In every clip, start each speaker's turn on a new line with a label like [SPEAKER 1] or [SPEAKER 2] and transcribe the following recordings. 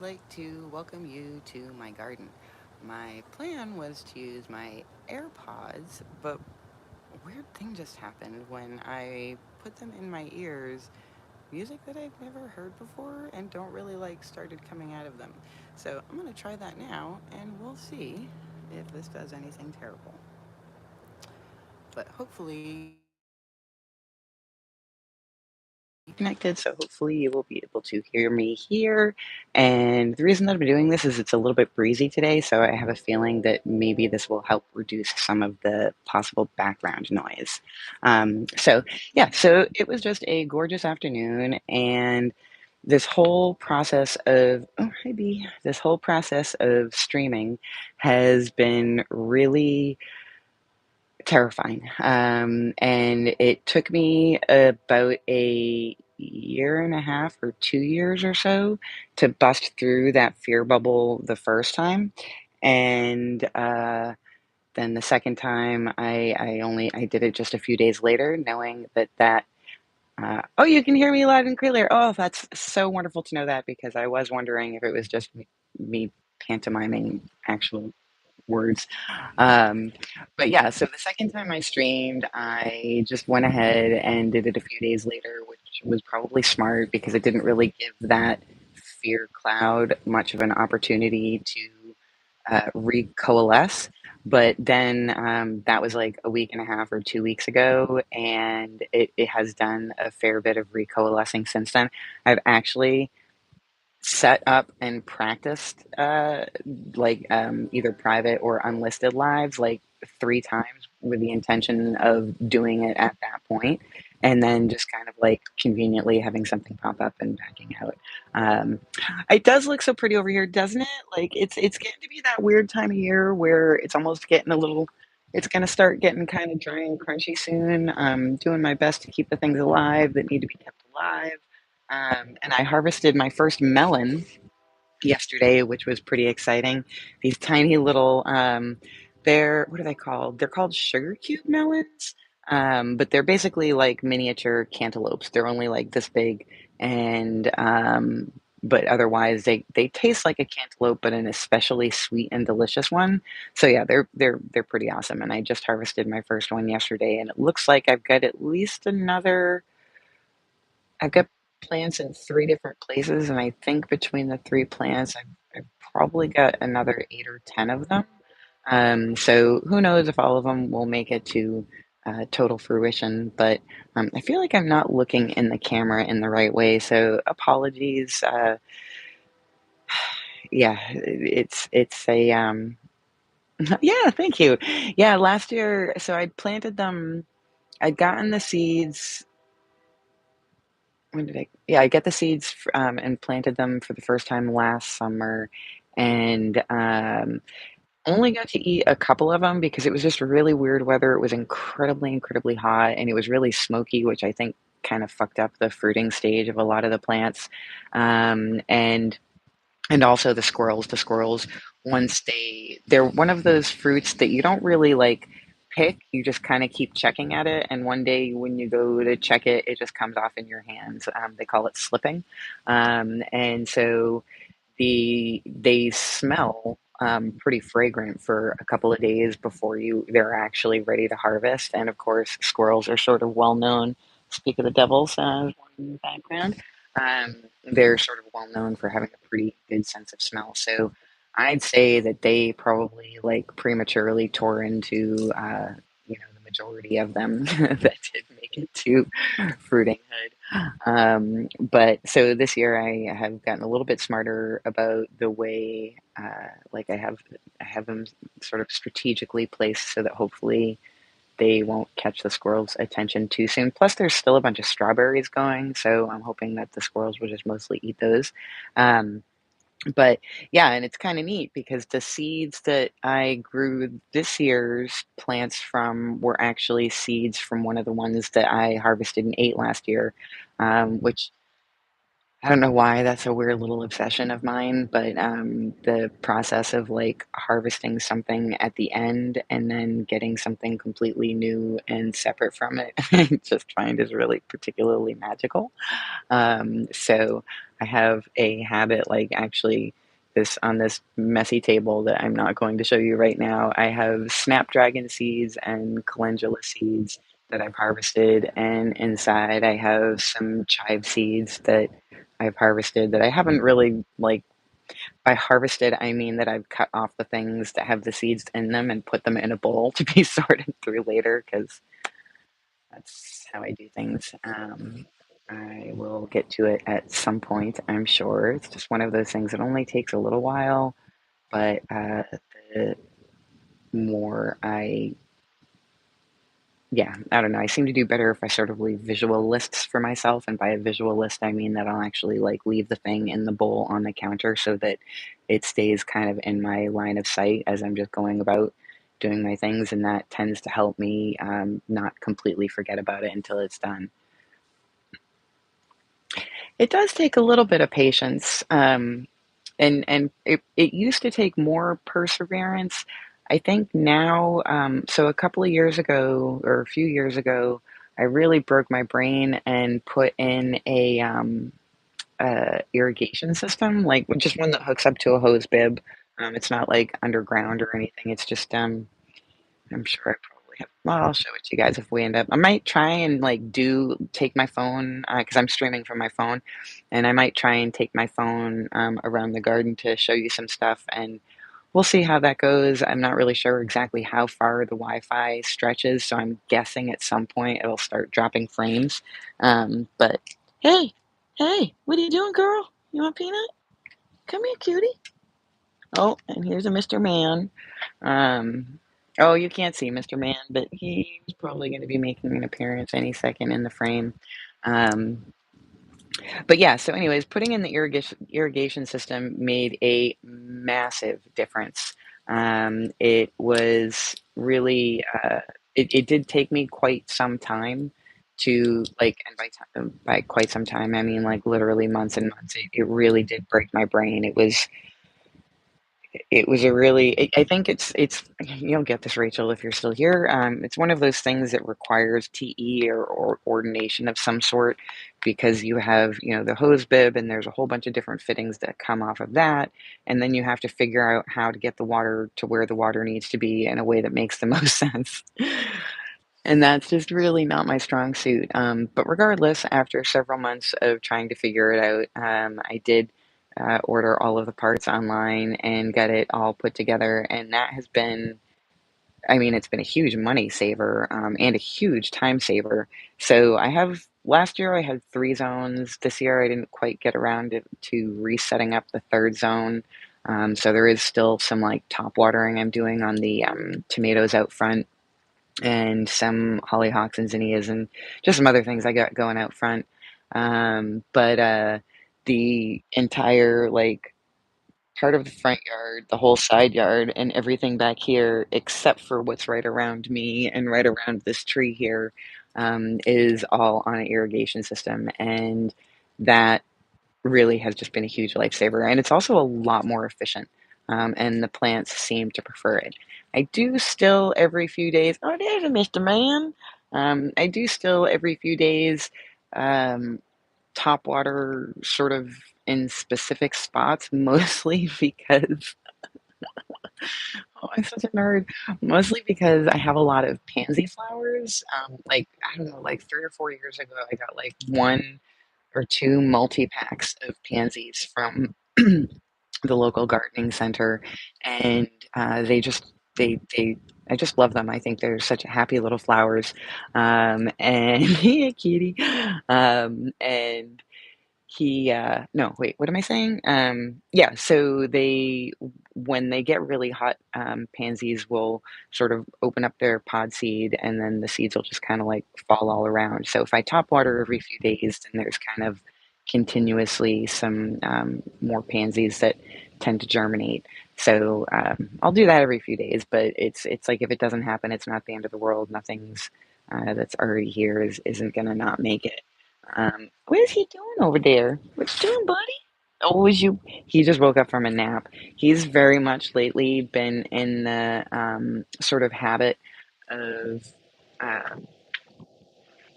[SPEAKER 1] Like to welcome you to my garden. My plan was to use my AirPods, but a weird thing just happened when I put them in my ears. Music that I've never heard before and don't really like started coming out of them. So I'm going to try that now and we'll see if this does anything terrible. But hopefully connected, so hopefully you will be able to hear me here. And the reason that I'm doing this is it's a little bit breezy today, so I have a feeling that maybe this will help reduce some of the possible background noise. So it was just a gorgeous afternoon, and this whole process of oh hi B, this whole process of streaming has been really terrifying. And it took me about a year and a half or 2 years or so to bust through that fear bubble the first time. And then the second time, I did it just a few days later, knowing oh, you can hear me loud and clear. Oh, that's so wonderful to know that because I was wondering if it was just me pantomiming actual words. Um, but yeah, so the second time I streamed, I just went ahead and did it a few days later, which was probably smart because it didn't really give that fear cloud much of an opportunity to recoalesce. But then that was like a week and a half or 2 weeks ago, and it has done a fair bit of recoalescing since then. I've actually set up and practiced either private or unlisted lives like 3 times with the intention of doing it at that point and then just kind of like conveniently having something pop up and backing out. um, it does look so pretty over here, doesn't it? Like it's getting to be that weird time of year where it's almost getting a little, it's going to start getting kind of dry and crunchy soon. I'm doing my best to keep the things alive that need to be kept alive. And I harvested my first melon yesterday, which was pretty exciting. These tiny little, what are they called? They're called sugar cube melons, but they're basically like miniature cantaloupes. They're only like this big, and but otherwise they taste like a cantaloupe, but an especially sweet and delicious one. So yeah, they're pretty awesome. And I just harvested my first one yesterday, and it looks like I've got at least another. I've got plants in 3 different places, and I think between the 3 plants, I've probably got another 8 or 10 of them. So who knows if all of them will make it to total fruition, but I feel like I'm not looking in the camera in the right way, so apologies. Yeah, it's a yeah, thank you. Yeah, last year, so I'd planted them. I'd gotten the seeds. When did I? Yeah, I get the seeds and planted them for the first time last summer, and only got to eat a couple of them because it was just really weird weather. It was incredibly, incredibly hot, and it was really smoky, which I think kind of fucked up the fruiting stage of a lot of the plants. Um, and and also the squirrels. The squirrels, once they're one of those fruits that you don't really like pick, you just kind of keep checking at it. And one day when you go to check it, it just comes off in your hands. They call it slipping. And so they smell pretty fragrant for a couple of days before they're actually ready to harvest. And of course, squirrels are sort of well known. Speak of the devil, sounds in the background. They're sort of well known for having a pretty good sense of smell. So I'd say that they probably like prematurely tore into the majority of them that did make it to fruiting hood. But so this year I have gotten a little bit smarter about the way like I have them sort of strategically placed so that hopefully they won't catch the squirrels' attention too soon. Plus, there's still a bunch of strawberries going, so I'm hoping that the squirrels will just mostly eat those. Um, but yeah, and it's kind of neat because the seeds that I grew this year's plants from were actually seeds from one of the ones that I harvested and ate last year, which I don't know why that's a weird little obsession of mine, but the process of like harvesting something at the end and then getting something completely new and separate from it, I just find is really particularly magical. So I have a habit, like, actually, this on this messy table that I'm not going to show you right now, I have snapdragon seeds and calendula seeds that I've harvested, and inside I have some chive seeds that I've harvested that I haven't really, like, by harvested, I mean that I've cut off the things that have the seeds in them and put them in a bowl to be sorted through later, because that's how I do things. I will get to it at some point, I'm sure. It's just one of those things that only takes a little while, but the more I, yeah, I don't know. I seem to do better if I sort of leave visual lists for myself. And by a visual list, I mean that I'll actually like leave the thing in the bowl on the counter so that it stays kind of in my line of sight as I'm just going about doing my things. And that tends to help me not completely forget about it until it's done. It does take a little bit of patience, and it used to take more perseverance. I think now, so a couple of years ago or a few years ago, I really broke my brain and put in a irrigation system, like just one that hooks up to a hose bib. It's not like underground or anything. It's just I'm sure I probably have. Well, I'll show it to you guys if we end up. I might try and like do take my phone because I'm streaming from my phone, and I might try and take my phone around the garden to show you some stuff, and we'll see how that goes. I'm not really sure exactly how far the Wi-Fi stretches, so I'm guessing at some point it'll start dropping frames. But hey, hey, what are you doing, girl? You want peanut? Come here, cutie. Oh, and here's a Mr. Man. Um, oh, you can't see Mr. Man, but he's probably going to be making an appearance any second in the frame. Um, but yeah, so anyways, putting in the irrigation system made a massive difference. It was really it did take me quite some time to like, and by quite some time I mean like literally months and months. It really did break my brain. It was a really I think it's you'll get this, Rachel, if you're still here. It's one of those things that requires TE or ordination of some sort because you have, you know, the hose bib and there's a whole bunch of different fittings that come off of that, and then you have to figure out how to get the water to where the water needs to be in a way that makes the most sense. And that's just really not my strong suit. But regardless, after several months of trying to figure it out, I did order all of the parts online and get it all put together. And that has been, I mean, it's been a huge money saver and a huge time saver. So I have, last year I had 3 zones. This year I didn't quite get around to resetting up the third zone. So there is still some like top watering I'm doing on the tomatoes out front and some hollyhocks and zinnias and just some other things I got going out front. But the entire like part of the front yard, the whole side yard, and everything back here, except for what's right around me and right around this tree here, is all on an irrigation system, and that really has just been a huge lifesaver. And it's also a lot more efficient. And the plants seem to prefer it. I do still every few days, oh, there's a Mr. Man. I do still every few days um, top water sort of in specific spots, mostly because, oh, I'm such a nerd. Mostly because I have a lot of pansy flowers. Like, I don't know, like 3 or 4 years ago, I got like 1 or 2 multi-packs of pansies from the local gardening center, and they just they I just love them. I think they're such happy little flowers, and yeah, kitty, and no, wait, what am I saying? Yeah, so they when they get really hot, pansies will sort of open up their pod seed, and then the seeds will just kind of like fall all around. So if I top water every few days, then there's kind of continuously some more pansies that tend to germinate. So I'll do that every few days, but it's like if it doesn't happen, it's not the end of the world. Nothing's that's already here isn't gonna not make it. What is he doing over there? What you doing, buddy? Oh, is you? He just woke up from a nap. He's very much lately been in the sort of habit of. Um,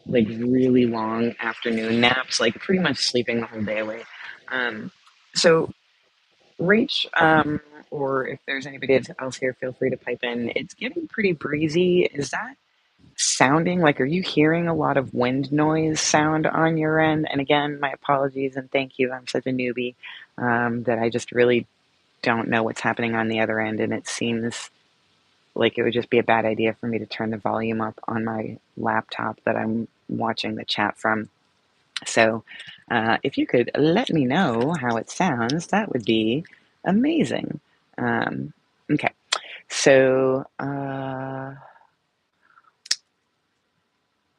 [SPEAKER 1] like really long afternoon naps, like pretty much sleeping the whole day away. So Rach, or if there's anybody else here, feel free to pipe in. It's getting pretty breezy. Is that sounding like, are you hearing a lot of wind noise sound on your end? And again, my apologies and thank you. I'm such a newbie that I just really don't know what's happening on the other end. And it seems like it would just be a bad idea for me to turn the volume up on my laptop that I'm watching the chat from. So, if you could let me know how it sounds, that would be amazing. Okay, so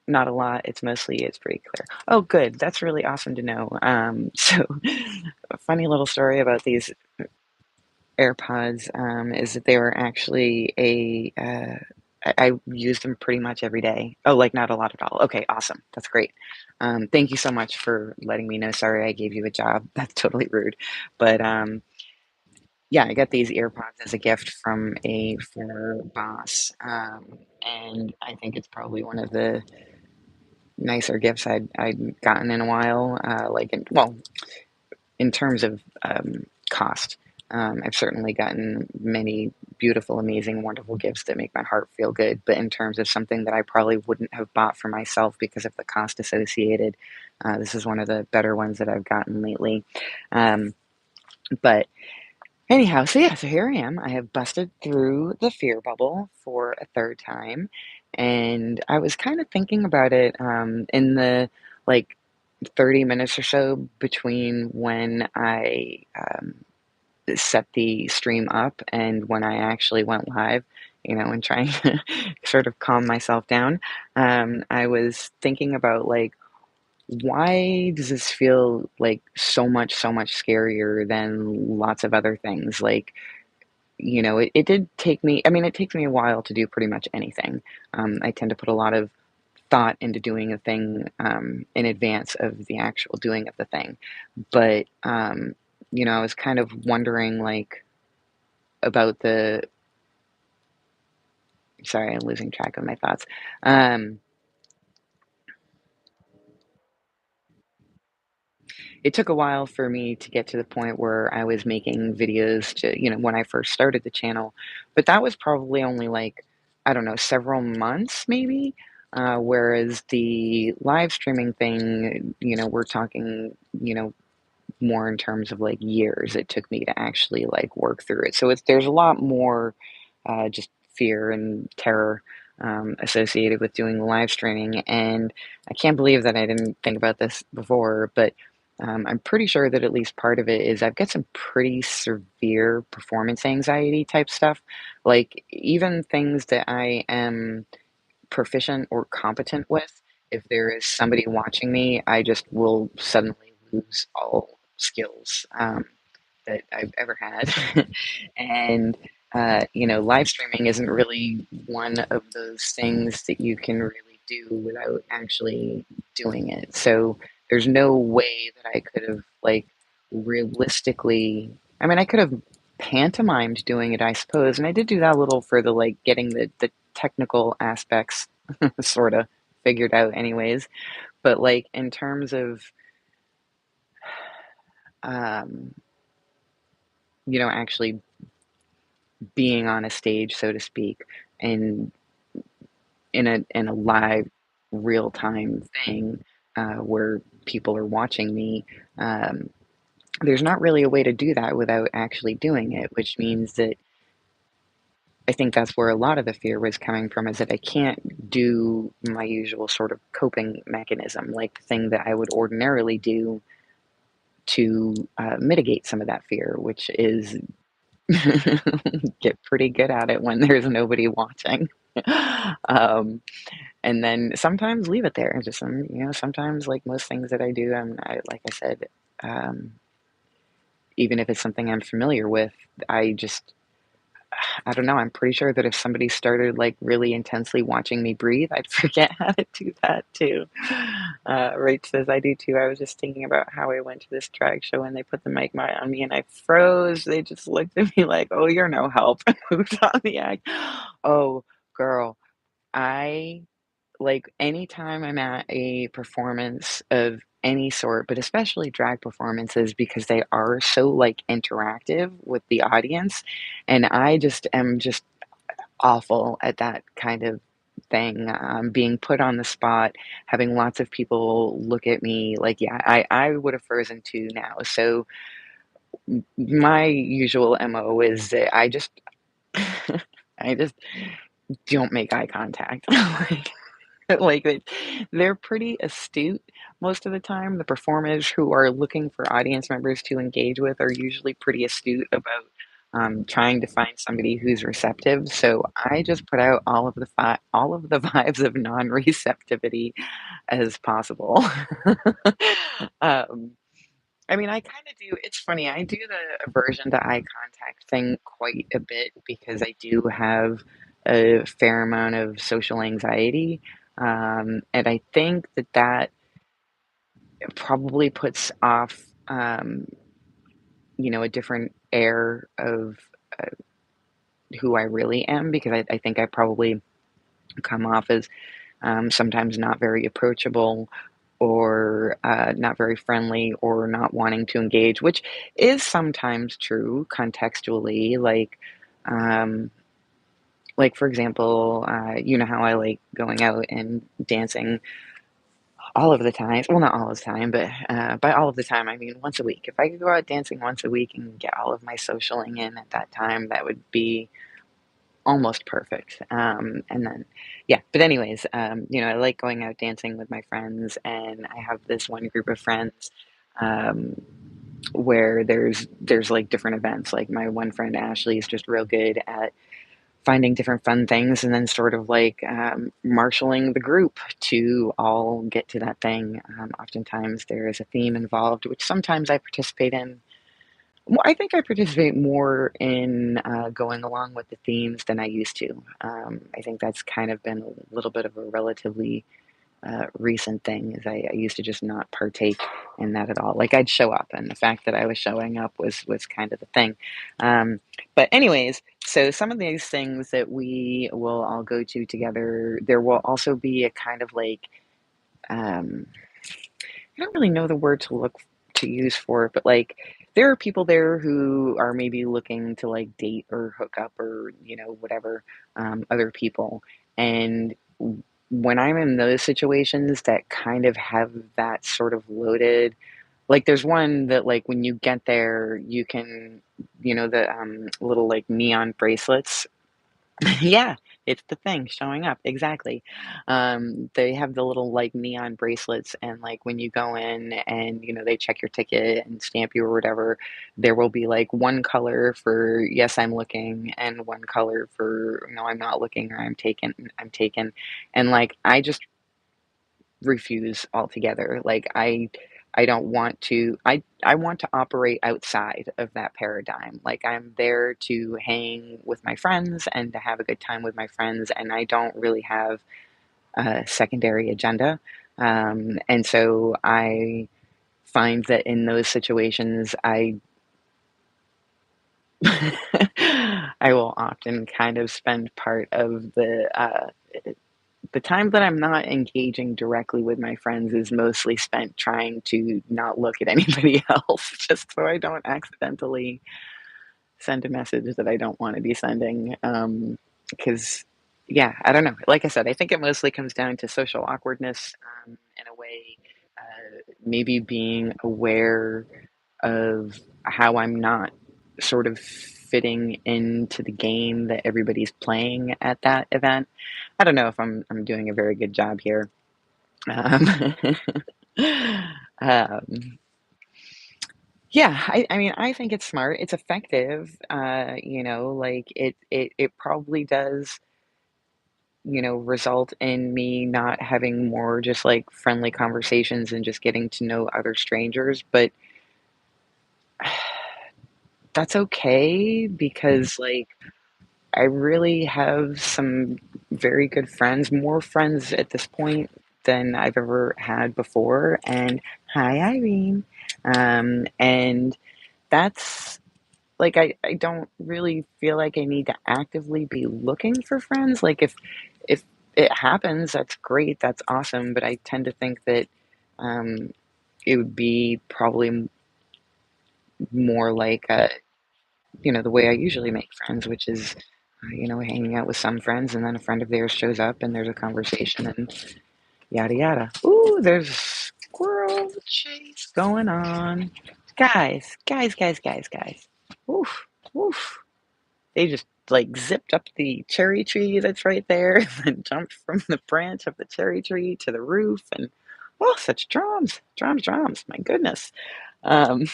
[SPEAKER 1] not a lot. It's pretty clear. Oh, good. That's really awesome to know. So, a funny little story about these AirPods is that they were actually I use them pretty much every day. Oh, like not a lot at all. Okay, awesome. That's great. Thank you so much for letting me know. Sorry I gave you a job. That's totally rude. But yeah, I got these AirPods as a gift from a former boss. And I think it's probably one of the nicer gifts I'd gotten in a while. Well, in terms of cost. I've certainly gotten many beautiful, amazing, wonderful gifts that make my heart feel good. But in terms of something that I probably wouldn't have bought for myself because of the cost associated, this is one of the better ones that I've gotten lately. Um, but anyhow, so yeah, so here I am. I have busted through the fear bubble for a third time. And I was kind of thinking about it in the like 30 minutes or so between when I set the stream up and when I actually went live, and trying to sort of calm myself down. I was thinking about like, why does this feel like so much scarier than lots of other things? Like, it did take me, I mean, it takes me a while to do pretty much anything. I tend to put a lot of thought into doing a thing in advance of the actual doing of the thing. But, I was kind of wondering, like, about sorry, I'm losing track of my thoughts. Um, it took a while for me to get to the point where I was making videos when I first started the channel, but that was probably only like, I don't know, several months maybe. Whereas the live streaming thing, we're talking, more in terms of like years it took me to actually like work through it. So there's a lot more just fear and terror associated with doing live streaming. And I can't believe that I didn't think about this before, but I'm pretty sure that at least part of it is I've got some pretty severe performance anxiety type stuff. Like even things that I am proficient or competent with, if there is somebody watching me, I just will suddenly lose all skills that I've ever had. And, live streaming isn't really one of those things that you can really do without actually doing it. So there's no way that I could have, like, realistically, I mean, I could have pantomimed doing it, I suppose. And I did do that a little for the, like, getting the technical aspects sort of figured out, anyways. But, like, in terms of, um, actually being on a stage, so to speak, and in a live, real time thing where people are watching me. Um, there's not really a way to do that without actually doing it, which means that I think that's where a lot of the fear was coming from, is that I can't do my usual sort of coping mechanism, like the thing that I would ordinarily do to mitigate some of that fear, which is get pretty good at it when there's nobody watching. um, and then sometimes leave it there. Just sometimes like most things that I do, like I said, um, even if it's something I'm familiar with, I just I don't know. I'm pretty sure that if somebody started like really intensely watching me breathe, I'd forget how to do that too. Rach says I do too. I was just thinking about how I went to this drag show and they put the mic on me and I froze. They just looked at me like, "Oh, you're no help," and moved on the act. Oh, girl, I like, anytime I'm at a performance of any sort, but especially drag performances because they are so, like, interactive with the audience, and I just am just awful at that kind of thing, being put on the spot, having lots of people look at me, like, yeah, I would have frozen too now, so my usual MO is that I just don't make eye contact. Like, they're pretty astute most of the time. The performers who are looking for audience members to engage with are usually pretty astute about, trying to find somebody who's receptive, so I just put out all of the vibes of non-receptivity as possible. Um, I mean, I kinda do it's funny, I do the aversion to eye contact thing quite a bit because I do have a fair amount of social anxiety, and I think that that probably puts off, a different air of, uh, who I really am because I think I probably come off as, sometimes not very approachable or not very friendly or not wanting to engage, which is sometimes true contextually. Um, like for example, you know how I like going out and dancing all of the time. Well, not all of the time, but by all of the time, I mean once a week. If I could go out dancing once a week and get all of my socialing in at that time, that would be almost perfect. And then, yeah, but anyways, I like going out dancing with my friends, and I have this one group of friends um, where there's like different events. Like my one friend Ashley is just real good at finding different fun things, and then sort of like marshaling the group to all get to that thing. Oftentimes there is a theme involved, which sometimes I participate in well, I think I participate more in going along with the themes than I used to. I think that's kind of been a little bit of a relatively recent thing. Is I used to just not partake in that at all. Like I'd show up, and the fact that I was showing up was kind of the thing. Um, but anyways, so some of these things that we will all go to together, there will also be a kind of like um, I don't really know the word to use for it, but like there are people there who are maybe looking to like date or hook up or whatever other people, and when I'm in those situations that kind of have that sort of loaded, like there's one that like when you get there, you can, the little like neon bracelets. Yeah, it's the thing showing up, exactly. They have the little, like, neon bracelets, and, like, when you go in and, they check your ticket and stamp you or whatever, there will be, like, one color for, "Yes, I'm looking," and one color for, "No, I'm not looking," or I'm taken," and, like, I just refuse altogether. Like I don't want to I want to operate outside of that paradigm. Like I'm there to hang with my friends and to have a good time with my friends, and I don't really have a secondary agenda. And so I find that in those situations I will often kind of spend part of the time that I'm not engaging directly with my friends is mostly spent trying to not look at anybody else, just so I don't accidentally send a message that I don't want to be sending. Because, yeah, I don't know. Like I said, I think it mostly comes down to social awkwardness in a way, maybe being aware of how I'm not sort of fitting into the game that everybody's playing at that event. I don't know if I'm doing a very good job here. Um, um, yeah, I mean, I think it's smart. It's effective. Like it probably does, result in me not having more just like friendly conversations and just getting to know other strangers. But that's okay because like I really have some very good friends, more friends at this point than I've ever had before. And hi, Irene. And that's like I don't really feel like I need to actively be looking for friends. Like if it happens, that's great, that's awesome, but I tend to think that, um, it would be probably more like, the way I usually make friends, which is, hanging out with some friends, and then a friend of theirs shows up, and there's a conversation, and yada yada. Ooh, there's a squirrel chase going on. Guys, guys, guys, guys, guys. Oof, oof. They just like zipped up the cherry tree that's right there and jumped from the branch of the cherry tree to the roof and oh, such drums, drums, drums. My goodness. Um,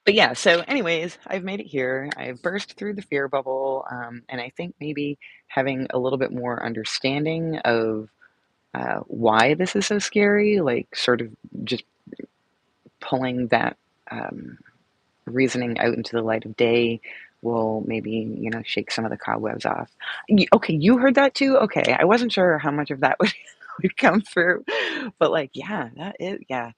[SPEAKER 1] but yeah, so anyways, I've made it here. I've burst through the fear bubble, and I think maybe having a little bit more understanding of why this is so scary, like sort of just pulling that um, reasoning out into the light of day will maybe, shake some of the cobwebs off. Okay, you heard that too? Okay, I wasn't sure how much of that would come through, but like, yeah, yeah.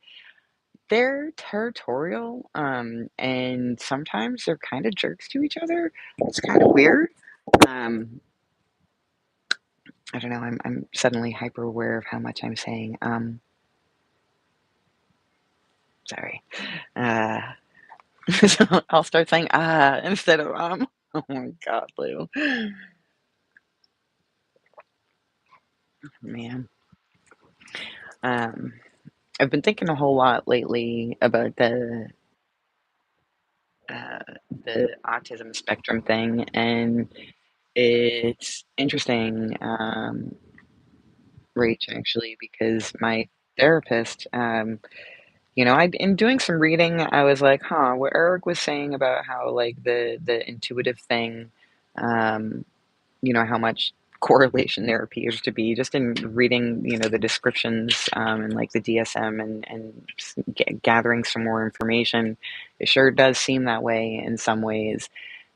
[SPEAKER 1] They're territorial, and sometimes they're kind of jerks to each other. It's kind of weird. Um, I don't know. I'm suddenly hyper aware of how much I'm saying. Sorry. Uh, so I'll start saying instead of Oh my God, Lou. Man. Um, I've been thinking a whole lot lately about uh, the autism spectrum thing, and it's interesting, Rach, actually, because my therapist, I've been doing some reading. I was like, huh, what Eric was saying about how like the intuitive thing, um, how much correlation there appears to be just in reading, the descriptions and like the DSM and gathering some more information. It sure does seem that way in some ways.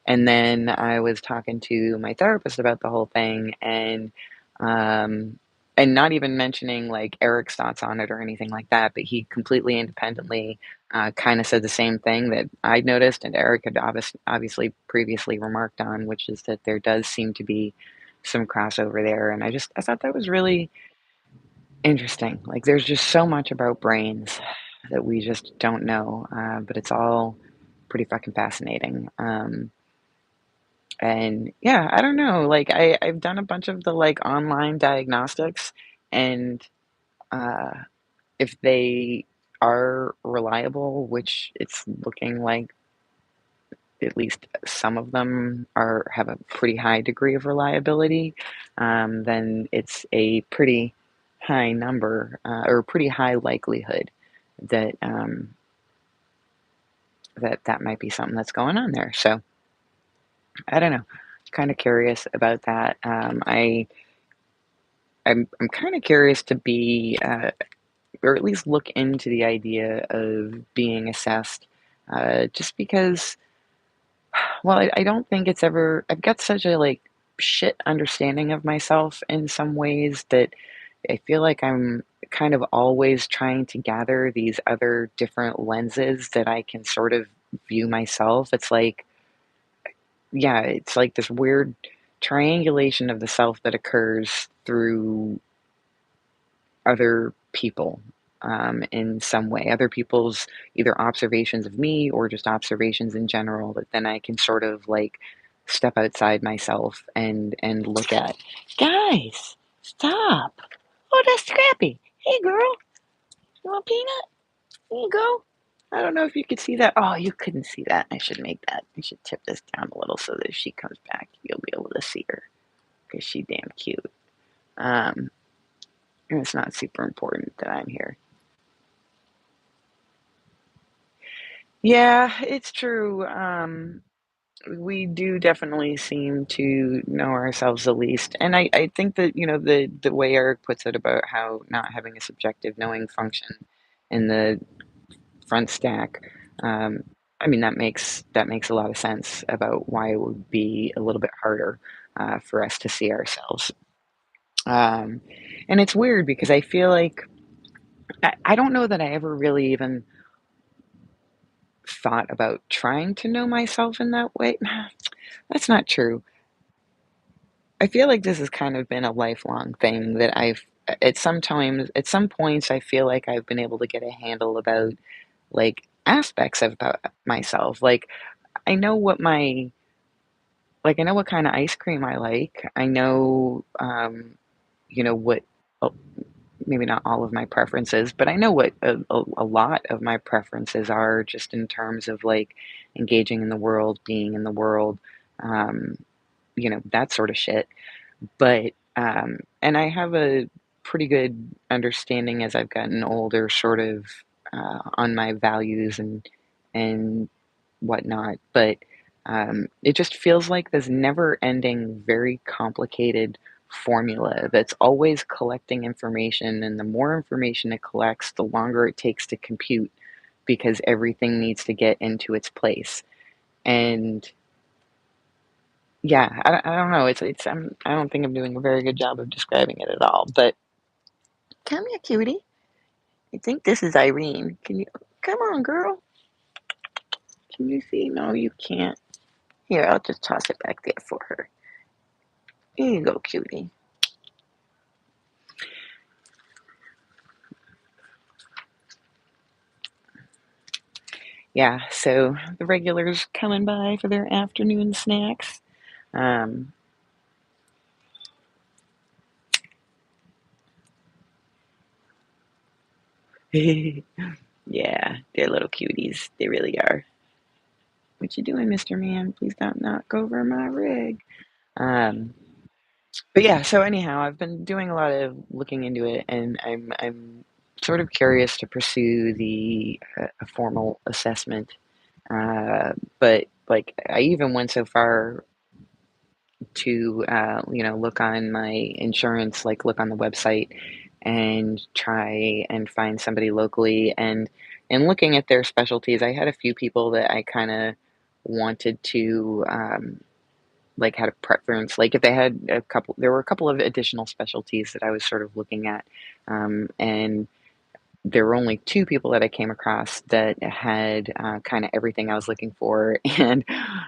[SPEAKER 1] And then I was talking to my therapist about the whole thing um and not even mentioning like Eric's thoughts on it or anything like that, but he completely independently kind of said the same thing that I'd noticed and Eric had obviously previously remarked on, which is that there does seem to be some crossover there. And I thought that was really interesting. Like there's just so much about brains that we just don't know, but it's all pretty fucking fascinating. And yeah, I don't know, like, I've done a bunch of the, like, online diagnostics, and, uh, if they are reliable, which it's looking like at least some of them have a pretty high degree of reliability, then it's a pretty high number, or a pretty high likelihood that, that might be something that's going on there, so, I don't know. Kinda curious about that. I'm kind of curious to be, or at least look into the idea of being assessed, just because, well, I don't think it's ever, I've got such a like shit understanding of myself in some ways that I feel like I'm kind of always trying to gather these other different lenses that I can sort of view myself. It's like, yeah, it's like this weird triangulation of the self that occurs through other people in some way, other people's either observations of me or just observations in general that then I can sort of like step outside myself and look at. Guys, stop! Oh, that's Scrappy. Hey, girl, you want a peanut? Here you go. I don't know if you could see that. Oh, you couldn't see that. I should make that. I should tip this down a little so that if she comes back, you'll be able to see her because she's damn cute. Um, and it's not super important that I'm here. Yeah, it's true. We do definitely seem to know ourselves the least. And I think that, the way Eric puts it about how not having a subjective knowing function in the front stack, um, I mean, that makes a lot of sense about why it would be a little bit harder for us to see ourselves. Um, and it's weird because I feel like I don't know that I ever really even thought about trying to know myself in that way. That's not true. I feel like this has kind of been a lifelong thing that at some points, I feel like I've been able to get a handle about, like, aspects of about myself. I know what my I know what kinda ice cream I like. I know, what well, maybe not all of my preferences, but I know what a lot of my preferences are just in terms of, like, engaging in the world, being in the world, um, that sort of shit. And I have a pretty good understanding as I've gotten older, sort of, on my values and whatnot, but, it just feels like this never-ending, very complicated formula that's always collecting information, and the more information it collects, the longer it takes to compute because everything needs to get into its place, and yeah, I don't know, I don't think I'm doing a very good job of describing it at all, but come here, cutie. I think this is Irene. Come on, girl. Can you see? No, you can't. Here, I'll just toss it back there for her. Here you go, cutie. Yeah, so the regulars coming by for their afternoon snacks. Um, yeah, they're little cuties. They really are. What you doing, Mr. Man? Please don't knock over my rig. Um, but yeah, so anyhow, I've been doing a lot of looking into it, and I'm sort of curious to pursue the a formal assessment. But like, I even went so far to look on my insurance, like look on the website and try and find somebody locally. And looking at their specialties, I had a few people that I kind of wanted to like had a preference. Like if they had there were a couple of additional specialties that I was sort of looking at, and there were only 2 people that I came across that had, kinda everything I was looking for, and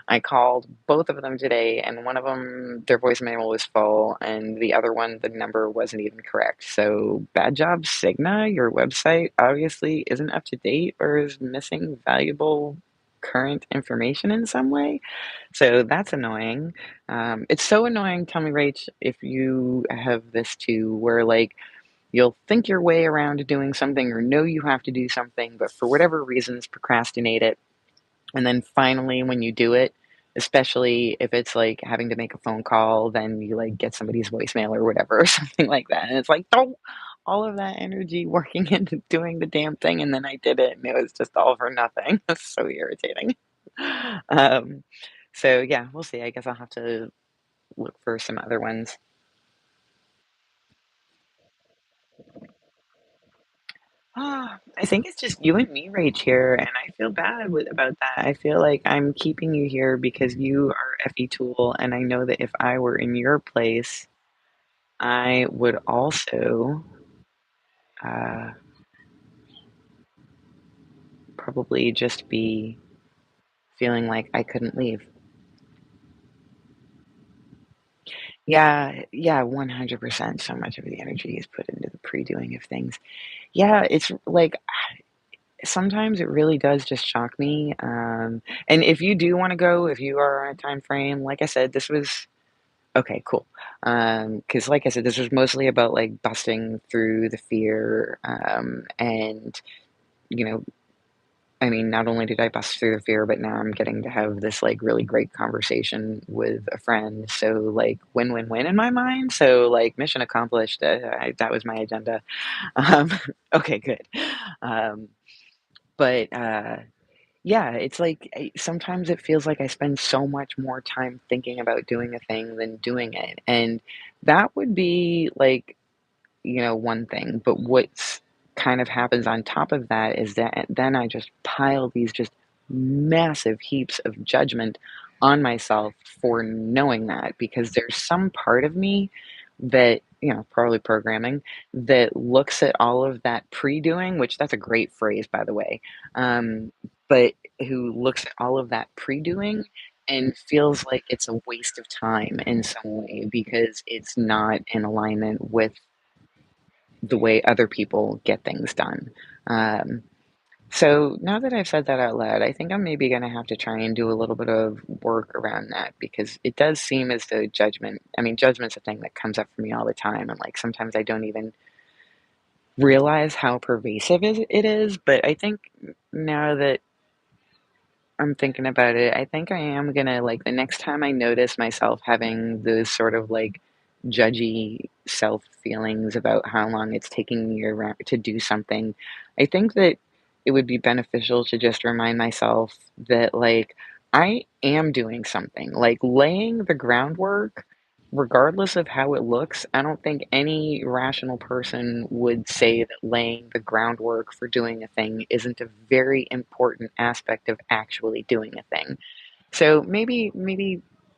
[SPEAKER 1] I called both of them today, and one of them, their voicemail was full, and the other one, the number wasn't even correct. So, bad job, Cigna. Your website obviously isn't up to date or is missing valuable current information in some way. So, that's annoying. It's so annoying, tell me, Rach, if you have this too, where, like, you'll think your way around to doing something or know you have to do something, but for whatever reasons, procrastinate it. And then finally, when you do it, especially if it's like having to make a phone call, then you like get somebody's voicemail or whatever or something like that. And it's like, oh, all of that energy working into doing the damn thing. And then I did it and it was just all for nothing. It's so irritating. Um, so yeah, we'll see. I guess I'll have to look for some other ones. I think it's just you and me right here, and I feel bad about that. I feel like I'm keeping you here because you are FE Tool, and I know that if I were in your place, I would also uh, probably just be feeling like I couldn't leave. Yeah, yeah, 100%. So much of the energy is put into the pre-doing of things. Yeah, it's like sometimes it really does just shock me. And if you do want to go, if you are on a time frame, like I said, this was okay, cool. Because like I said, this was mostly about, like, busting through the fear, and, you know, I mean, not only did I bust through the fear, but now I'm getting to have this, like, really great conversation with a friend, so, like, win-win-win in my mind, so, like, mission accomplished, that was my agenda. Um, okay, good. Um, but yeah, it's like, sometimes it feels like I spend so much more time thinking about doing a thing than doing it, and that would be, like, one thing, but what's kind of happens on top of that is that then I just pile these just massive heaps of judgment on myself for knowing that because there's some part of me that, probably programming, that looks at all of that pre-doing, which that's a great phrase, by the way, but who looks at all of that pre-doing and feels like it's a waste of time in some way because it's not in alignment with the way other people get things done. Um, so now that I've said that out loud, I think I'm maybe going to have to try and do a little bit of work around that because it does seem as though judgment's a thing that comes up for me all the time. And like sometimes I don't even realize how pervasive it is. But I think now that I'm thinking about it. I think I am gonna like the next time I notice myself having those sort of like judgy self feelings about how long it's taking me around to do something. I think that it would be beneficial to just remind myself that like I am doing something, like laying the groundwork, regardless of how it looks. I don't think any rational person would say that laying the groundwork for doing a thing isn't a very important aspect of actually doing a thing. So maybe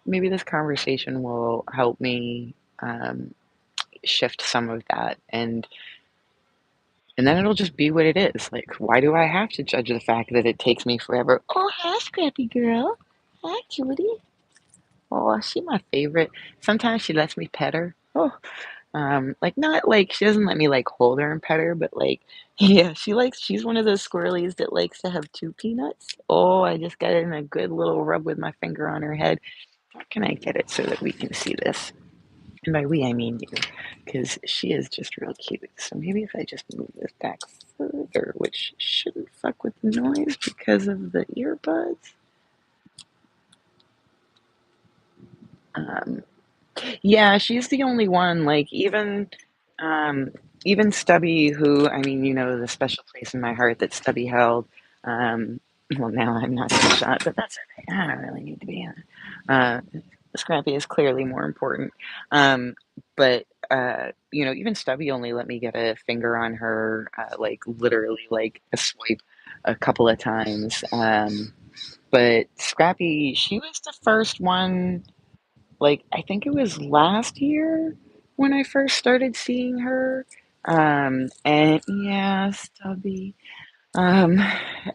[SPEAKER 1] this conversation will help me um, shift some of that, and then it'll just be what it is. Like, why do I have to judge the fact that it takes me forever? Oh, hi, Scrappy girl. Hi, cutie. Oh, she my favorite. Sometimes she lets me pet her. Oh, like not like she doesn't let me like hold her and pet her, but like yeah, she's one of those squirrelies that likes to have two peanuts. Oh, I just got in a good little rub with my finger on her head. How can I get it so that we can see this? And by we I mean you, because she is just real cute. So maybe if I just move this back further, which shouldn't fuck with the noise because of the earbuds. Um, Yeah, she's the only one, like, um, even Stubby, who, I mean, you know, the special place in my heart that Stubby held, um, well, now I'm not so shot, but that's okay. I don't really need to be in it. Scrappy is clearly more important. But, you know, even Stubby only let me get a finger on her, like, literally, like, a swipe a couple of times. But Scrappy, she was the first one like, I think it was last year when I first started seeing her. And yeah, Stubby. Um,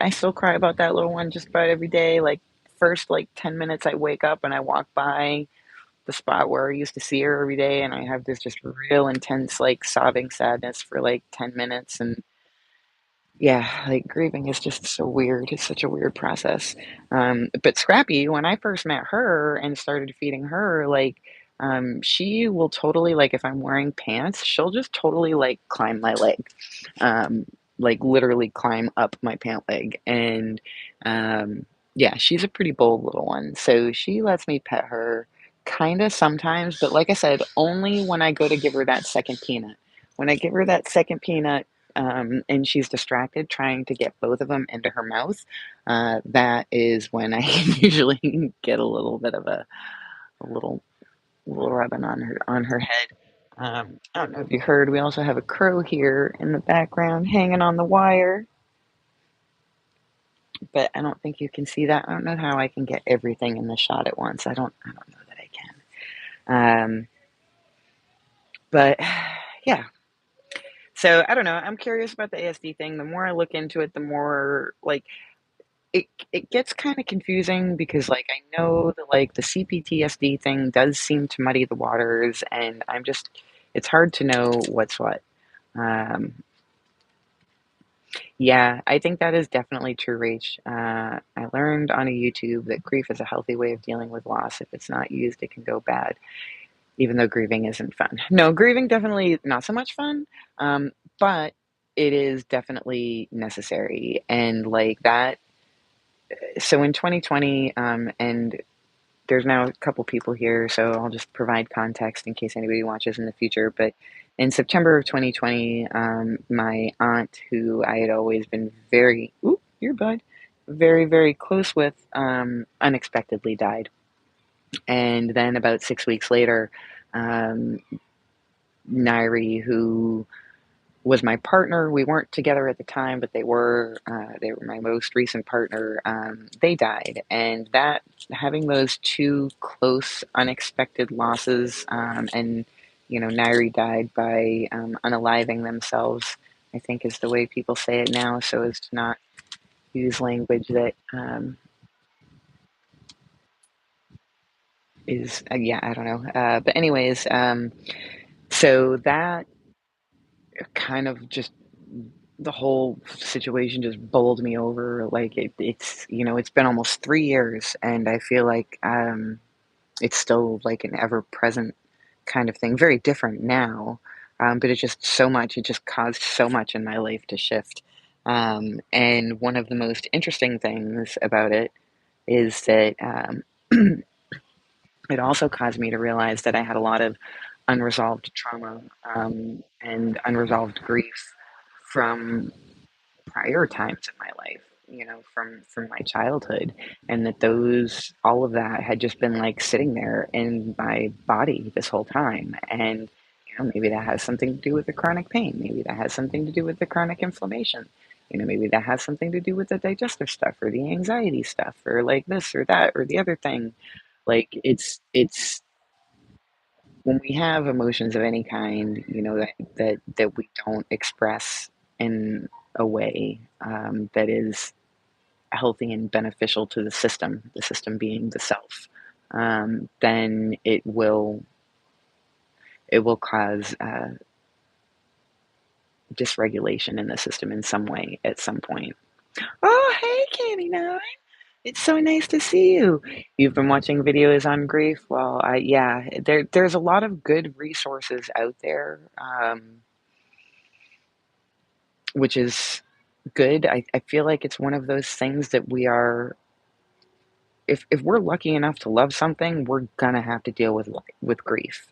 [SPEAKER 1] I still cry about that little one just about every day. Like, first, like, 10 minutes I wake up and I walk by the spot where I used to see her every day, and I have this just real intense, like, sobbing sadness for like 10 minutes. And yeah, like grieving is just so weird. It's such a weird process. But Scrappy, when I first met her and started feeding her, like, she will totally, like, if I'm wearing pants, she'll just totally, like, climb my leg. Um, like, literally climb up my pant leg. And yeah, she's a pretty bold little one. So she lets me pet her kind of sometimes. But like I said, only when I go to give her that second peanut. When I give her that second peanut, and she's distracted trying to get both of them into her mouth, that is when I usually get a little bit of a little rubbing on her head. I don't know if you heard, we also have a crow here in the background hanging on the wire, but I don't think you can see that. I don't know how I can get everything in the shot at once. I don't know that I can. But yeah, so I don't know. I'm curious about the ASD thing. The more I look into it, the more like it gets kind of confusing because like I know that like the CPTSD thing does seem to muddy the waters, and it's hard to know what's what. Um, yeah, I think that is definitely true, Rach. I learned on a YouTube that grief is a healthy way of dealing with loss. If it's not used, it can go bad, even though grieving isn't fun. No, grieving definitely not so much fun, but it is definitely necessary. And like that, so in 2020, and there's now a couple people here, so I'll just provide context in case anybody watches in the future. But in September of 2020, my aunt, who I had always been very, very close with, unexpectedly died. And then about 6 weeks later, um, Nairi, who was my partner. We weren't together at the time, but they were my most recent partner. They died, and that having those two close, unexpected losses, and you know, Nairi died by unaliving themselves. I think is the way people say it now, so as to not use language that is yeah, I don't know. But anyways, so that kind of just the whole situation just bowled me over. Like it's it's been almost 3 years, and I feel like it's still like an ever present kind of thing. Very different now, but it's just so much. It just caused so much in my life to shift. And one of the most interesting things about it is that it also caused me to realize that I had a lot of unresolved trauma and unresolved grief from prior times in my life, from my childhood, and that those all of that had just been like sitting there in my body this whole time. And maybe that has something to do with the chronic pain. Maybe that has something to do with the chronic inflammation. Maybe that has something to do with the digestive stuff or the anxiety stuff or like this or that or the other thing. Like it's when we have emotions of any kind, that we don't express in a way that is healthy and beneficial to the system being the self, then it will cause dysregulation in the system in some way at some point. Oh, hey, Candy Nine. It's so nice to see you. You've been watching videos on grief. Well, yeah, there's a lot of good resources out there, which is good. I feel like it's one of those things that we are if we're lucky enough to love something, we're gonna have to deal with grief.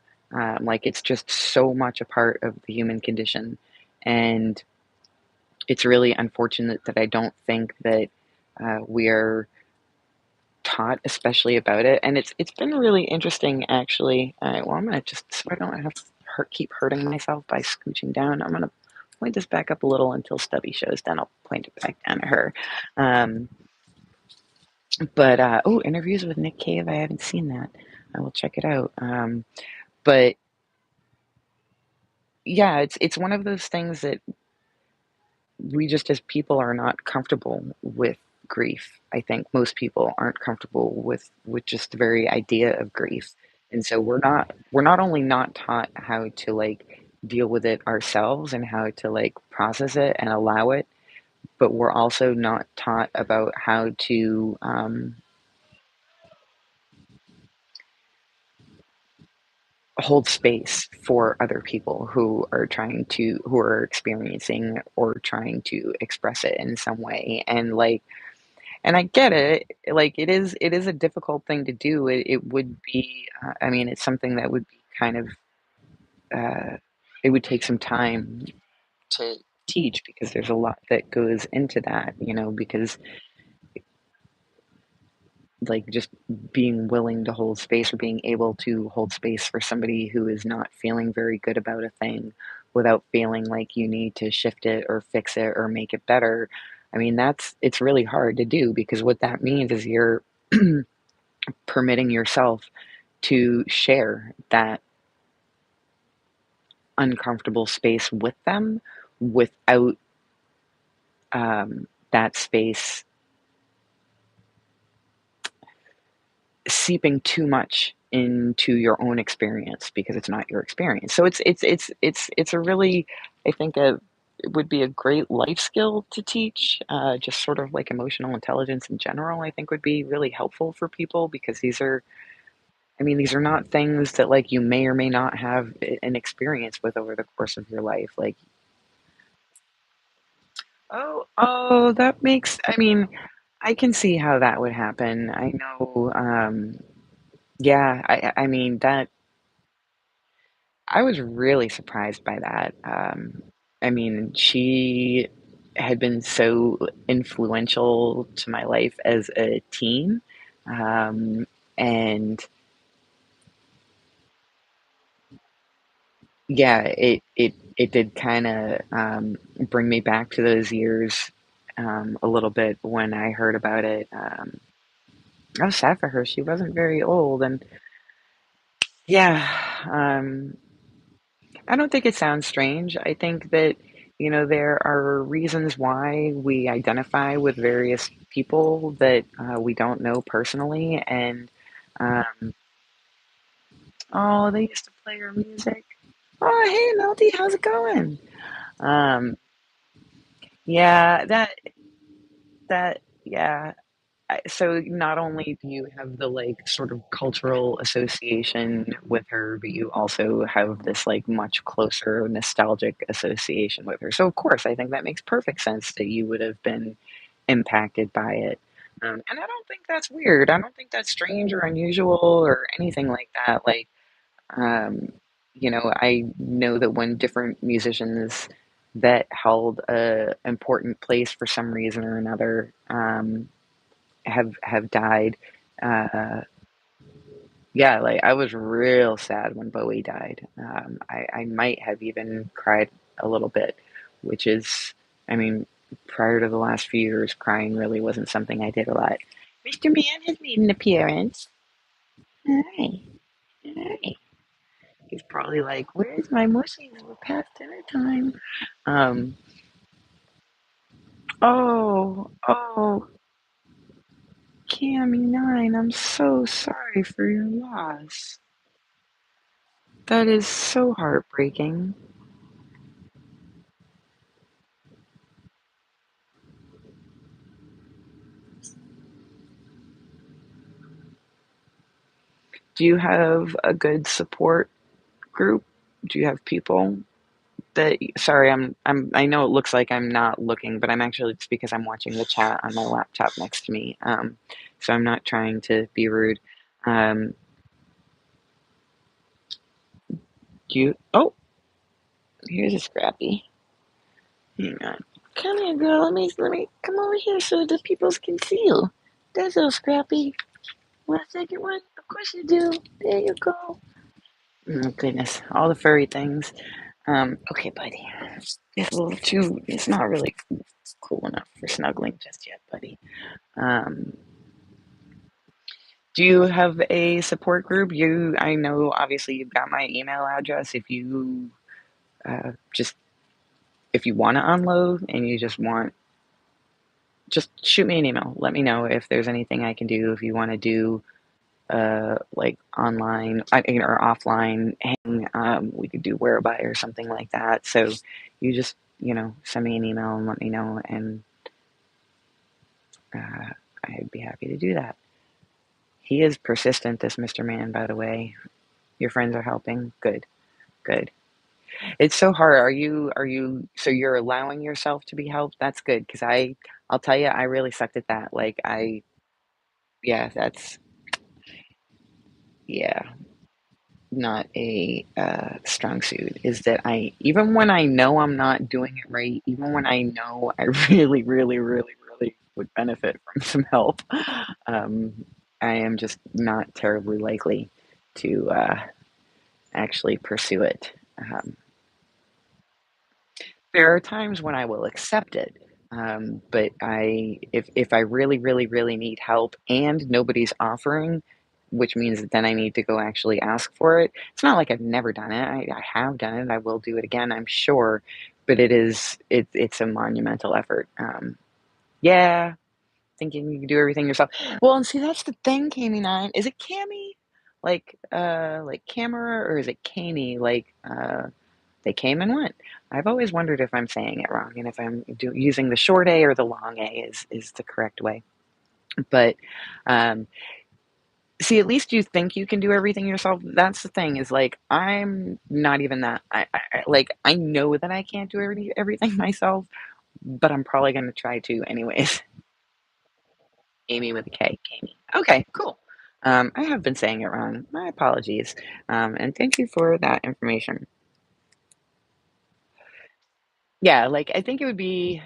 [SPEAKER 1] Like it's just so much a part of the human condition, and it's really unfortunate that I don't think that we are taught especially about it. And it's been really interesting actually. All right, well, I'm gonna just so I don't have to keep hurting myself by scooching down. I'm gonna point this back up a little until Stubby shows. Then I'll point it back down to her. Um, But oh, interviews with Nick Cave. I haven't seen that. I will check it out. But yeah, it's one of those things that we just as people are not comfortable with grief. I think most people aren't comfortable with just the very idea of grief. And so we're not only not taught how to like deal with it ourselves and how to like process it and allow it, but we're also not taught about how to hold space for other people who are experiencing or trying to express it in some way. And like and I get it, like it is a difficult thing to do. It would be I mean it's something that would be kind of it would take some time to teach because there's a lot that goes into that, because like just being willing to hold space or being able to hold space for somebody who is not feeling very good about a thing without feeling like you need to shift it or fix it or make it better. I mean, it's really hard to do because what that means is you're permitting yourself to share that uncomfortable space with them without that space seeping too much into your own experience because it's not your experience. So it's a really I think it would be a great life skill to teach. Just sort of like emotional intelligence in general, I think would be really helpful for people because these are not things that like you may or may not have an experience with over the course of your life. Like, oh, that makes. I mean, I can see how that would happen. I know. Yeah, I mean that I was really surprised by that. I mean, she had been so influential to my life as a teen. Um, and yeah, it did kind of bring me back to those years a little bit when I heard about it. I was sad for her. She wasn't very old. And yeah, um, I don't think it sounds strange. I think that, there are reasons why we identify with various people that we don't know personally. And um, Oh, they used to play her music. Oh, hey, Melody, how's it going? Um, yeah, yeah. So not only do you have the like sort of cultural association with her, but you also have this like much closer nostalgic association with her. So of course, I think that makes perfect sense that you would have been impacted by it. And I don't think that's weird. I don't think that's strange or unusual or anything like that. Like, um, I know that when different musicians that held a important place for some reason or another, have died. Uh, yeah, like I was real sad when Bowie died. I might have even cried a little bit, which is, I mean, prior to the last few years, crying really wasn't something I did a lot. Mr. Man has made an appearance. Hi, hi. He's probably like, "Where's my mushies? We're past dinner time." Um, oh, Cammy9, I'm so sorry for your loss. That is so heartbreaking. Do you have a good support group? Do you have people that, sorry, I know it looks like I'm not looking, but I'm actually, it's because I'm watching the chat on my laptop next to me. So I'm not trying to be rude. Um, oh, here's a Scrappy. Hang on. Come here, girl. Let me come over here so the peoples can see you. There's a Scrappy. Want a second one? Of course you do. There you go. Oh goodness, all the furry things. Okay, buddy. It's a little too. It's not really cool enough for snuggling just yet, buddy. Um, do you have a support group? I know obviously you've got my email address. If you just if you want to unload and you just shoot me an email. Let me know if there's anything I can do. If you want to do like online or offline hang, we could do whereby or something like that. So you just send me an email and let me know, and uh, I'd be happy to do that. He is persistent, this Mr. Man, by the way. Your friends are helping. Good, good. It's so hard. So you're allowing yourself to be helped? That's good, because I'll tell you, I really sucked at that. Like yeah, that's, yeah, not a strong suit. Is that I, even when I know I'm not doing it right, even when I know I really, really, really, really would benefit from some help, um, I am just not terribly likely to actually pursue it. There are times when I will accept it, but if I really, really, really need help and nobody's offering, which means that then I need to go actually ask for it. It's not like I've never done it. I have done it. I will do it again, I'm sure, but it's a monumental effort. Yeah, thinking you can do everything yourself. Well, and see, that's the thing, Cami9. Is it Cami? Like camera, or is it Cami? Like, they came and went. I've always wondered if I'm saying it wrong and if I'm using the short A or the long A is the correct way. But um, see, at least you think you can do everything yourself. That's the thing, is like I'm not even that. I know that I can't do everything myself, but I'm probably going to try to anyways. Amy with a K, Amy. Okay, cool. I have been saying it wrong. My apologies. And thank you for that information. Yeah, like I think it would be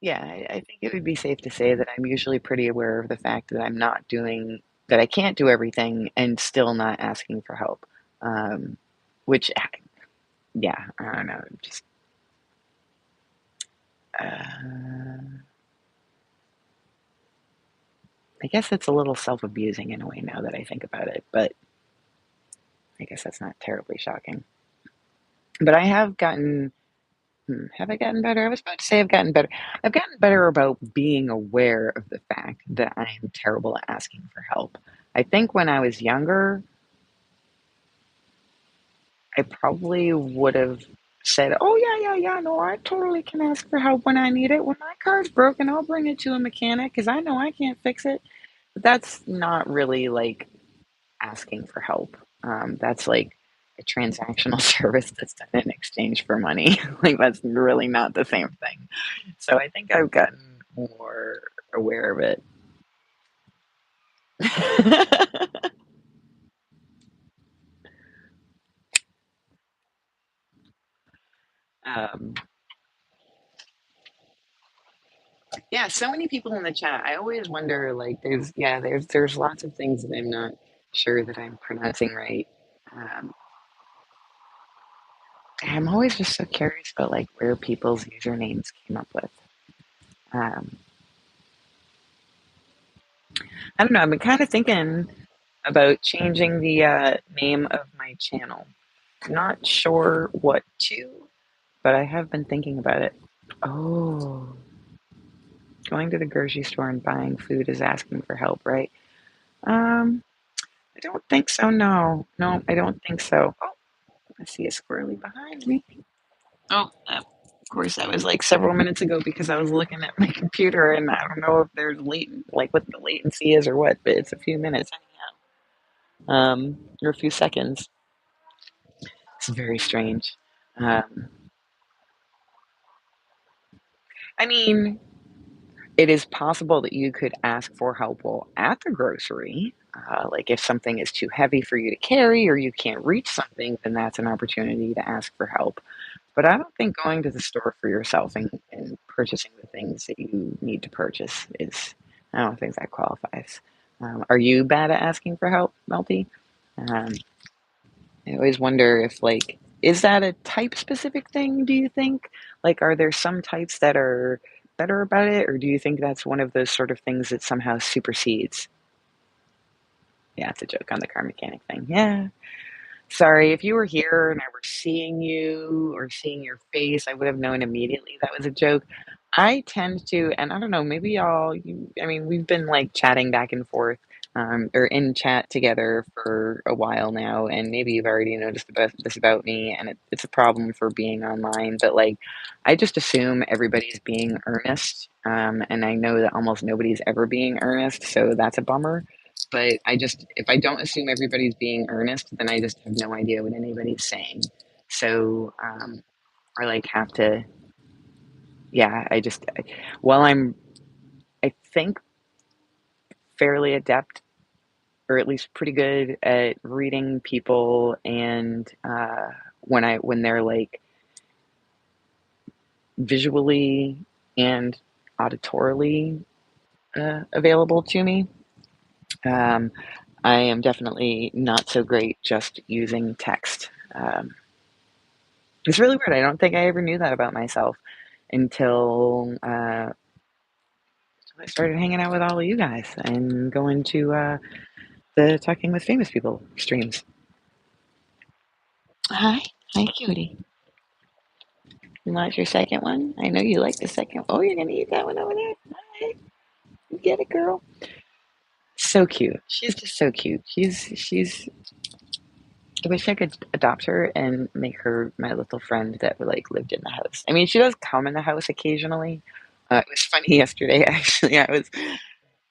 [SPEAKER 1] Yeah, I think it would be safe to say that I'm usually pretty aware of the fact that that I can't do everything and still not asking for help. Um, which, yeah, I don't know, just, I guess it's a little self-abusing in a way now that I think about it, but I guess that's not terribly shocking. But have I gotten better? I was about to say I've gotten better. I've gotten better about being aware of the fact that I am terrible at asking for help. I think when I was younger, I probably would have said, "Oh, yeah, yeah, yeah, no, I totally can ask for help when I need it. When my car's broken, I'll bring it to a mechanic because I know I can't fix it." But that's not really like asking for help. That's like a transactional service that's done in exchange for money. Like, that's really not the same thing. So I think I've gotten more aware of it. Um, yeah, so many people in the chat. I always wonder, like, there's lots of things that I'm not sure that I'm pronouncing right. Um, I'm always just so curious about like where people's usernames came up with. Um, I don't know. I've been kind of thinking about changing the name of my channel. Not sure what to, but I have been thinking about it. Oh, going to the grocery store and buying food is asking for help, right? Um, I don't think so. No, no, I don't think so. Oh, I see a squirrely behind me. Oh, of course, that was like several minutes ago because I was looking at my computer, and I don't know if there's latent, like what the latency is or what, but it's a few minutes anyhow, or a few seconds. It's very strange. Um, I mean, it is possible that you could ask for help while at the grocery. Like if something is too heavy for you to carry or you can't reach something, then that's an opportunity to ask for help. But I don't think going to the store for yourself and purchasing the things that you need to purchase is, I don't think that qualifies. Are you bad at asking for help, Melty? Um, I always wonder if, like, is that a type specific thing, do you think? Like, are there some types that are better about it, or do you think that's one of those sort of things that somehow supersedes? Yeah, it's a joke on the car mechanic thing. Yeah. Sorry, if you were here and I were seeing you or seeing your face, I would have known immediately that was a joke. I tend to, and I don't know, maybe I mean, we've been like chatting back and forth, or in chat together for a while now, and maybe you've already noticed about this about me, and it's a problem for being online, but like, I just assume everybody's being earnest, and I know that almost nobody's ever being earnest, so that's a bummer. But if I don't assume everybody's being earnest, then I just have no idea what anybody's saying. So, I like have to, yeah, while I think fairly adept or at least pretty good at reading people and, when they're like visually and auditorily, available to me, um, I am definitely not so great just using text. It's really weird. I don't think I ever knew that about myself until I started hanging out with all of you guys and going to the Talking with Famous People streams. Hi, hi, cutie. You want your second one? I know you like the second. Oh, you're gonna eat that one over there. Hi, you get it, girl. So cute. She's just so cute. She's. I wish I could adopt her and make her my little friend that like lived in the house. I mean, she does come in the house occasionally. It was funny yesterday, actually. I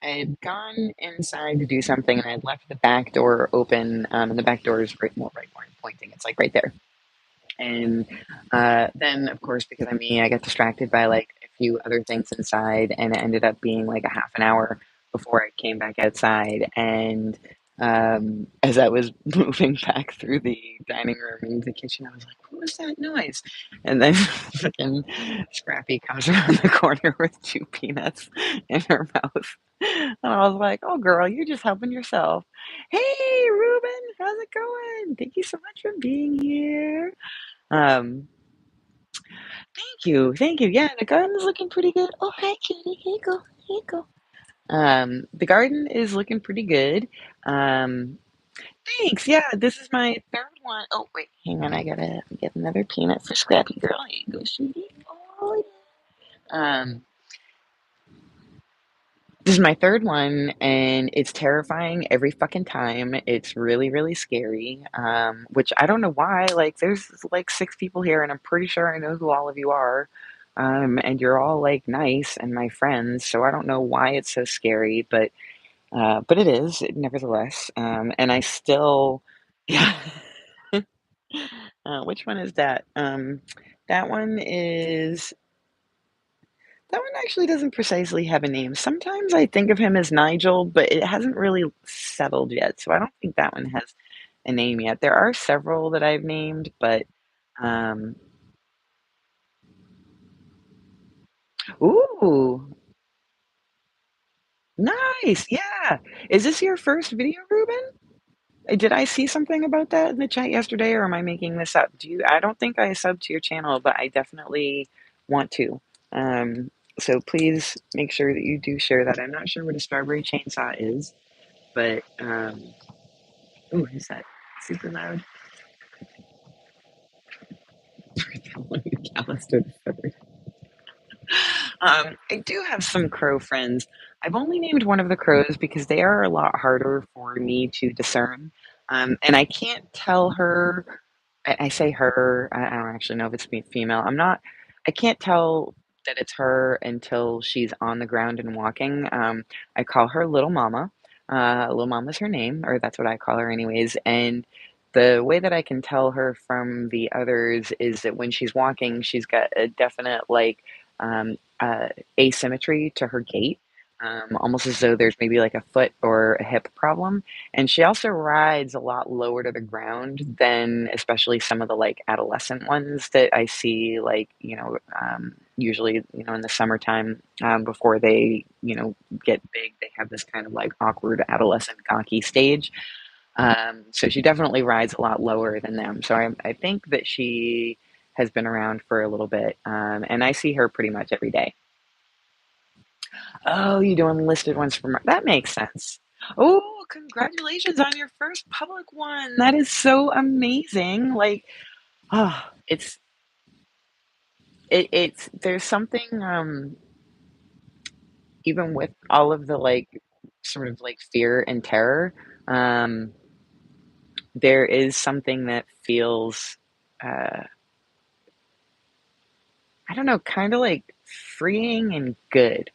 [SPEAKER 1] had gone inside to do something and I had left the back door open, and the back door is right more pointing. It's like right there. And then, of course, because I'm me, I got distracted by like a few other things inside, and it ended up being like a half an hour before I came back outside. And as I was moving back through the dining room and the kitchen, I was like, "What was that noise?" And then fucking Scrappy comes around the corner with two peanuts in her mouth, and I was like, "Oh, girl, you're just helping yourself." Hey, Ruben, how's it going? Thank you so much for being here. Um, Thank you, thank you. Yeah, the garden is looking pretty good. Oh, hi, kitty. Here you go. Here you go. The garden is looking pretty good. Um, Thanks. Yeah, this is my third one. Oh, wait, hang on. I gotta get another peanut for Scrappy Girl. Here you go, sweetie. Oh, yeah. This is my 3rd one, and it's terrifying every fucking time. It's really, really scary, which I don't know why, like, there's, like, 6 people here, and I'm pretty sure I know who all of you are, and you're all, like, nice and my friends, so I don't know why it's so scary, but it is, nevertheless, and I still yeah. Which one is that? That one is that one actually doesn't precisely have a name. Sometimes I think of him as Nigel, but it hasn't really settled yet, so I don't think that one has a name yet. There are several that I've named, but, um Ooh, nice, yeah. Is this your first video, Ruben? Did I see something about that in the chat yesterday, or am I making this up? I don't think I subbed to your channel, but I definitely want to. Um, so please make sure that you do share that. I'm not sure what a strawberry chainsaw is, but ooh, is that super loud? McAllister the I do have some crow friends. I've only named one of the crows because they are a lot harder for me to discern. And I can't tell her, I say her, I don't actually know if it's female. I can't tell that it's her until she's on the ground and walking. I call her Little Mama. Little Mama's her name, or that's what I call her, anyways. And the way that I can tell her from the others is that when she's walking, she's got a definite, like, asymmetry to her gait, almost as though there's maybe like a foot or a hip problem. And she also rides a lot lower to the ground than especially some of the like adolescent ones that I see, like, usually, in the summertime, before they, get big, they have this kind of like awkward adolescent gawky stage. So she definitely rides a lot lower than them. So I think that she has been around for a little bit, and I see her pretty much every day. Oh, you do unlisted ones from that makes sense. Oh, congratulations on your first public one. That is so amazing. Like, oh, it's there's something even with all of the like sort of like fear and terror, um, there is something that feels uh I don't know, kind of like freeing and good.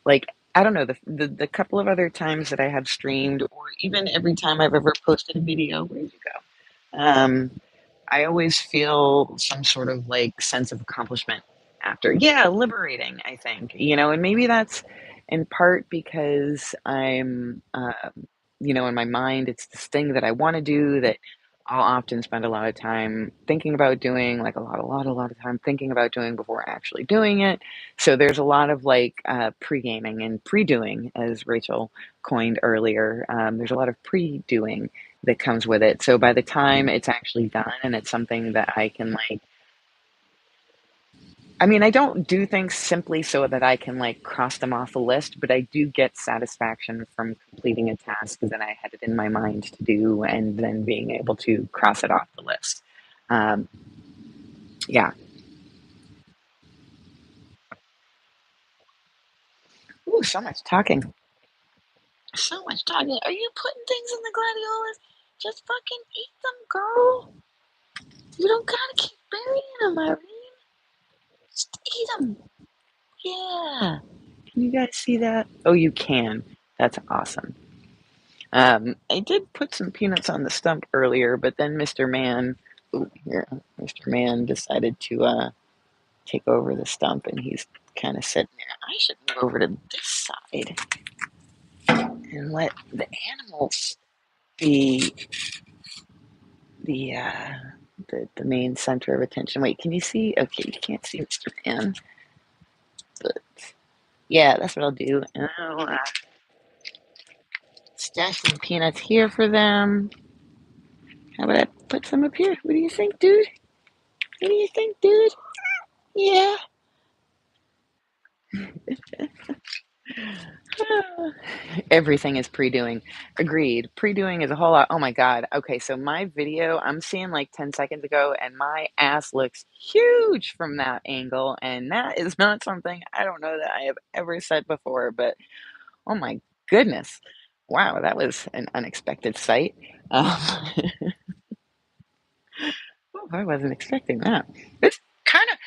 [SPEAKER 1] Like, I don't know, the couple of other times that I have streamed, or even every time I've ever posted a video, where'd you go? I always feel some sort of like sense of accomplishment after. Yeah, liberating, I think, and maybe that's in part because in my mind, it's this thing that I want to do that I'll often spend a lot of time thinking about doing, like a lot of time thinking about doing before actually doing it. So there's a lot of like pre-gaming and pre-doing, as Rachel coined earlier. There's a lot of pre-doing that comes with it. So by the time it's actually done and it's something that I can like, I mean, I don't do things simply so that I can like cross them off the list, but I do get satisfaction from completing a task that I had it in my mind to do and then being able to cross it off the list. Um, yeah. Ooh, so much talking. So much talking. Are you putting things in the gladiolas? Just fucking eat them, girl. You don't gotta keep burying them, Irene. Just eat them. Yeah. Can you guys see that? Oh, you can. That's awesome. I did put some peanuts on the stump earlier, but then Mr. Man decided to take over the stump, and he's kind of sitting there. I should move over to this side and let the animals be the uh, the main center of attention. Wait, can you see? Okay, you can't see Mr. Man, but yeah, that's what I'll do. And I'll stash some peanuts here for them. How about I put some up here? What do you think, dude? What do you think, dude? Yeah. Everything is pre-doing. Agreed. Pre-doing is a whole lot. Oh my god. Okay, so my video, I'm seeing like 10 seconds ago, and my ass looks huge from that angle, and that is not something I don't know that I have ever said before, but oh my goodness. Wow, that was an unexpected sight. Um, I wasn't expecting that. It's kind of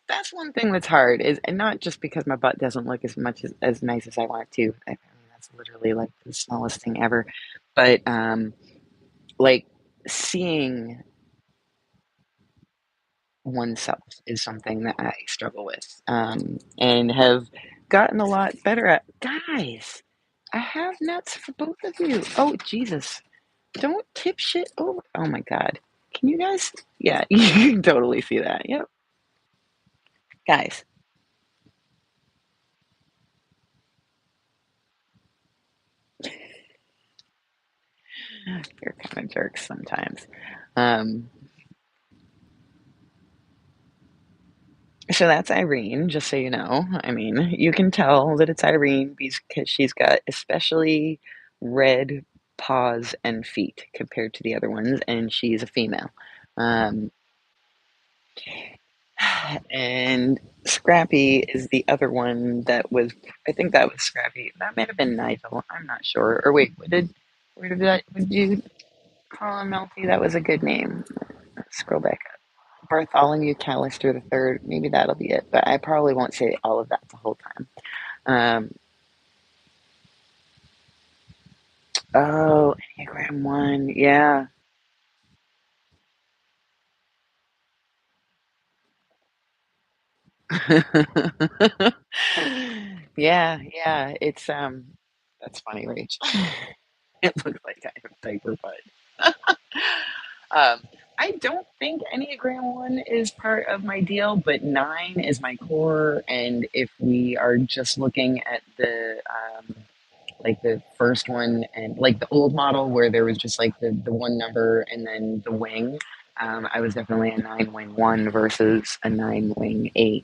[SPEAKER 1] that's one thing that's hard is and not just because my butt doesn't look as nice as I want it to. I mean, that's literally like the smallest thing ever. But like seeing oneself is something that I struggle with and have gotten a lot better at. Guys, I have nuts for both of you. Oh, Jesus. Don't tip shit over. Oh my God. Can you guys? Yeah, you can totally see that. Yep. Guys, you're kind of jerks sometimes. Um, so that's Irene, just so you know. I mean, you can tell that it's Irene because she's got especially red paws and feet compared to the other ones, and she's a female. Um, and Scrappy is the other one that was, I think that was Scrappy. That might have been Nigel. I'm not sure. Or wait, what did you call him, Melty? That was a good name. Scroll back up. Bartholomew Callister the third. Maybe that'll be it, but I probably won't say all of that the whole time. Um, oh, Enneagram 1. Yeah. Yeah, yeah. That's funny, Rach. It looks like I have a diaper butt. Um, I don't think Enneagram 1 is part of my deal, but 9 is my core. And if we are just looking at like the first one and like the old model where there was just like the one number and then the wing, I was definitely a 9 wing 1 versus a 9 wing 8.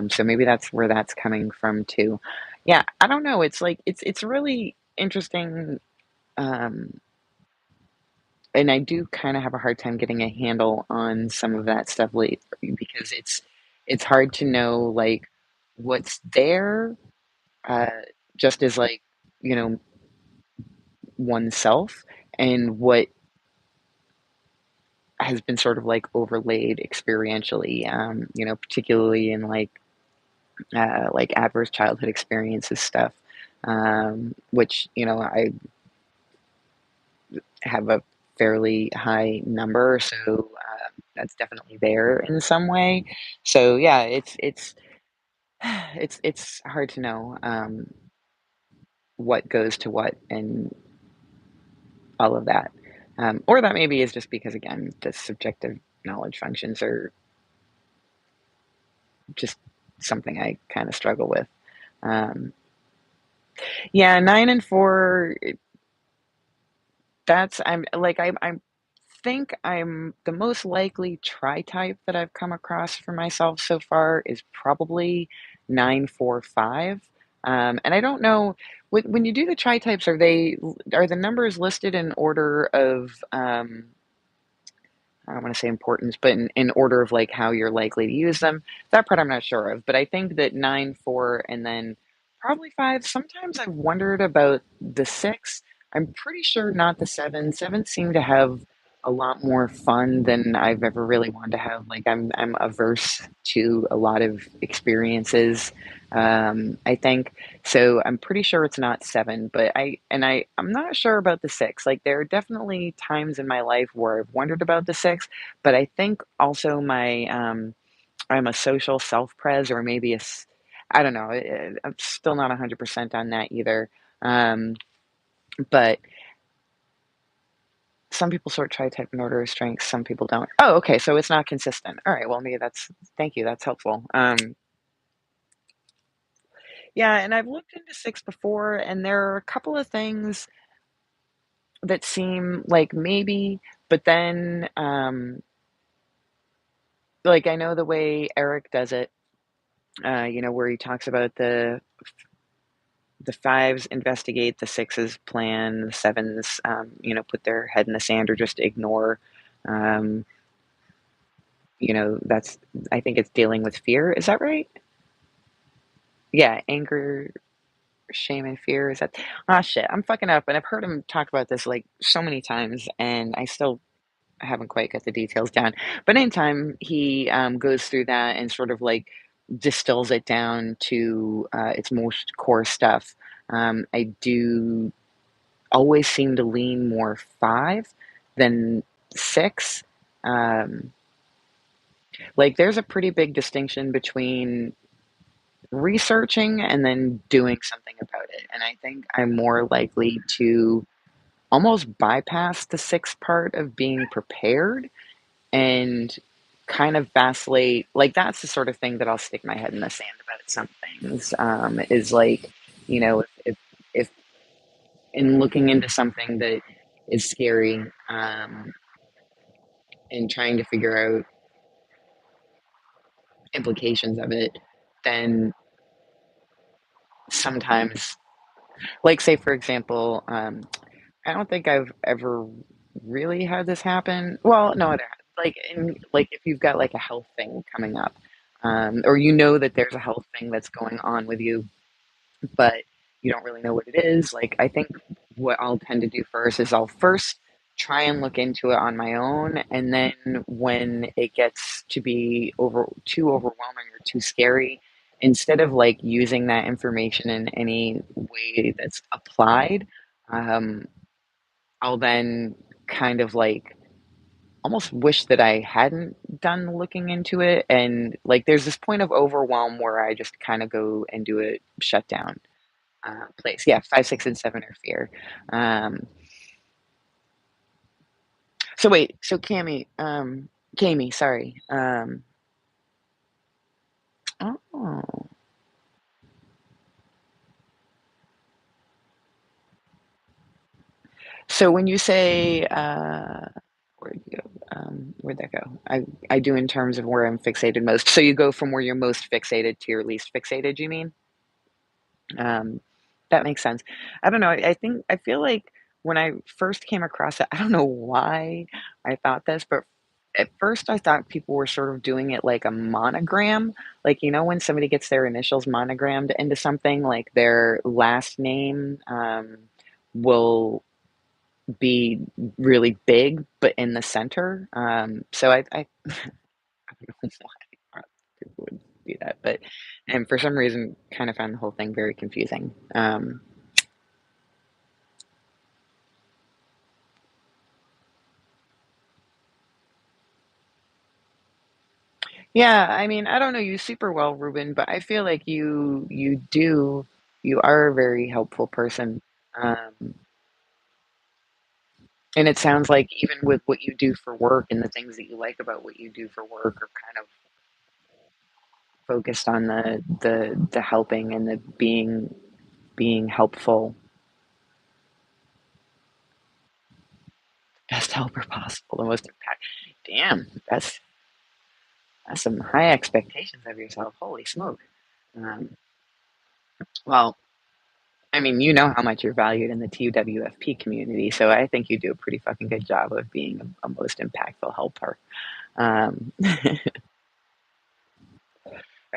[SPEAKER 1] So maybe that's where that's coming from too. Yeah, I don't know. It's like, it's really interesting. Um, and I do kind of have a hard time getting a handle on some of that stuff late because it's hard to know like what's there uh, just as like you know oneself and what has been sort of like overlaid experientially, particularly in like adverse childhood experiences stuff, which I have a fairly high number, so that's definitely there in some way. So yeah, it's it's hard to know what goes to what and all of that, or that maybe is just because again the subjective knowledge functions are just something I kind of struggle with. Um, yeah, 9 and 4. That's I'm like I think I'm the most likely tri-type that I've come across for myself so far is probably 945. And I don't know when you do the tri-types, are the numbers listed in order of I don't want to say importance, but in order of like how you're likely to use them. That part I'm not sure of, but I think that 9, 4, and then probably 5. Sometimes I've wondered about the 6. I'm pretty sure not the 7. 7 seem to have a lot more fun than I've ever really wanted to have. Like I'm averse to a lot of experiences. I think so. I'm pretty sure it's not 7, but I'm not sure about the 6. Like there are definitely times in my life where I've wondered about the 6, but I think also I'm a social self-pres or maybe I don't know. I'm still not 100% on that either. Um, but some people sort tri-type in order of strengths, some people don't. Oh, okay. So it's not consistent. All right. Well, maybe thank you. That's helpful. Yeah, and I've looked into 6 before, and there are a couple of things that seem like maybe, but then, like I know the way Eric does it, where he talks about the fives investigate, the sixes plan, the sevens, put their head in the sand or just ignore. Um, that's I think it's dealing with fear. Is that right? Yeah, anger, shame, and fear. Is that? Ah, shit. I'm fucking up, and I've heard him talk about this like so many times, and I still haven't quite got the details down. But anytime he goes through that and sort of like distills it down to its most core stuff, I do always seem to lean more five than six. Um, like, there's a pretty big distinction between researching and then doing something about it. And I think I'm more likely to almost bypass the sixth part of being prepared and kind of vacillate. Like, that's the sort of thing that I'll stick my head in the sand about some things. Is like, if in looking into something that is scary, and trying to figure out implications of it, then sometimes, like, say for example, I don't think I've ever really had this happen. Well, no, like if you've got like a health thing coming up, or that there's a health thing that's going on with you, but you don't really know what it is. Like, I think what I'll tend to do first is I'll first try and look into it on my own, and then when it gets to be too overwhelming or too scary, instead of like using that information in any way that's applied, um, I'll then kind of like almost wish that I hadn't done looking into it. And like, there's this point of overwhelm where I just kind of go into a shutdown place. Yeah, five, six, and seven are fear. Um, so wait, so Cami, sorry. Oh, so when you say, where'd you go? Where'd that go? I do in terms of where I'm fixated most. So you go from where you're most fixated to your least fixated, you mean? Um, that makes sense. I don't know. I feel like when I first came across it, I don't know why I thought this, but at first I thought people were sort of doing it like a monogram. Like, when somebody gets their initials monogrammed into something, like their last name will be really big, but in the center. So I don't know why people would do that, but and for some reason, kind of found the whole thing very confusing. Yeah, I mean, I don't know you super well, Ruben, but I feel like you are a very helpful person. Um, and it sounds like even with what you do for work and the things that you like about what you do for work are kind of focused on the helping and the being helpful, best helper possible, the most impact. Damn, that's some high expectations of yourself. Holy smoke. Um, well, I mean, you know how much you're valued in the TUWFP community, so I think you do a pretty fucking good job of being a most impactful helper. All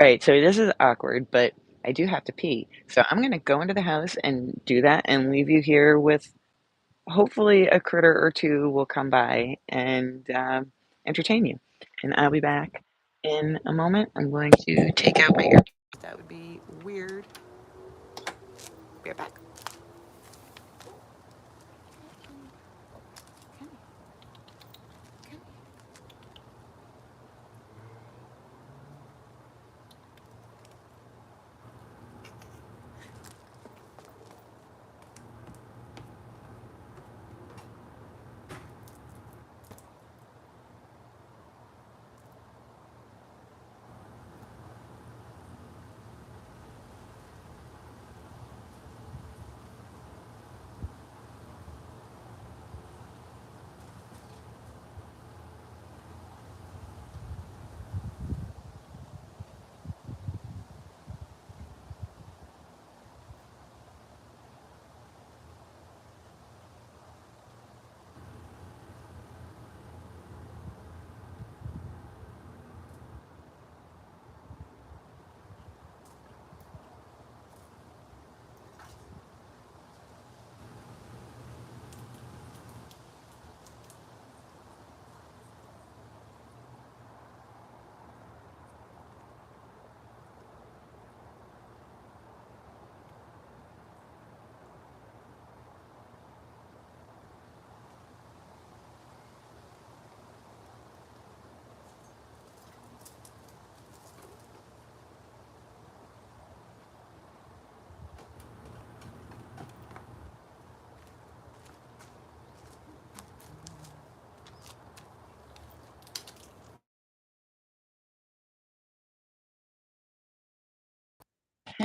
[SPEAKER 1] right, so this is awkward, but I do have to pee. So I'm gonna go into the house and do that and leave you here with hopefully a critter or two will come by and entertain you. And I'll be back in a moment. I'm going to take out my ear. That would be weird. Be right back.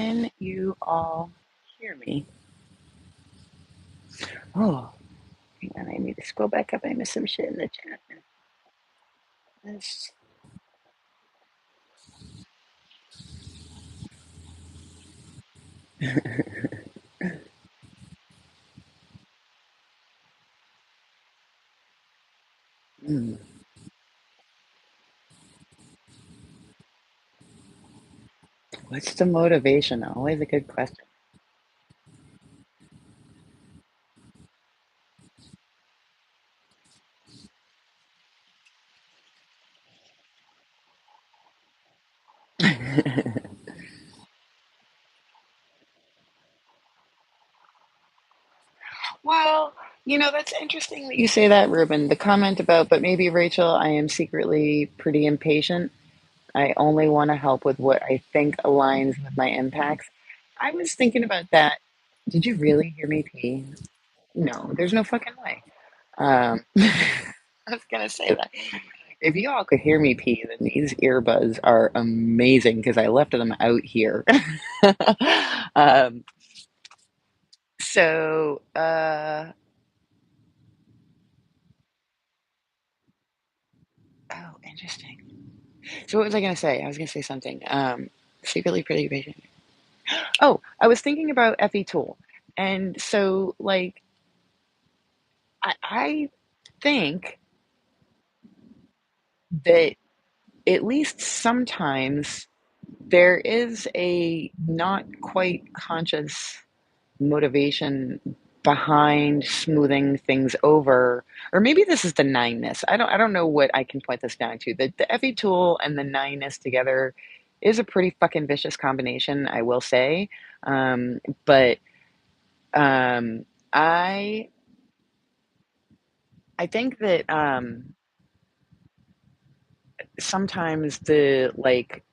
[SPEAKER 1] Can you all hear me? Oh, hang on. I need to scroll back up. I missed some shit in the chat. That's- Hmm. What's the motivation? Always a good question. Well, that's interesting that you say that, Ruben. The comment about, but maybe Rachel, I am secretly pretty impatient. I only want to help with what I think aligns with my impacts. I was thinking about that. Did you really hear me pee? No, there's no fucking way. I was gonna say that. If you all could hear me pee, then these earbuds are amazing because I left them out here. um, so, oh, interesting. So, what was I gonna say? I was gonna say something. Secretly pretty patient. Oh, I was thinking about Effie Tool, and so like I think that at least sometimes there is a not quite conscious motivation behind smoothing things over, or maybe this is the nineness. I don't know what I can point this down to. The Effie Tool and the nineness together is a pretty fucking vicious combination, I will say. But um, I I think that sometimes the like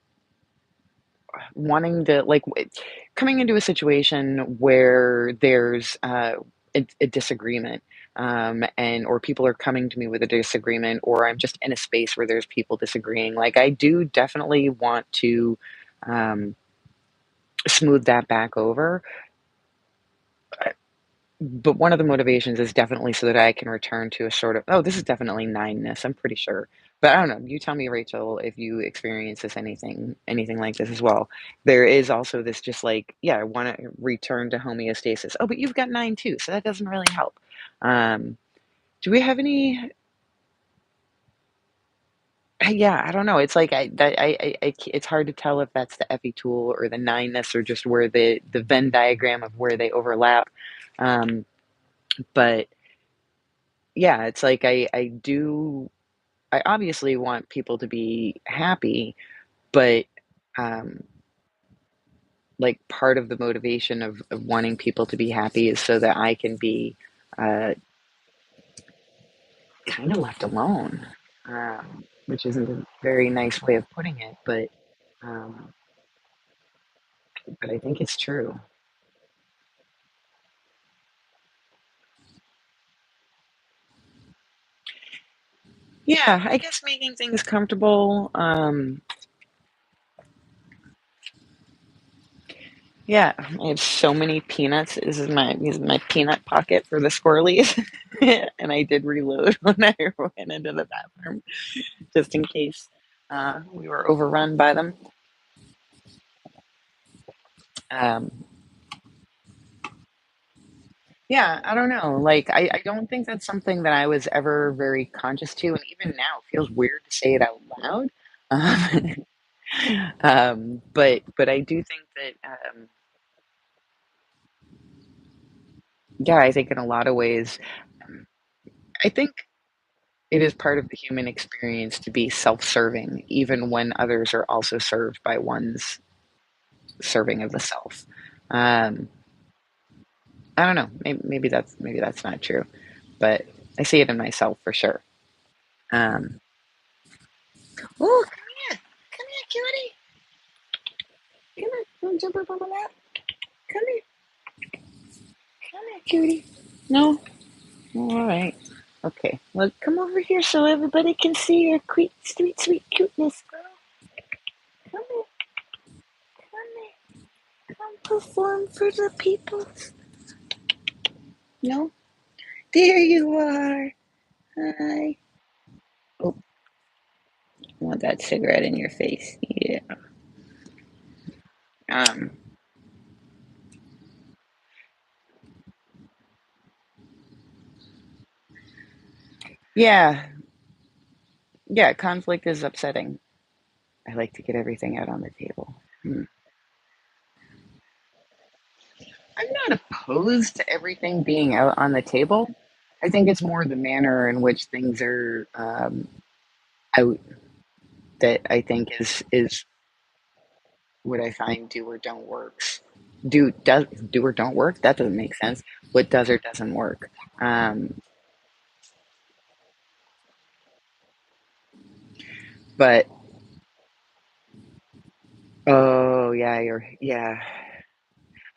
[SPEAKER 1] wanting to coming into a situation where there's a disagreement, and or people are coming to me with a disagreement, or I'm just in a space where there's people disagreeing, like I do definitely want to um, smooth that back over. But one of the motivations is definitely so that I can return to a sort of, oh, this is definitely nineness, I'm pretty sure. But I don't know. You tell me, Rachel, if you experience this anything like this as well. There is also this just like, yeah, I want to return to homeostasis. Oh, but you've got nine too, so that doesn't really help. Um, do we have any? Yeah, I don't know. It's like it's hard to tell if that's the Effie tool or the nineness or just where the Venn diagram of where they overlap. Um, but yeah, it's like I obviously want people to be happy, but um, like part of the motivation of wanting people to be happy is so that I can be uh, kind of left alone, which isn't a very nice way of putting it, um, but I think it's true. Yeah, I guess making things comfortable. Yeah, I have so many peanuts. This is my peanut pocket for the squirrelies, and I did reload when I went into the bathroom just in case we were overrun by them. Um, yeah, I don't know. Like, I don't think that's something that I was ever very conscious to, and even now it feels weird to say it out loud. Um, but I do think that yeah, I think in a lot of ways, um, I think it is part of the human experience to be self-serving, even when others are also served by one's serving of the self. Um, I don't know. Maybe that's not true, but I see it in myself for sure. Um, oh, come here, cutie. Come on, don't jump up on my lap. Come here, come here, cutie. No, all right. Okay, well, come over here so everybody can see your sweet, sweet cuteness, girl. Come here, come here, perform for the people? No? There you are. Hi. Oh, I want that cigarette in your face. Yeah. Um, yeah. Yeah, conflict is upsetting. I like to get everything out on the table. Hmm. I'm not opposed to everything being out on the table. I think it's more the manner in which things are out that I think is what I find do or don't works. Do or don't work? That doesn't make sense. What does or doesn't work? Um, but oh yeah, yeah.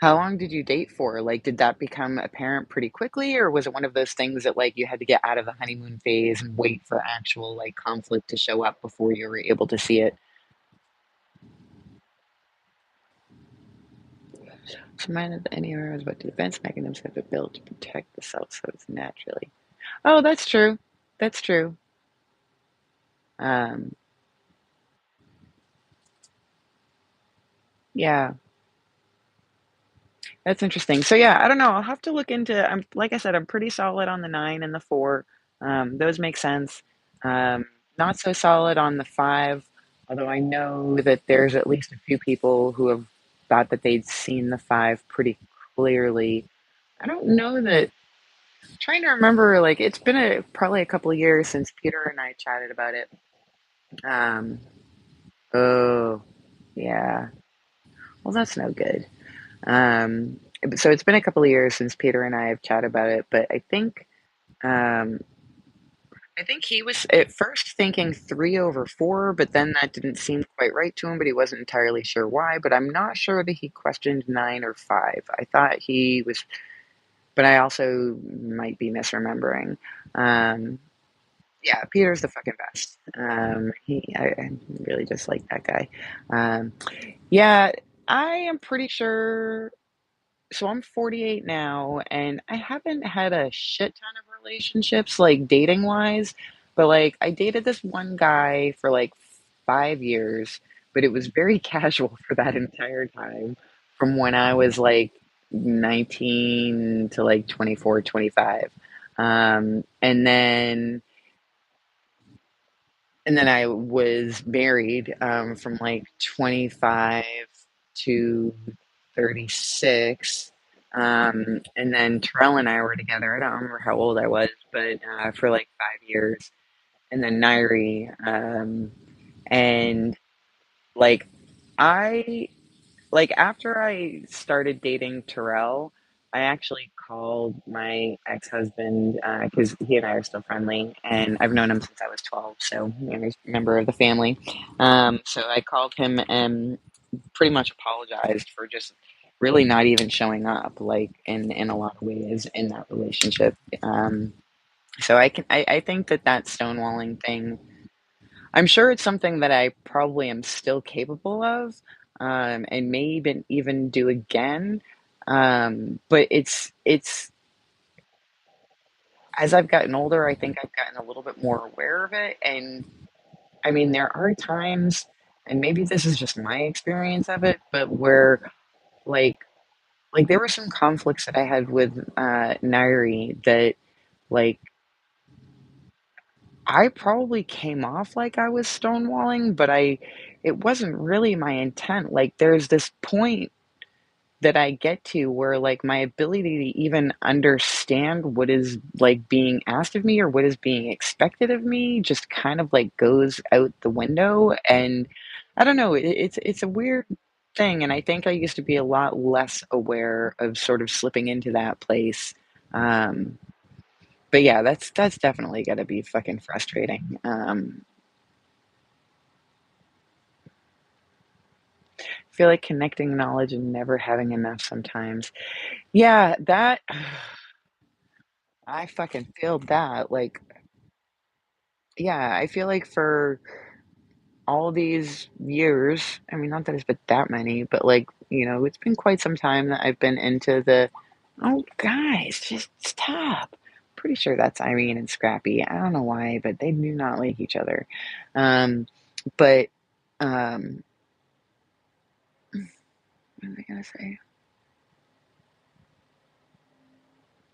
[SPEAKER 1] How long did you date for? Like, did that become apparent pretty quickly, or was it one of those things that like you had to get out of the honeymoon phase and wait for actual like conflict to show up before you were able to see it? So mine of any areas but defense mechanisms have been built to protect the cell cells naturally. Oh, that's true. That's true. Um, yeah, that's interesting. So yeah, I don't know. I'll have to look into. I'm like I said, I'm pretty solid on the nine and the four. Those make sense. Um, Not so solid on the five, although I know that there's at least a few people who have thought that they'd seen the five pretty clearly. I don't know that. Trying to remember, like it's been probably a couple of years since Peter and I chatted about it. Um, oh, yeah. Well, that's no good. Um, so it's been a couple of years since Peter and I have chatted about it, but um, I think he was at first thinking 3/4, but then that didn't seem quite right to him, but he wasn't entirely sure why. But I'm not sure that he questioned nine or five. I thought he was, but I also might be misremembering. Um, yeah, Peter's the fucking best. I really just like that guy. Um, yeah, I am pretty sure. So I'm 48 now, and I haven't had a shit ton of relationships, like dating wise, but like I dated this one guy for like 5 years, but it was very casual for that entire time from when I was like 19 to like 24, 25. And then I was married from like 25 to 36. And then Terrell and I were together. I don't remember how old I was, but for like 5 years. And then Nairi. And like, I like after I started dating Terrell, I actually called my ex-husband because he and I are still friendly, and I've known him since I was 12, so he's a member of the family. So I called him and pretty much apologized for just really not even showing up, like in a lot of ways in that relationship. So I think that stonewalling thing, I'm sure it's something that I probably am still capable of, and may even do again. But it's as I've gotten older, I think I've gotten a little bit more aware of it. And I mean, there are times, and maybe this is just my experience of it, but where like there were some conflicts that I had with Nairi that like I probably came off like I was stonewalling, but it wasn't really my intent. Like there's this point that I get to where like my ability to even understand what is like being asked of me or what is being expected of me just kind of like goes out the window. And I don't know, it's a weird thing, and I think I used to be a lot less aware of sort of slipping into that place. Um, but yeah, that's definitely gotta be fucking frustrating. I feel like connecting knowledge and never having enough sometimes. Yeah, that I fucking feel that. Like, yeah, I feel like for all these years, I mean, not that it's been that many, but like it's been quite some time that I've been into the, "Oh, guys, just stop." Pretty sure that's Irene and Scrappy. I don't know why, but they do not like each other. Um, but, um, what was I gonna say?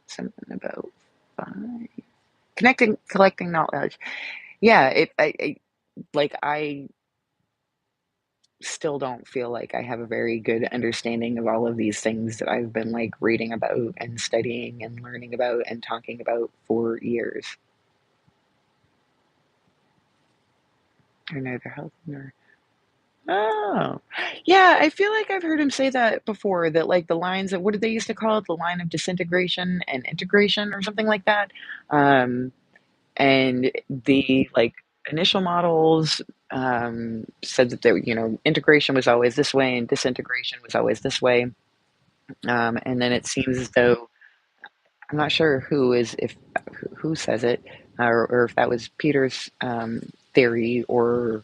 [SPEAKER 1] Something about 5 connecting collecting knowledge. Yeah, I still don't feel like I have a very good understanding of all of these things that I've been, like, reading about and studying and learning about and talking about for years. Are neither health nor Oh. Yeah, I feel like I've heard him say that before, that, like, the lines of what did they used to call it? The line of disintegration and integration or something like that? Um, and the, like, initial models, said that there integration was always this way and disintegration was always this way. And then it seems as though I'm not sure who is if who says it, or if that was Peter's theory, or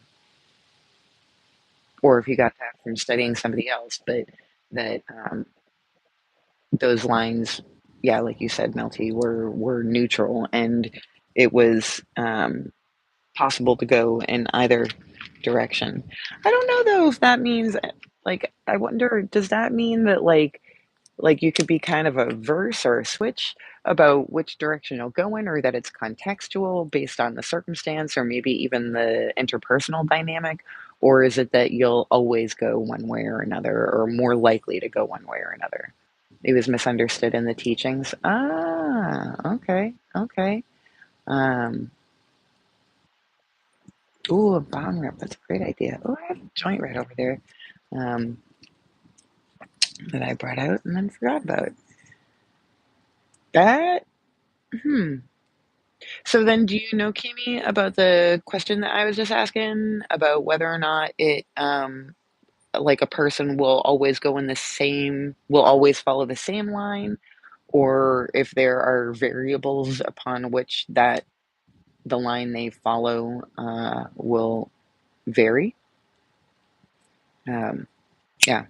[SPEAKER 1] if he got that from studying somebody else, but that those lines, yeah, like you said, Melty, were neutral, and it was possible to go in either direction. I don't know though if that means like I wonder, does that mean that like you could be kind of a verse or a switch about which direction you'll go in, or that it's contextual based on the circumstance, or maybe even the interpersonal dynamic? Or is it that you'll always go one way or another, or more likely to go one way or another? It was misunderstood in the teachings. Ah, okay, okay. Um, ooh, a bong rip. That's a great idea. Oh, I have a joint right over there um, that I brought out and then forgot about. That, hmm. So then, do you know, Kimi, about the question that I was just asking about whether or not like a person will always follow the same line, or if there are variables upon which the line they follow will vary? Um, yeah,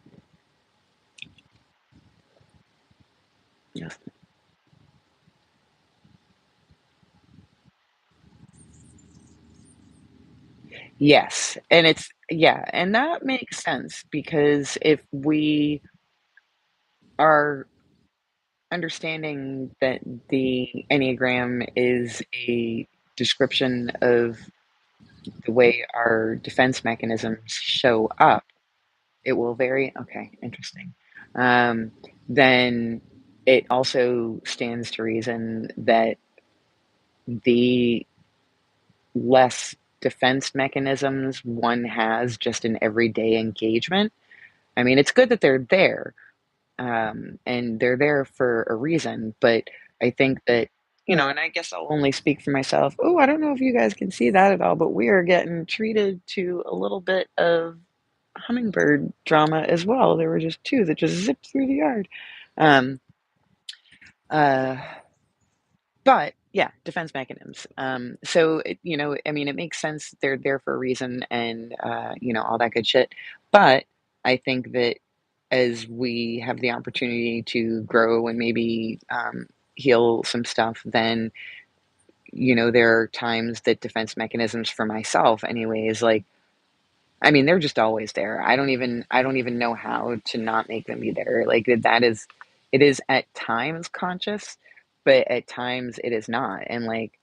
[SPEAKER 1] yes, yes, and yeah, and that makes sense because if we are understanding that the Enneagram is a description of the way our defense mechanisms show up, it will vary. Okay, interesting. Um, then it also stands to reason that the less defense mechanisms one has just in everyday engagement. I mean, it's good that they're there, and they're there for a reason. But I think that, and I guess I'll only speak for myself. Oh, I don't know if you guys can see that at all, but we are getting treated to a little bit of hummingbird drama as well. There were just two that just zipped through the yard. Um, uh, but yeah, defense mechanisms. So I mean, it makes sense. They're there for a reason, and all that good shit. But I think that as we have the opportunity to grow and maybe heal some stuff, then there are times that defense mechanisms for myself, anyways, like I mean, they're just always there. I don't even know how to not make them be there. Like it is at times conscious, but at times it is not. And like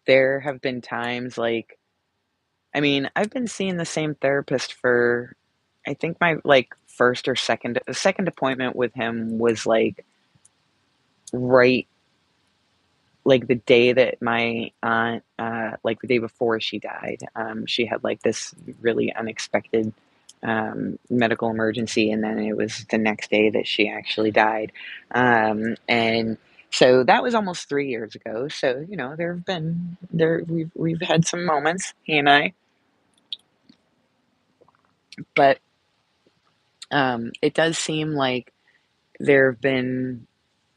[SPEAKER 1] there have been times like I mean, I've been seeing the same therapist for I think my like first or second appointment with him was right like the day that my aunt like the day before she died. She had like this really unexpected medical emergency, and then it was the next day that she actually died. And so that was almost 3 years ago. So we've had some moments, he and I, but it does seem like there have been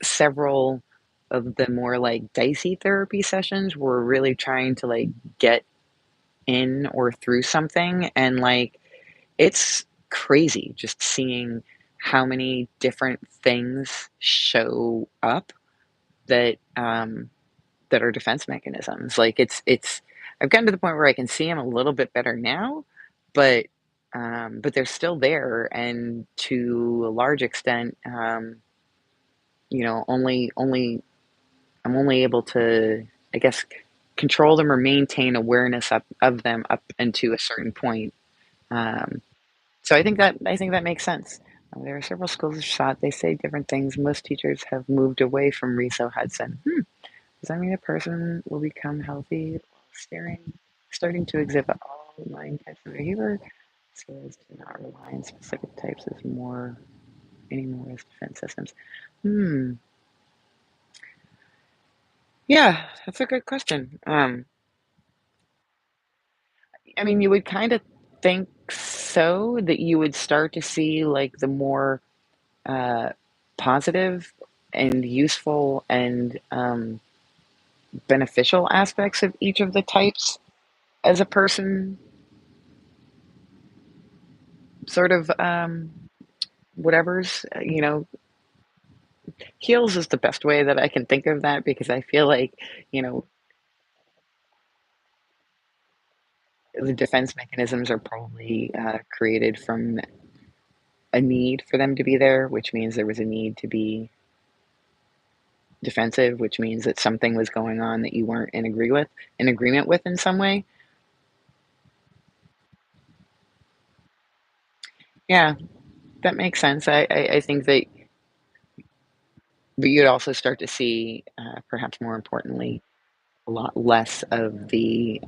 [SPEAKER 1] several of the more like dicey therapy sessions where we're really trying to like get in or through something, and like it's crazy just seeing how many different things show up that, that are defense mechanisms. Like, it's I've gotten to the point where I can see them a little bit better now, but they're still there, and to a large extent, only I'm only able to, I guess, control them or maintain awareness of them up into a certain point. Um, so I think that makes sense. There are several schools of thought. They say different things. Most teachers have moved away from Riso Hudson. Does that mean a person will become healthy while starting to exhibit all nine types of behavior, so as to not rely on specific types as more anymore as defense systems? Hmm. Yeah, that's a good question. I mean, you would kind of think so that you would start to see like the more uh, positive and useful and beneficial aspects of each of the types as a person sort of whatever's heals is the best way that I can think of that, because I feel like you know the defense mechanisms are probably created from a need for them to be there, which means there was a need to be defensive, which means that something was going on that you weren't in agreement with in some way. Yeah, that makes sense. I think that, but you'd also start to see, perhaps more importantly, a lot less of the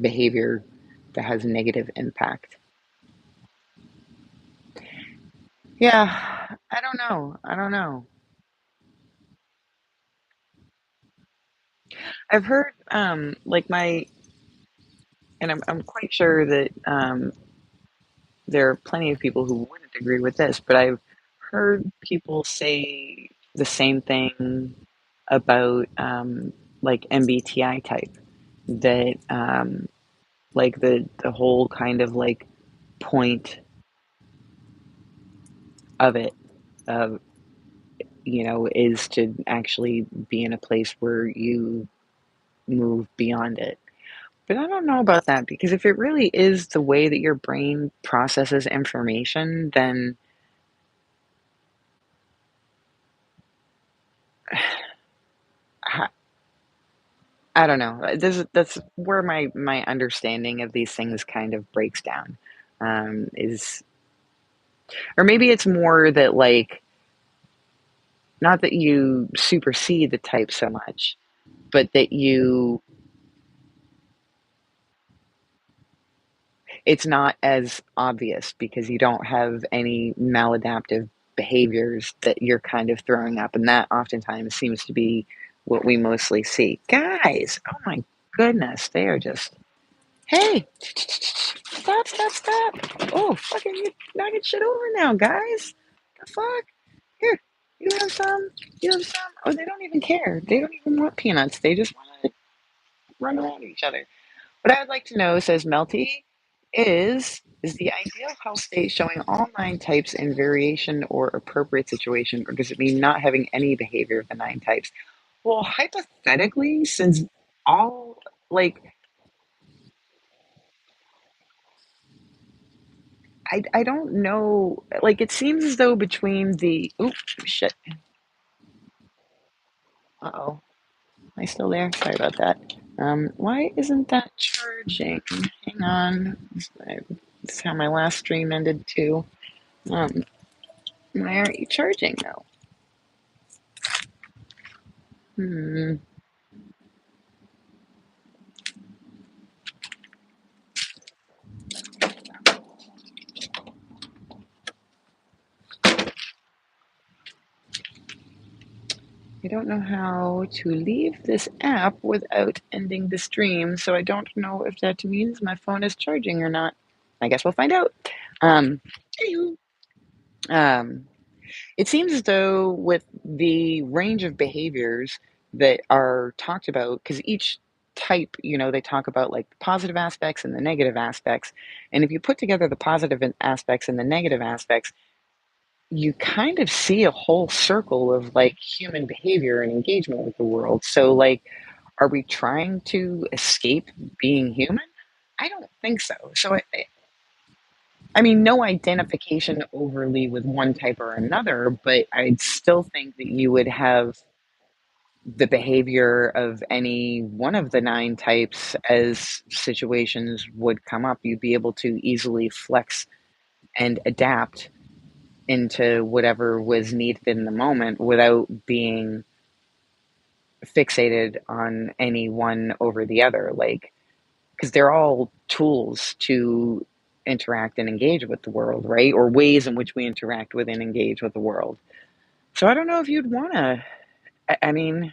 [SPEAKER 1] behavior that has negative impact. Yeah, I don't know. I don't know. I've heard, like and I'm quite sure that there are plenty of people who wouldn't agree with this, but I've heard people say the same thing about like MBTI type, that like the whole kind of like point of it, uh, is to actually be in a place where you move beyond it. But I don't know about that, because if it really is the way that your brain processes information, then I don't know. That's where my understanding of these things kind of breaks down. Is Or maybe it's more that, like, not that you supersede the type so much, but that it's not as obvious because you don't have any maladaptive behaviors that you're kind of throwing up, and that oftentimes seems to be what we mostly see. Guys, oh my goodness, they are just, hey, stop, stop, stop. Oh, fucking, you knocking shit over now, guys. The fuck? Here, you have some, you have some. Oh, they don't even care. They don't even want peanuts. They just want to run around each other. What I would like to know, says Melty, is the ideal health state showing all nine types in variation or appropriate situation, or does it mean not having any behavior of the nine types? Well, hypothetically, since all, like, I don't know, like, it seems as though between the, oop, shit, uh-oh, am I still there? Sorry about that. Why isn't that charging? Hang on. This is how my last stream ended too. Um, why aren't you charging though? Hmm. I don't know how to leave this app without ending the stream, so I don't know if that means my phone is charging or not. I guess we'll find out. Um, anywho, um, it seems as though with the range of behaviors that are talked about, because each type, they talk about like the positive aspects and the negative aspects. And if you put together the positive aspects and the negative aspects, you kind of see a whole circle of like human behavior and engagement with the world. So, like, are we trying to escape being human? I don't think so. I mean, no identification overly with one type or another, but I'd still think that you would have the behavior of any one of the nine types as situations would come up. You'd be able to easily flex and adapt into whatever was needed in the moment without being fixated on any one over the other. Like, because they're all tools to interact and engage with the world, right? Or ways in which we interact with and engage with the world. So I don't know if you'd want to. I mean,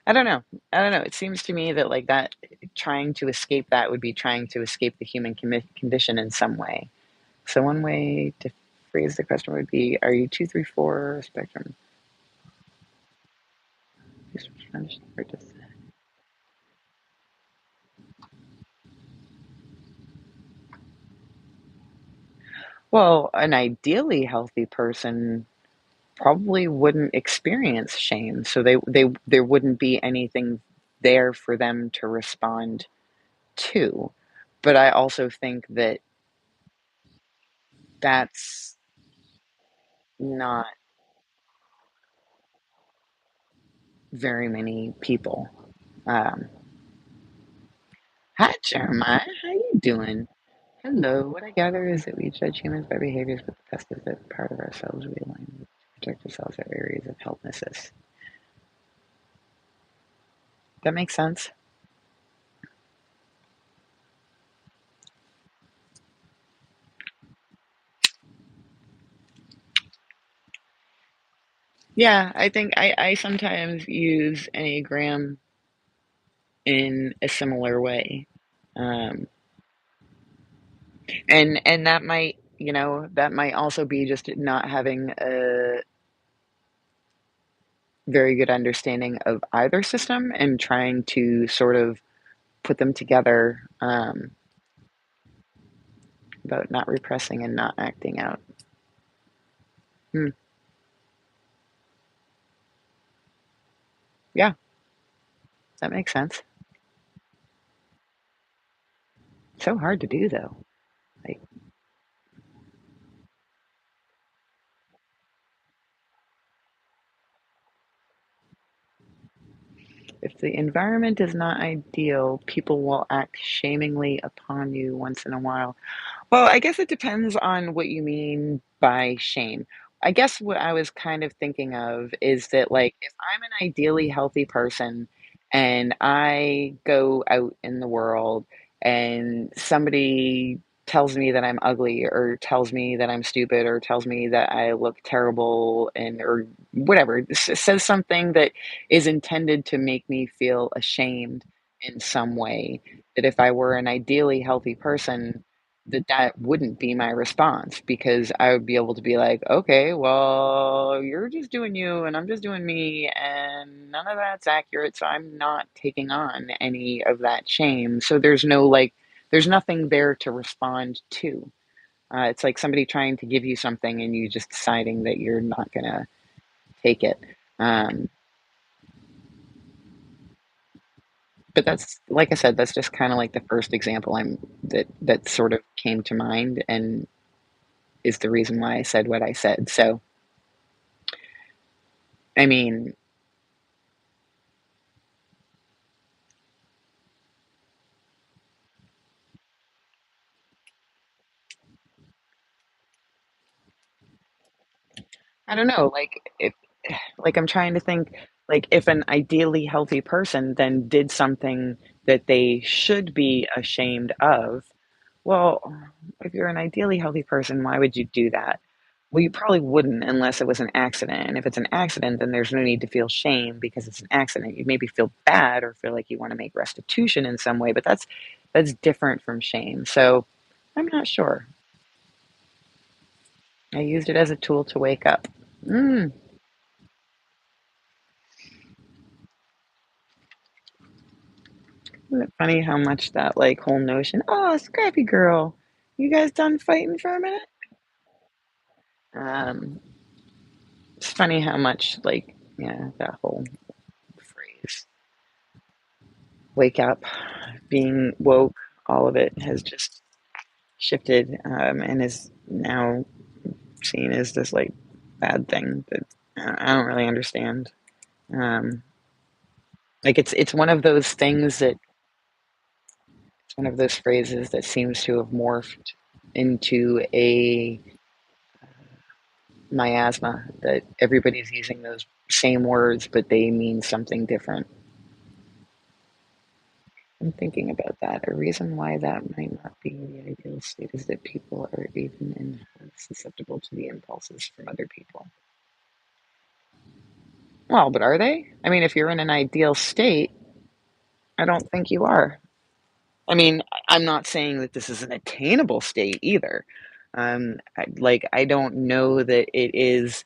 [SPEAKER 1] I don't know. I don't know. It seems to me that like that, trying to escape that would be trying to escape the human condition in some way. So one way to phrase the question would be: Are you 2, 3, 4 spectrum? Well, an ideally healthy person probably wouldn't experience shame, so they there wouldn't be anything there for them to respond to. But I also think that that's not very many people. Um, Hi, Jeremiah. How you doing? Hello. What I gather is that we judge humans by behaviors, but the test is that part of ourselves we align with to protect ourselves at areas of helplessness. That makes sense. Yeah, I think I sometimes use Enneagram in a similar way. Um, and that might, that might also be just not having a very good understanding of either system and trying to sort of put them together, about not repressing and not acting out. Hmm, yeah, that makes sense. So hard to do though. Like, if the environment is not ideal, people will act shamingly upon you once in a while. Well, I guess it depends on what you mean by shame. I guess what I was kind of thinking of is that, like, if I'm an ideally healthy person and I go out in the world and somebody tells me that I'm ugly or tells me that I'm stupid or tells me that I look terrible and or whatever, says something that is intended to make me feel ashamed in some way, that if I were an ideally healthy person, that wouldn't be my response because I would be able to be like, okay, well, you're just doing you and I'm just doing me, and none of that's accurate. So I'm not taking on any of that shame. So there's no like, there's nothing there to respond to. It's like somebody trying to give you something and you just deciding that you're not going to take it. Um, but that's, like I said, that's just kind of like the first example that sort of came to mind and is the reason why I said what I said. So, I mean, I don't know, like, if like, I'm trying to think, like, if an ideally healthy person then did something that they should be ashamed of, well, if you're an ideally healthy person, why would you do that? Well, you probably wouldn't unless it was an accident, and if it's an accident, then there's no need to feel shame because it's an accident. You maybe feel bad or feel like you wanna make restitution in some way, but that's different from shame, so I'm not sure. I used it as a tool to wake up. Mm. Isn't it funny how much that like whole notion, oh, scrappy girl, you guys done fighting for a minute? Um, it's funny how much, like, yeah, that whole phrase, wake up, being woke, all of it has just shifted, and is now seen as this like bad thing that I don't really understand. Um, like it's one of those things that it's one of those phrases that seems to have morphed into a miasma that everybody's using those same words, but they mean something different. I'm thinking about that. A reason why that might not be the ideal state is that people are even and susceptible to the impulses from other people. Well, but are they? I mean, if you're in an ideal state, I don't think you are. I mean, I'm not saying that this is an attainable state either. I don't know that it is.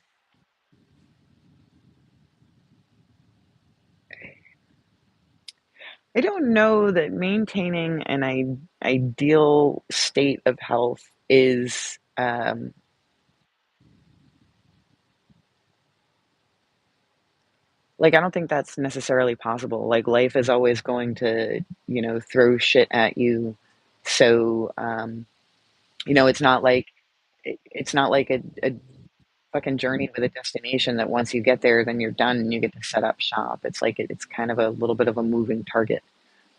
[SPEAKER 1] I don't know that maintaining an ideal state of health is, like, I don't think that's necessarily possible. Like, life is always going to, throw shit at you. So, it's not like it's not like a fucking journey with a destination that once you get there, then you're done and you get to set up shop. It's like it's kind of a little bit of a moving target.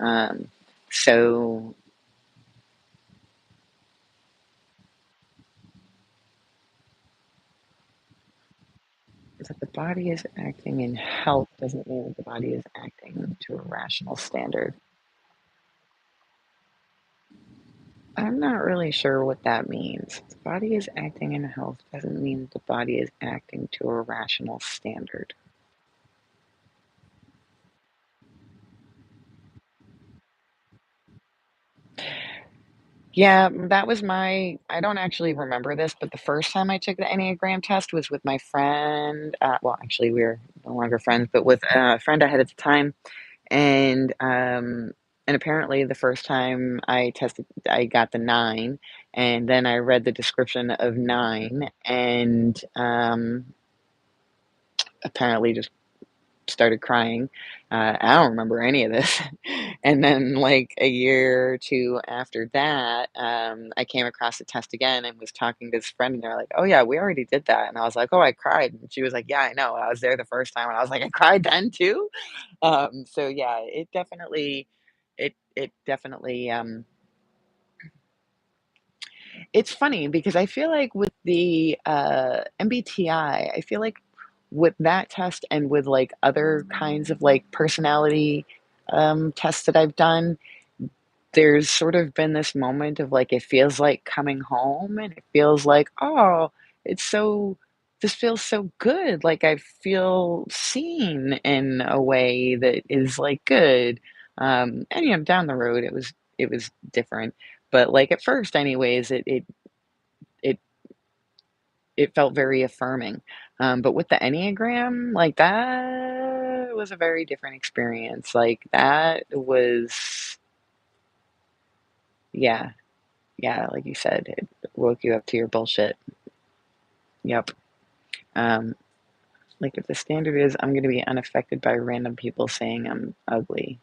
[SPEAKER 1] Um, so that the body is acting in health doesn't mean that the body is acting to a rational standard. I'm not really sure what that means. The body is acting in health doesn't mean that the body is acting to a rational standard. Yeah, that was I don't actually remember this, but the first time I took the Enneagram test was with my friend. Well, actually, we're no longer friends, but with a friend I had at the time. And, and apparently the first time I tested, I got the 9, and then I read the description of 9 and, apparently just started crying. I don't remember any of this. And then, like, a year or 2 after that, I came across the test again and was talking to this friend, and they're like, "Oh, yeah, we already did that." And I was like, "Oh, I cried." And she was like, "Yeah, I know. I was there the first time." And I was like, "I cried then too?" So yeah, it definitely, it's funny because I feel like with the, MBTI, I feel like with that test and with, like, other kinds of, like, personality, tests that I've done, there's sort of been this moment of, like, it feels like coming home, and it feels like, "Oh, it's so this feels so good." Like, I feel seen in a way that is, like, good. And, down the road, it was different. But, like, at first anyways, it it felt very affirming. But with the Enneagram, like, that was a very different experience. Like, that was yeah. Yeah, like you said, it woke you up to your bullshit. Yep. Um, like if the standard is I'm gonna be unaffected by random people saying I'm ugly.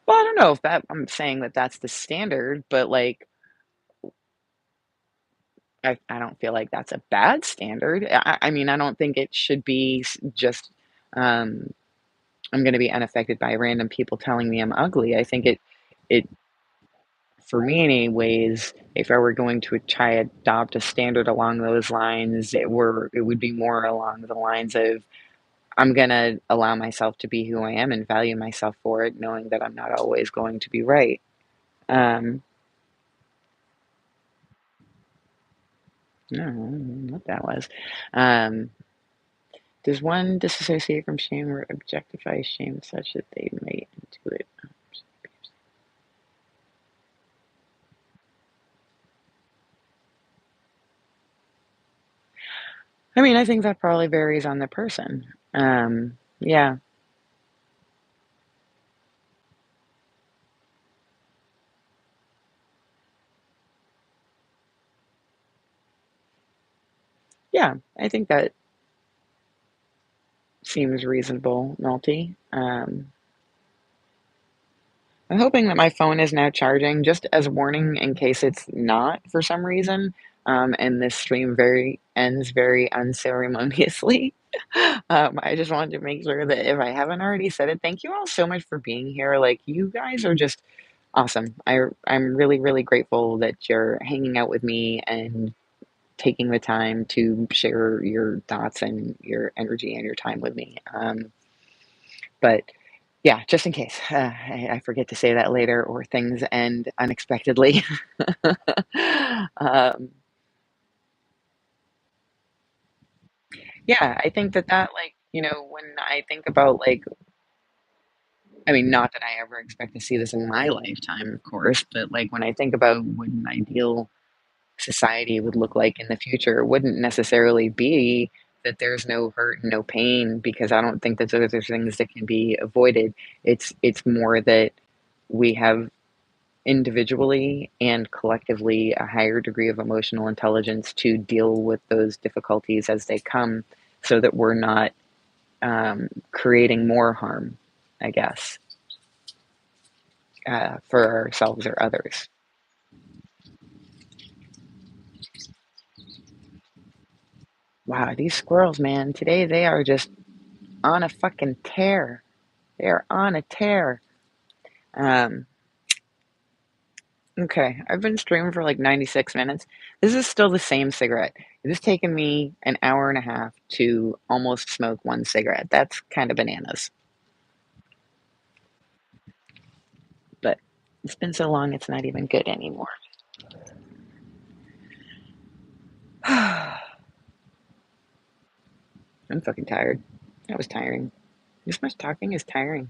[SPEAKER 1] Well, I don't know if that I'm saying that that's the standard, but like I don't feel like that's a bad standard. I mean, I don't think it should be just um, I'm gonna be unaffected by random people telling me I'm ugly. I think it for me anyways, if I were going to try adopt a standard along those lines, it would be more along the lines of I'm gonna allow myself to be who I am and value myself for it, knowing that I'm not always going to be right. Um, no, I don't know what that was. Um, does one disassociate from shame or objectify shame such that they may intuit? I mean, I think that probably varies on the person. Yeah. Yeah, I think that seems reasonable, Melty. I'm hoping that my phone is now charging, just as a warning in case it's not for some reason, and this stream very ends very unceremoniously. I just wanted to make sure that if I haven't already said it, thank you all so much for being here. Like, you guys are just awesome. I'm really, really grateful that you're hanging out with me and taking the time to share your thoughts and your energy and your time with me. But yeah, just in case I forget to say that later or things end unexpectedly. um, yeah, I think that when I think about like, I mean, not that I ever expect to see this in my lifetime, of course, but like when I think about what an ideal society would look like in the future, it wouldn't necessarily be that there's no hurt and no pain, because I don't think that those are things that can be avoided. It's more that we have individually and collectively a higher degree of emotional intelligence to deal with those difficulties as they come, so that we're not creating more harm, I guess, for ourselves or others. Wow, these squirrels, man, today they are just on a fucking tear. They are on a tear. Um, okay, I've been streaming for like 96 minutes. This is still the same cigarette. It has taken me an hour and a half to almost smoke one cigarette. That's kind of bananas. But it's been so long, it's not even good anymore. I'm fucking tired. That was tiring. This much talking is tiring.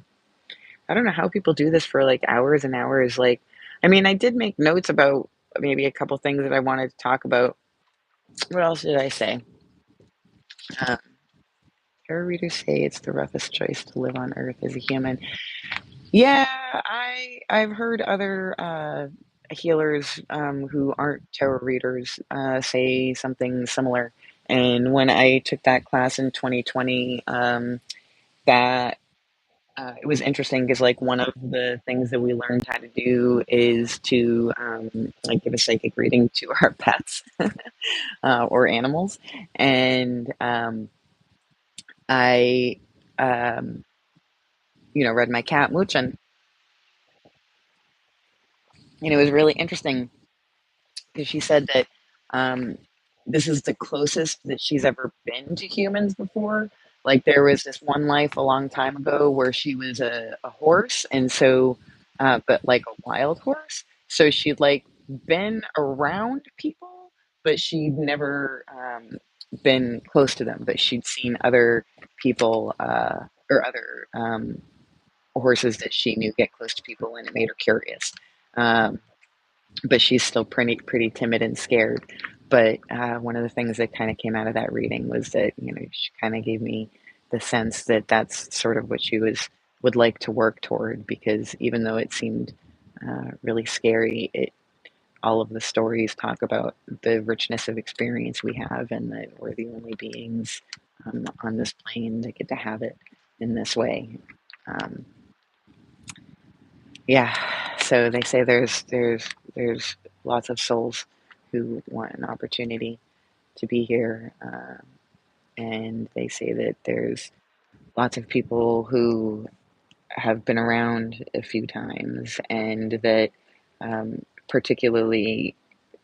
[SPEAKER 1] I don't know how people do this for like hours and hours. Like, I mean, I did make notes about maybe a couple things that I wanted to talk about. What else did I say? Um, Tarot readers say it's the roughest choice to live on Earth as a human. Yeah, I've heard other healers who aren't tarot readers say something similar. And when I took that class in 2020, that it was interesting because like one of the things that we learned how to do is to like give a psychic reading to our pets or animals, and I um, read my cat Muchin, and it was really interesting because she said that um, this is the closest that she's ever been to humans before. Like there was this one life a long time ago where she was a horse, and so, but like a wild horse. So she'd like been around people, but she'd never been close to them. But she'd seen other people or other horses that she knew get close to people, and it made her curious. Um, but she's still pretty timid and scared. But one of the things that kind of came out of that reading was that she kind of gave me the sense that that's sort of what she would like to work toward, because even though it seemed really scary, all of the stories talk about the richness of experience we have, and that we're the only beings on this plane that get to have it in this way. Um, Yeah, so they say there's lots of souls who want an opportunity to be here, and they say that there's lots of people who have been around a few times, and that particularly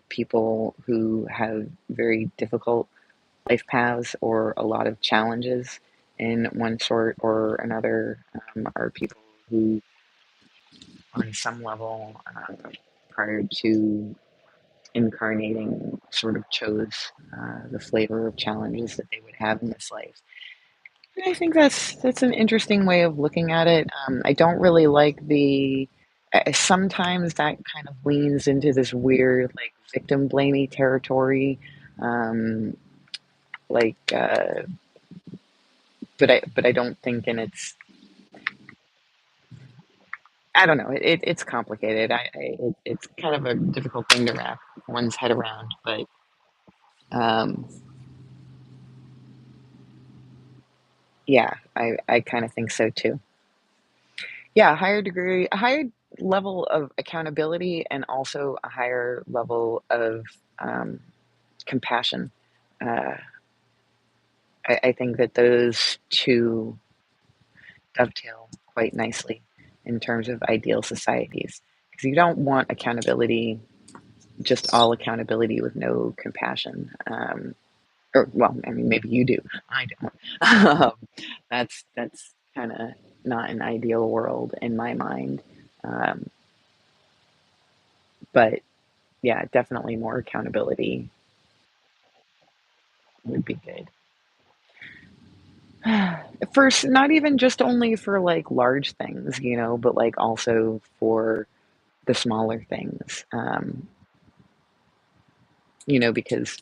[SPEAKER 1] people who have very difficult life paths or a lot of challenges in one sort or another are people who, on some level, prior to incarnating, sort of chose the flavor of challenges that they would have in this life. And I think that's an interesting way of looking at it. I don't really like the. Sometimes that kind of leans into this weird, like victim blamey territory, um, like. But I don't think in its. I don't know. It's complicated. It's kind of a difficult thing to wrap one's head around, but. Um, Yeah, I kinda think so too. Yeah, a higher level of accountability and also a higher level of, um, compassion. Uh, I think that those 2 dovetail quite nicely in terms of ideal societies, because you don't want accountability, just all accountability with no compassion. Or well, I mean, maybe you do. I don't. Um, that's kind of not an ideal world in my mind. Um, but yeah, definitely more accountability would be good. First, not even just only for like large things, but like also for the smaller things. Because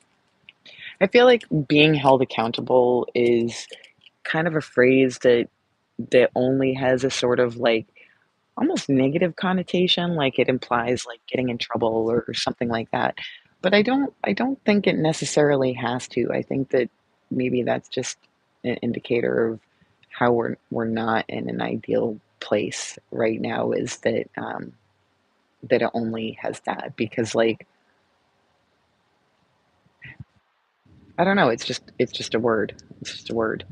[SPEAKER 1] I feel like being held accountable is kind of a phrase that only has a sort of like almost negative connotation, like it implies like getting in trouble or something like that. But I don't think it necessarily has to. I think that maybe that's just an indicator of how we're not in an ideal place right now, is that it only has that, because like I don't know, it's just a word. It's just a word.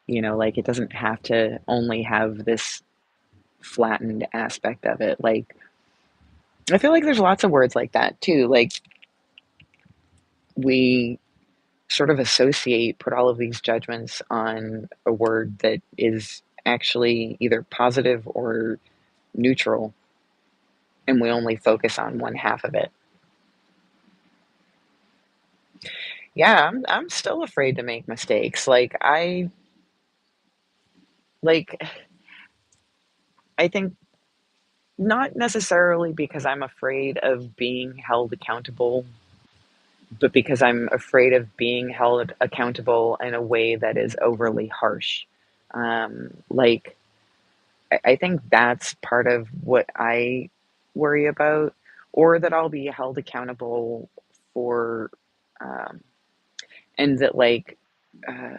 [SPEAKER 1] Like it doesn't have to only have this flattened aspect of it. Like I feel like there's lots of words like that too. Like we sort of put all of these judgments on a word that is actually either positive or neutral, and we only focus on one half of it. Yeah, I'm still afraid to make mistakes. Like I think not necessarily because I'm afraid of being held accountable, but because I'm afraid of being held accountable in a way that is overly harsh. Like I think that's part of what I worry about, or that I'll be held accountable for, um, and that like uh,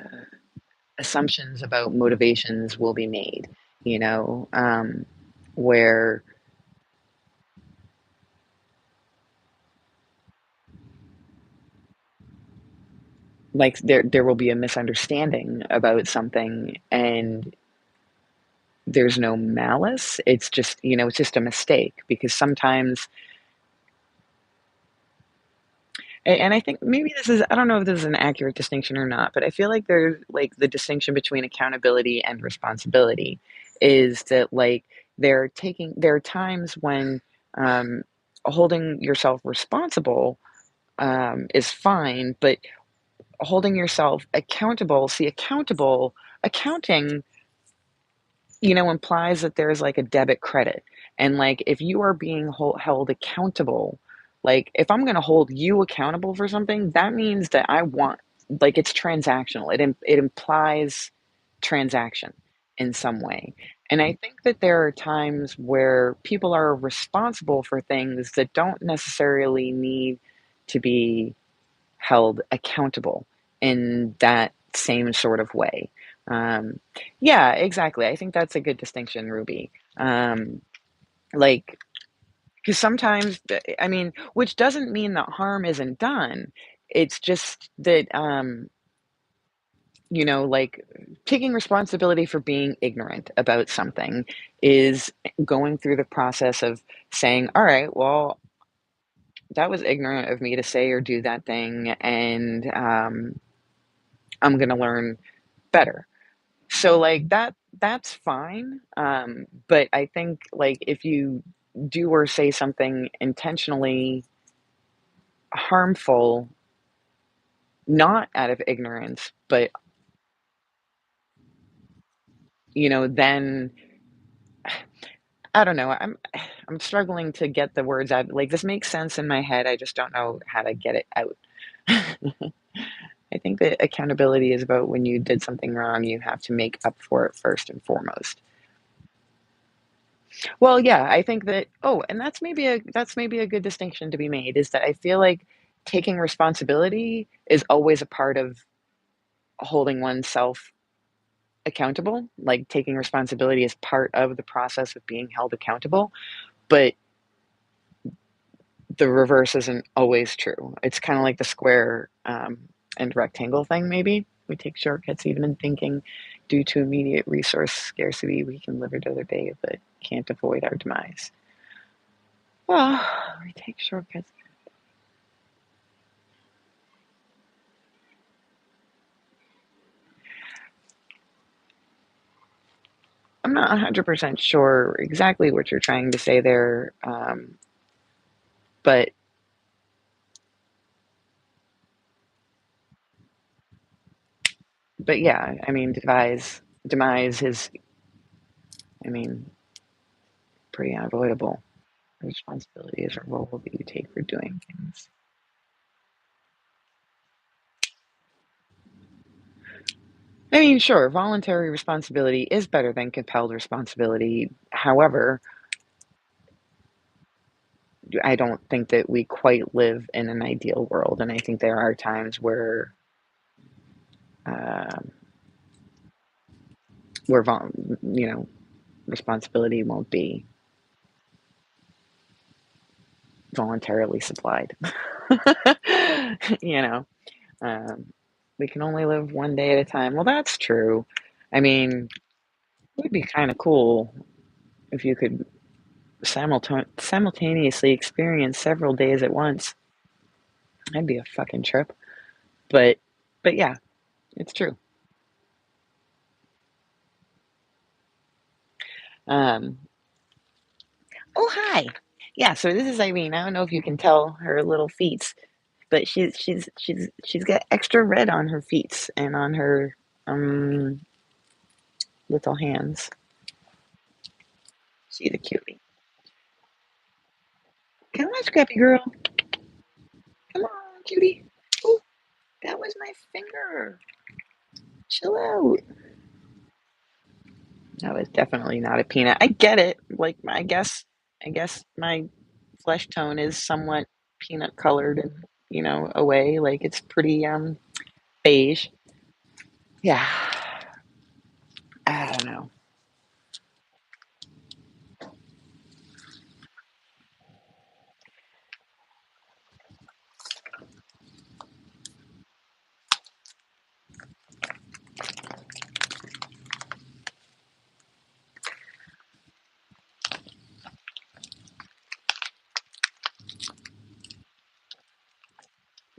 [SPEAKER 1] assumptions about motivations will be made, where like there will be a misunderstanding about something, and there's no malice. It's just a mistake, because sometimes, and I think maybe I don't know if this is an accurate distinction or not, but I feel like there's like the distinction between accountability and responsibility is that like there are times when um, holding yourself responsible is fine, but holding yourself accountable, see, accounting, implies that there's like a debit credit. And like if you are being held accountable, like if I'm going to hold you accountable for something, that means that I want, like it's transactional. It implies transaction in some way. And I think that there are times where people are responsible for things that don't necessarily need to be held accountable in that same sort of way. Um, yeah, exactly. I think that's a good distinction, Ruby. Like, because sometimes, I mean, which doesn't mean that harm isn't done. It's just that, like taking responsibility for being ignorant about something is going through the process of saying, all right, well, that was ignorant of me to say or do that thing. And I'm going to learn better. So like that's fine. But I think like if you do or say something intentionally harmful, not out of ignorance, but then I don't know. I'm struggling to get the words out. Like this makes sense in my head. I just don't know how to get it out. I think that accountability is about when you did something wrong, you have to make up for it first and foremost. Well, yeah, I think that and that's maybe a good distinction to be made, is that I feel like taking responsibility is always a part of holding oneself accountable, like taking responsibility is part of the process of being held accountable, but the reverse isn't always true. It's kind of like the square and rectangle thing, maybe. We take shortcuts even in thinking. Due to immediate resource scarcity, we can live another day, but can't avoid our demise. Well, we take shortcuts. I'm not 100% sure exactly what you're trying to say there, but yeah, I mean, demise is, I mean, pretty unavoidable. Responsibility is a role that you take for doing things. I mean, sure, voluntary responsibility is better than compelled responsibility. However, I don't think that we quite live in an ideal world, and I think there are times um, where you know responsibility won't be voluntarily supplied. you know, um, we can only live one day at a time. Well, that's true. I mean, it would be kind of cool if you could simultaneously experience several days at once. That'd be a fucking trip. But yeah, it's true. Um, oh hi. Yeah, so this is Irene. I don't know if you can tell her little feet, but she's got extra red on her feet and on her um little hands. She's a cutie. Come on, Scrappy girl. Come on, cutie. Oh, that was my finger. Chill out. That was definitely not a peanut. I get it. Like I guess my flesh tone is somewhat peanut colored and away. Like it's pretty beige. Yeah. I don't know.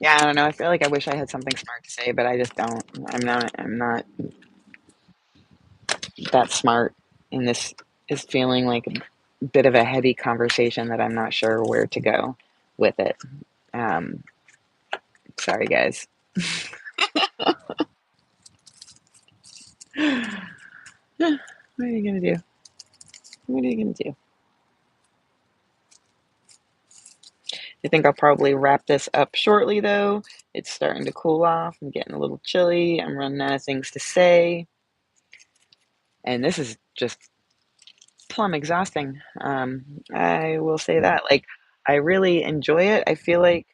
[SPEAKER 1] Yeah, I don't know. I feel like I wish I had something smart to say, but I just don't. I'm not that smart, and this is feeling like a bit of a heavy conversation that I'm not sure where to go with it. Um, sorry, guys. What are you gonna do? What are you gonna do? I think I'll probably wrap this up shortly, though. It's starting to cool off. I'm getting a little chilly. I'm running out of things to say, and this is just plumb exhausting. I will say that. Like, I really enjoy it. I feel like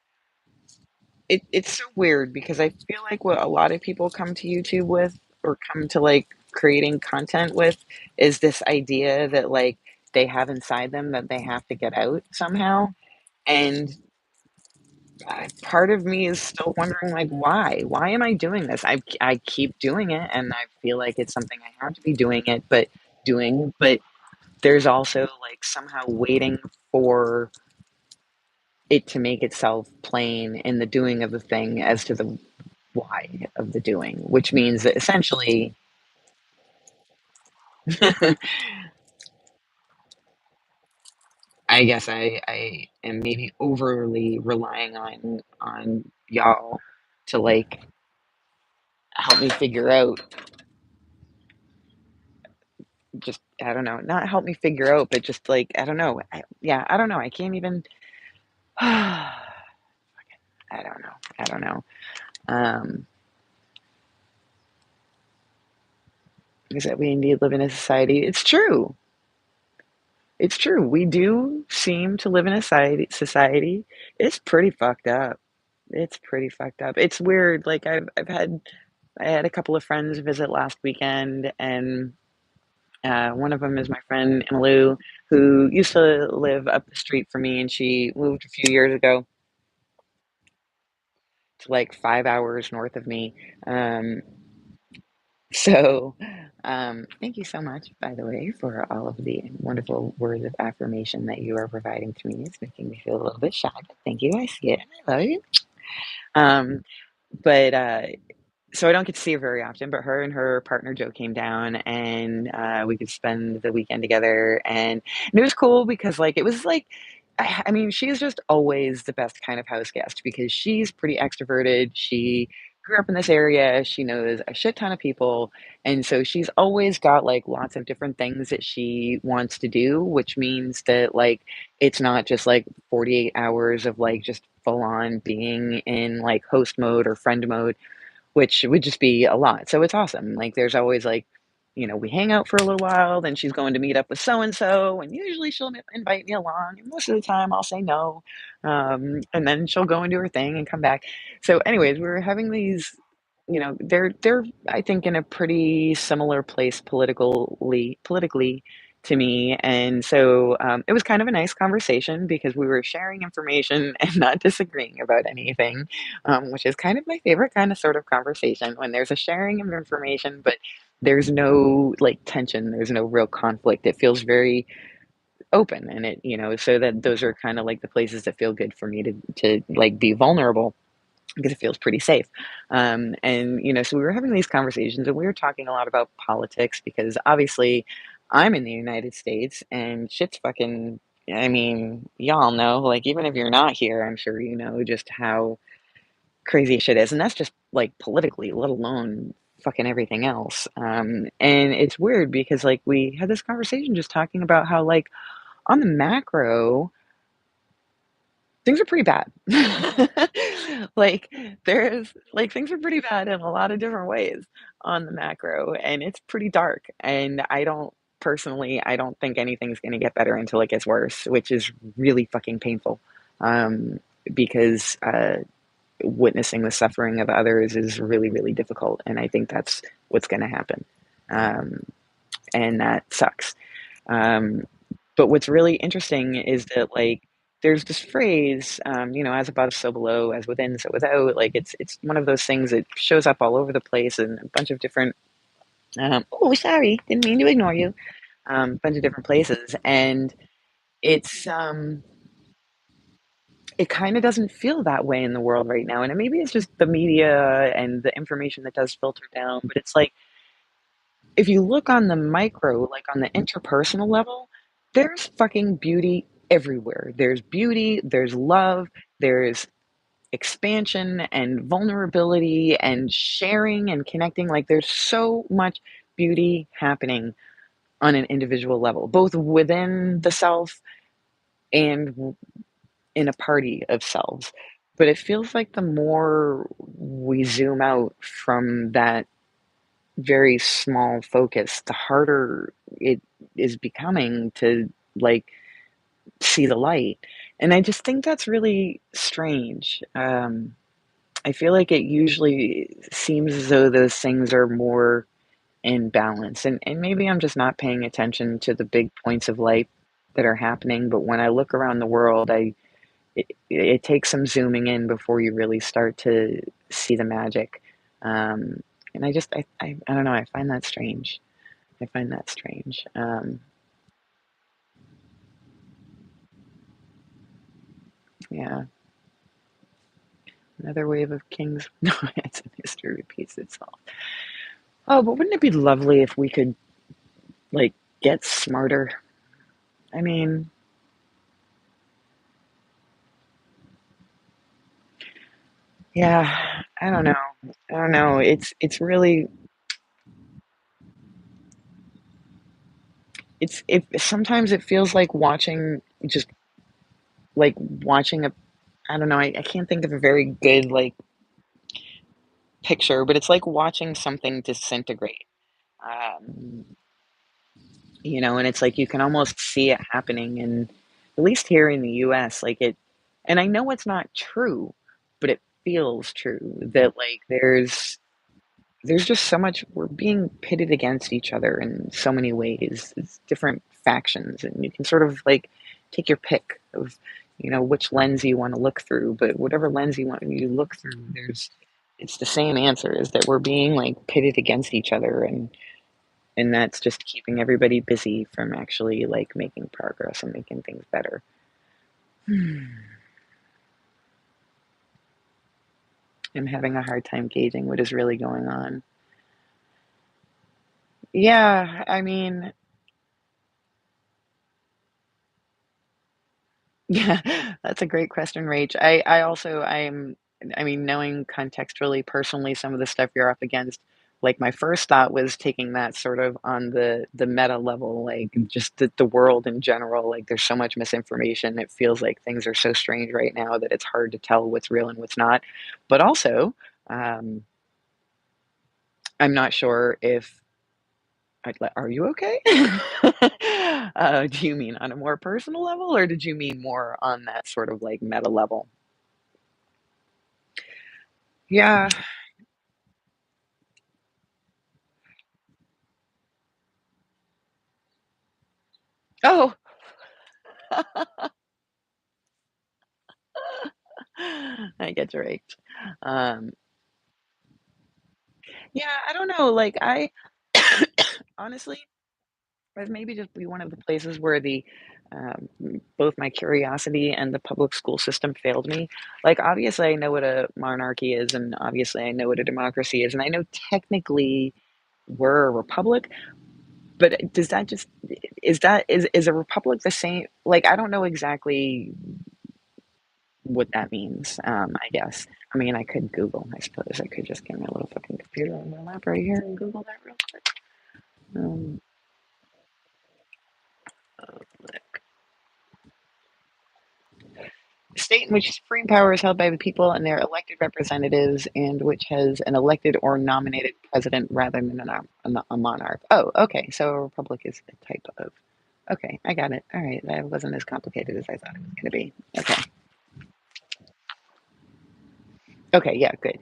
[SPEAKER 1] it's so weird because I feel like what a lot of people come to YouTube with or come to like creating content with is this idea that like they have inside them that they have to get out somehow. And part of me is still wondering like why am I doing this? I keep doing it and I feel like it's something I have to be doing, but there's also like somehow waiting for it to make itself plain in the doing of the thing as to the why of the doing, which means that essentially I guess I am maybe overly relying on y'all to like help me figure out just I don't know, not help me figure out, but just like I don't know. Yeah, I don't know. I can't even I don't know. I don't know. Um is that we indeed live in a society. It's true. It's true. We do seem to live in a society. It's pretty fucked up. It's pretty fucked up. It's weird. Like I've had I had a couple of friends visit last weekend, and one of them is my friend Emilu, who used to live up the street from me, and she moved a few years ago to like 5 hours north of me. Um, so, thank you so much, by the way, for all of the wonderful words of affirmation that you are providing to me. It's making me feel a little bit shy, but thank you. I see it. I love you. Um, but so I don't get to see her very often, but her and her partner Joe came down, and we could spend the weekend together, and it was cool because like it was like I mean she's just always the best kind of house guest because she's pretty extroverted. She grew up in this area. She knows a shit ton of people, and so she's always got like lots of different things that she wants to do, which means that like it's not just like 48 hours of like just full on being in like host mode or friend mode, which would just be a lot. So it's awesome. Like there's always like, we hang out for a little while, then she's going to meet up with so and so, and usually she'll invite me along. And most of the time I'll say no. And then she'll go and do her thing and come back. So, anyways, we were having these, they're I think in a pretty similar place politically to me. And so it was kind of a nice conversation because we were sharing information and not disagreeing about anything, which is kind of my favorite kind of sort of conversation when there's a sharing of information, but there's no like tension, there's no real conflict. It feels very open, and so that those are kind of like the places that feel good for me to like be vulnerable because it feels pretty safe. And so we were having these conversations, and we were talking a lot about politics because obviously I'm in the United States and shit's fucking. I mean, y'all know, like, even if you're not here, I'm sure you know just how crazy shit is. And that's just like politically, let alone fucking everything else. And it's weird because, like, we had this conversation just talking about how, like, on the macro, things are pretty bad. Like, there's like, things are pretty bad in a lot of different ways on the macro, and it's pretty dark, and I don't think anything's gonna get better until it gets worse, which is really fucking painful, because, witnessing the suffering of others is really, really difficult, and I think that's what's gonna happen, um, and that sucks. Um, but what's really interesting is that like there's this phrase, as above, so below, as within, so without. Like it's one of those things that shows up all over the place in a bunch of different. Oh, sorry, didn't mean to ignore you. Bunch of different places, and it's it kind of doesn't feel that way in the world right now. And maybe it's just the media and the information that does filter down. But it's like if you look on the micro, like on the interpersonal level, there's fucking beauty everywhere. There's beauty, there's love, there's expansion and vulnerability and sharing and connecting. Like there's so much beauty happening on an individual level, both within the self and in a party of selves. But it feels like the more we zoom out from that very small focus, the harder it is becoming to like see the light. And I just think that's really strange. I feel like it usually seems as though those things are more in balance. And maybe I'm just not paying attention to the big points of life that are happening. But when I look around the world, it takes some zooming in before you really start to see the magic. Um, and I don't know, I find that strange. I find that strange. Yeah, another wave of kings. No, it's history repeats itself. Oh, but wouldn't it be lovely if we could like get smarter? I mean, yeah, I don't know. I don't know. It's really it sometimes it feels like watching just like watching a I don't know. I can't think of a very good like picture, but it's like watching something disintegrate. Um, and it's like you can almost see it happening in, at least here in the US, like and I know it's not true, but it feels true that like there's there's just so much we're being pitted against each other in so many ways. It's different factions, and you can sort of like take your pick of, which lens you want to look through, but whatever lens you look through, it's the same answer is that we're being like pitted against each other, and that's just keeping everybody busy from actually like making progress and making things better. I'm having a hard time gauging what is really going on. Yeah, I mean, yeah, that's a great question, Rach. I mean, knowing contextually, personally, some of the stuff you're up against, like my first thought was taking that sort of on the meta level, like just the world in general. Like there's so much misinformation. It feels like things are so strange right now that it's hard to tell what's real and what's not. But also, um, I'm not sure if are you okay? Do you mean on a more personal level, or did you mean more on that sort of like meta level? Yeah. Oh. I get you right. Um, yeah, I don't know, like, I honestly, I've maybe just be one of the places where both my curiosity and the public school system failed me. Like, obviously, I know what a monarchy is, and obviously, I know what a democracy is, and I know technically we're a republic, but does that just is a republic the same? Like, I don't know exactly what that means, I guess. I mean, I could Google, I suppose. I could just get my little fucking computer on my lap right here and Google that real quick. Um, like, a state in which supreme power is held by the people and their elected representatives, and which has an elected or nominated president rather than a monarch. Oh, okay. So a republic is a type of. Okay, I got it. All right, that wasn't as complicated as I thought it was going to be. Okay. Okay, yeah, good.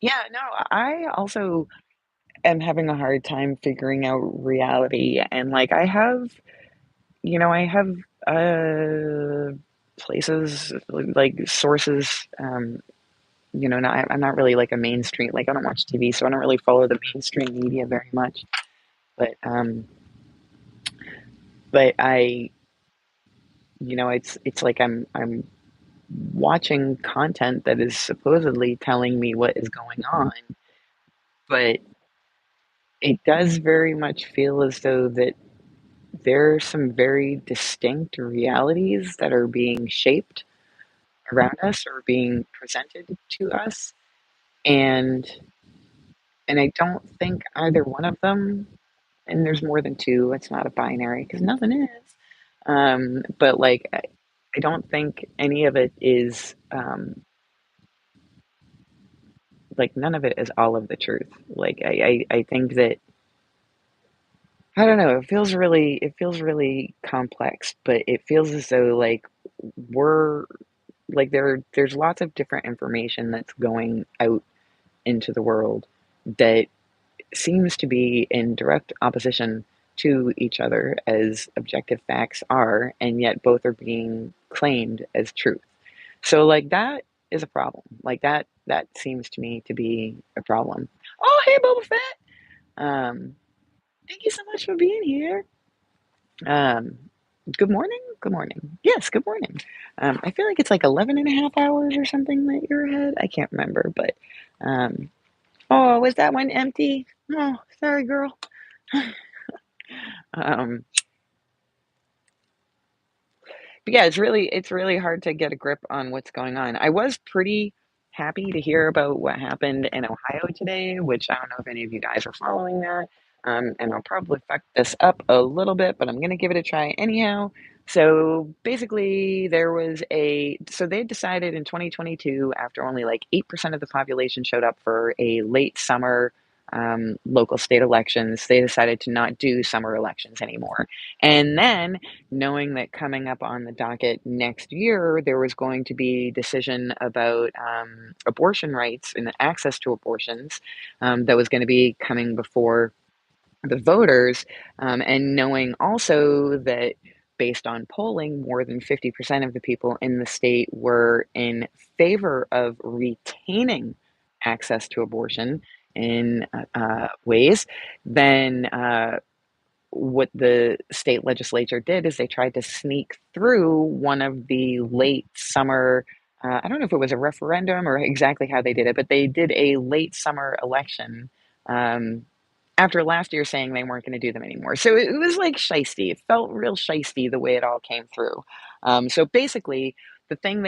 [SPEAKER 1] Yeah, no, I also am having a hard time figuring out reality, and like I have places like sources, I'm not really like a mainstream, like I don't watch TV, so I don't really follow the mainstream media very much, but I it's like I'm watching content that is supposedly telling me what is going on, but it does very much feel as though that there are some very distinct realities that are being shaped around us or being presented to us, and I don't think either one of them, and there's more than two, it's not a binary because nothing is, but like I don't think any of it is like none of it is all of the truth. Like I think that I don't know, it feels really complex, but it feels as though like we're like there's lots of different information that's going out into the world that seems to be in direct opposition to each other as objective facts are, and yet both are being claimed as truth. So like that is a problem. Like that seems to me to be a problem. Oh, hey, Boba Fett. Thank you so much for being here. Um, good morning. Good morning. Yes, good morning. I feel like it's like 11 and a half hours or something that you're ahead. I can't remember, but um, oh, was that one empty? Oh, sorry, girl. Um, but yeah, it's really hard to get a grip on what's going on. I was pretty happy to hear about what happened in Ohio today, which I don't know if any of you guys are following that. And I'll probably fuck this up a little bit, but I'm gonna give it a try anyhow. So basically, so they decided in 2022, after only like 8% of the population showed up for a late summer. local state elections, they decided to not do summer elections anymore. And then, knowing that coming up on the docket next year, there was going to be decision about abortion rights and access to abortions that was going to be coming before the voters, and knowing also that based on polling, more than 50% of the people in the state were in favor of retaining access to abortion in ways, then what the state legislature did is they tried to sneak through one of the late summer. I don't know if it was a referendum or exactly how they did it, but they did a late summer election um, after last year saying they weren't gonna do them anymore. So it was, like, shiesty. It felt real shiesty the way it all came through. So basically, the thing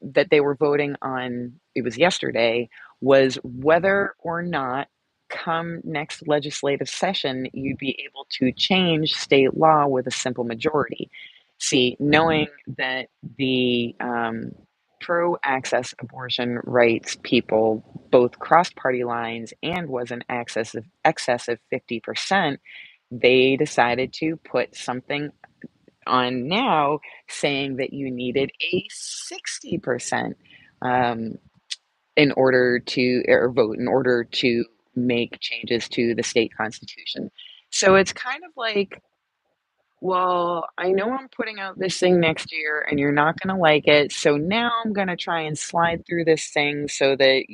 [SPEAKER 1] that they were voting on, it was yesterday, was whether or not come next legislative session, you'd be able to change state law with a simple majority. See, knowing that the, pro-access abortion rights people both crossed party lines and was in excess of 50%, they decided to put something on now saying that you needed a 60% um, in order to or vote in order to make changes to the state constitution. So it's kind of like, well, I know I'm putting out this thing next year and you're not going to like it. So now I'm going to try and slide through this thing so that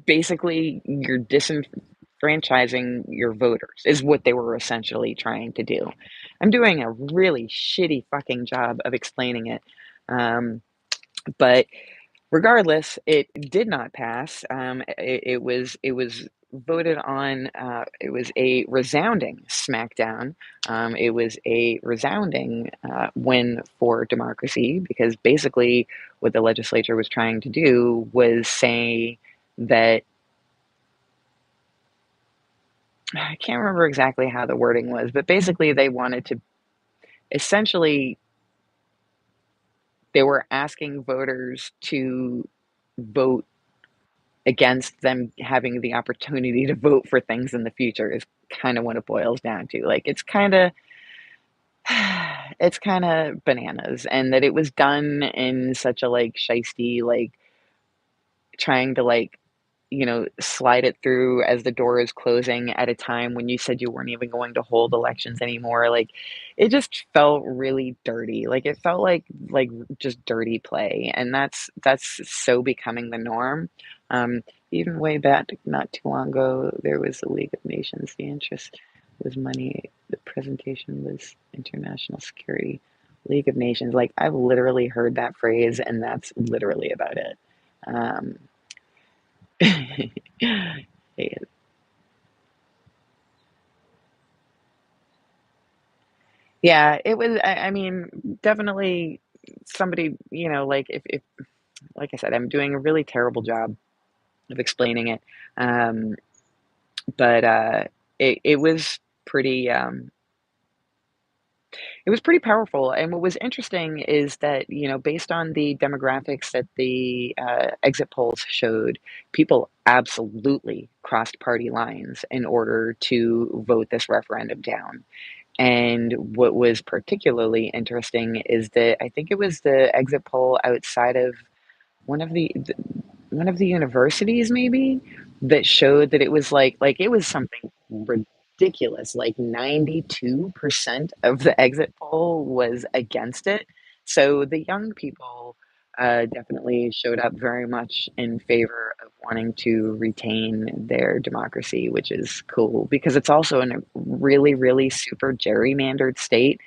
[SPEAKER 1] basically you're disenfranchising your voters, is what they were essentially trying to do. I'm doing a really shitty fucking job of explaining it. But regardless, it did not pass. It was voted on. It was a resounding smackdown. It was a resounding win for democracy because basically what the legislature was trying to do was say that I can't remember exactly how the wording was, but basically they wanted to essentially they were asking voters to vote against them having the opportunity to vote for things in the future is kind of what it boils down to. Like it's kind of bananas, and that it was done in such a like shisty, like trying to like slide it through as the door is closing at a time when you said you weren't even going to hold elections anymore. Like it just felt really dirty. Like it felt like just dirty play, and that's so becoming the norm. Um, Even way back not too long ago, there was the League of Nations. The interest was money. The presentation was international security. League of Nations. Like I've literally heard that phrase, and that's literally about it. Um, Yeah, it was I mean, definitely somebody, like if like I said, I'm doing a really terrible job of explaining it. Um, but it was pretty it was pretty powerful. And what was interesting is that, based on the demographics that the exit polls showed, people absolutely crossed party lines in order to vote this referendum down. And what was particularly interesting is that I think it was the exit poll outside of one of one of the universities maybe that showed that it was like it was something ridiculous. Like 92% of the exit poll was against it. So the young people definitely showed up very much in favor of wanting to retain their democracy, which is cool because it's also in a really, really super gerrymandered state.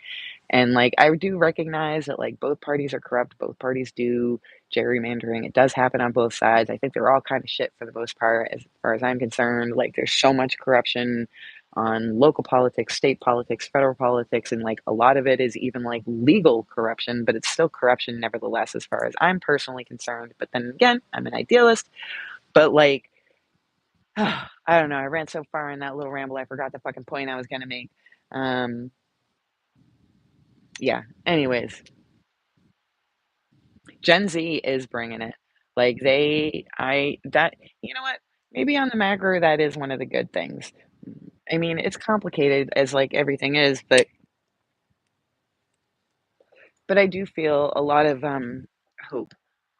[SPEAKER 1] And like I do recognize that like both parties are corrupt, both parties do gerrymandering. It does happen on both sides. I think they're all kind of shit for the most part, as far as I'm concerned. Like there's so much corruption on local politics, state politics, federal politics, and like a lot of it is even like legal corruption, but it's still corruption nevertheless, as far as I'm personally concerned. But then again, I'm an idealist. But like I don't know, I ran so far in that little ramble I forgot the fucking point I was gonna make. Um yeah. Anyways, Gen Z is bringing it. Like they I that you know what? maybe on the macro, that is one of the good things. I mean, it's complicated as, like, everything is, but I do feel a lot of, hope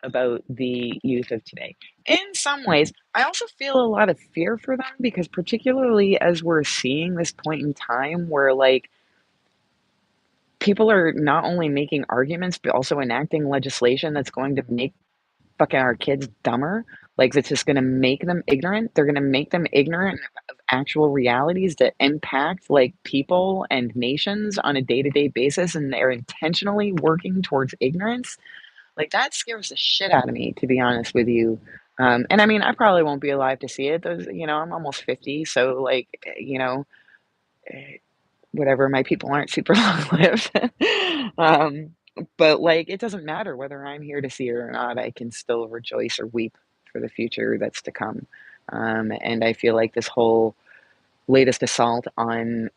[SPEAKER 1] about the youth of today. In some ways, I also feel a lot of fear for them because particularly as we're seeing this point in time where, like, people are not only making arguments, but also enacting legislation that's going to make fucking our kids dumber. Like, it's just gonna make them ignorant. They're gonna make them ignorant of actual realities that impact, like, people and nations on a day-to-day basis, and they're intentionally working towards ignorance. Like, that scares the shit out of me, to be honest with you. And I mean, I probably won't be alive to see it. I'm almost 50, so, like, eh, whatever, my people aren't super long-lived. Um, but, like, it doesn't matter whether I'm here to see it or not, I can still rejoice or weep for the future that's to come. And I feel like this whole latest assault on,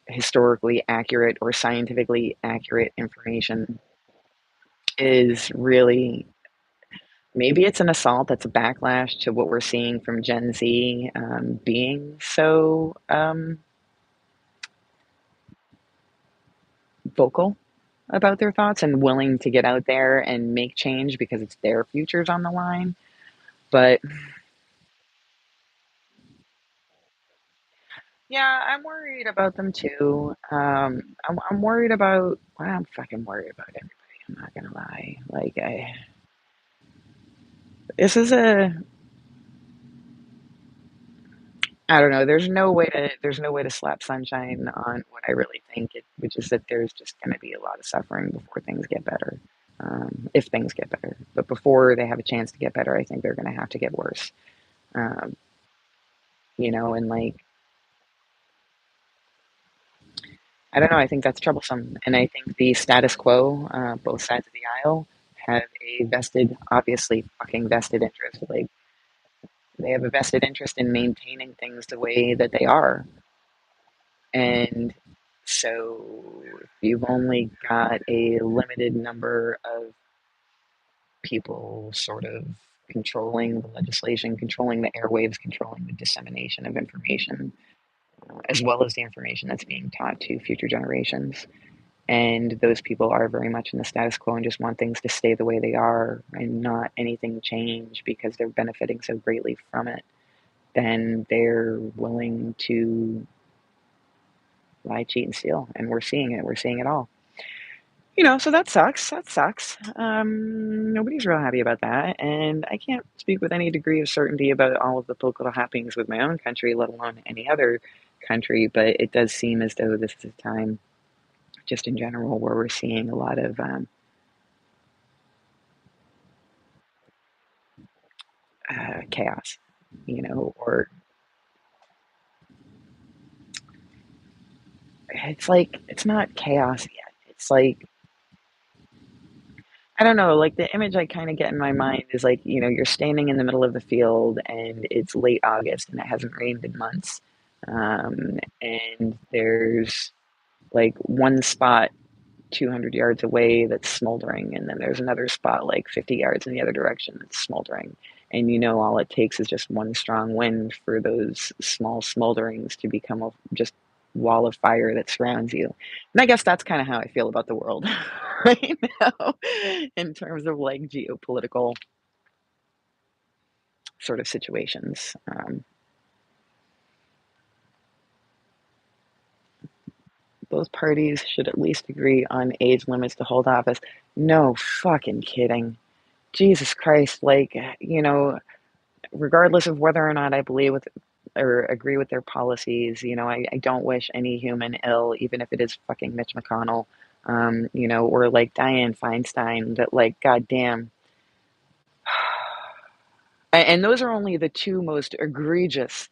[SPEAKER 1] historically accurate or scientifically accurate information is really maybe it's an assault that's a backlash to what we're seeing from Gen Z, being so, vocal about their thoughts and willing to get out there and make change because it's their futures on the line. But yeah, I'm worried about them too. I'm worried about, well, I'm fucking worried about everybody. I'm not gonna lie. This is a, I don't know. There's no way to slap sunshine on what I really think, which is that there's just gonna be a lot of suffering before things get better. If things get better, but before they have a chance to get better, I think they're gonna have to get worse. Um, and like I don't know, I think that's troublesome, and I think the status quo, both sides of the aisle have a vested, obviously fucking vested interest, like, they have a vested interest in maintaining things the way that they are, and so if you've only got a limited number of people sort of controlling the legislation, controlling the airwaves, controlling the dissemination of information, as well as the information that's being taught to future generations, and those people are very much in the status quo and just want things to stay the way they are and not anything change because they're benefiting so greatly from it, then they're willing to lie, cheat, and steal. And we're seeing it. We're seeing it all. So that sucks. That sucks. Nobody's real happy about that. And I can't speak with any degree of certainty about all of the political happenings with my own country, let alone any other country. But it does seem as though this is a time, just in general, where we're seeing a lot of chaos, or it's like it's not chaos yet. It's like I don't know, like the image I kind of get in my mind is like, you're standing in the middle of the field and it's late August and it hasn't rained in months. And there's like one spot 200 yards away that's smoldering, and then there's another spot like 50 yards in the other direction that's smoldering. And all it takes is just one strong wind for those small smolderings to become a just wall of fire that surrounds you. And I guess that's kind of how I feel about the world right now in terms of like geopolitical sort of situations. Both parties should at least agree on age limits to hold office. No fucking kidding. Jesus Christ, like, regardless of whether or not I believe with or agree with their policies, I don't wish any human ill, even if it is fucking Mitch McConnell, or like Dianne Feinstein, that like, goddamn. And those are only the two most egregious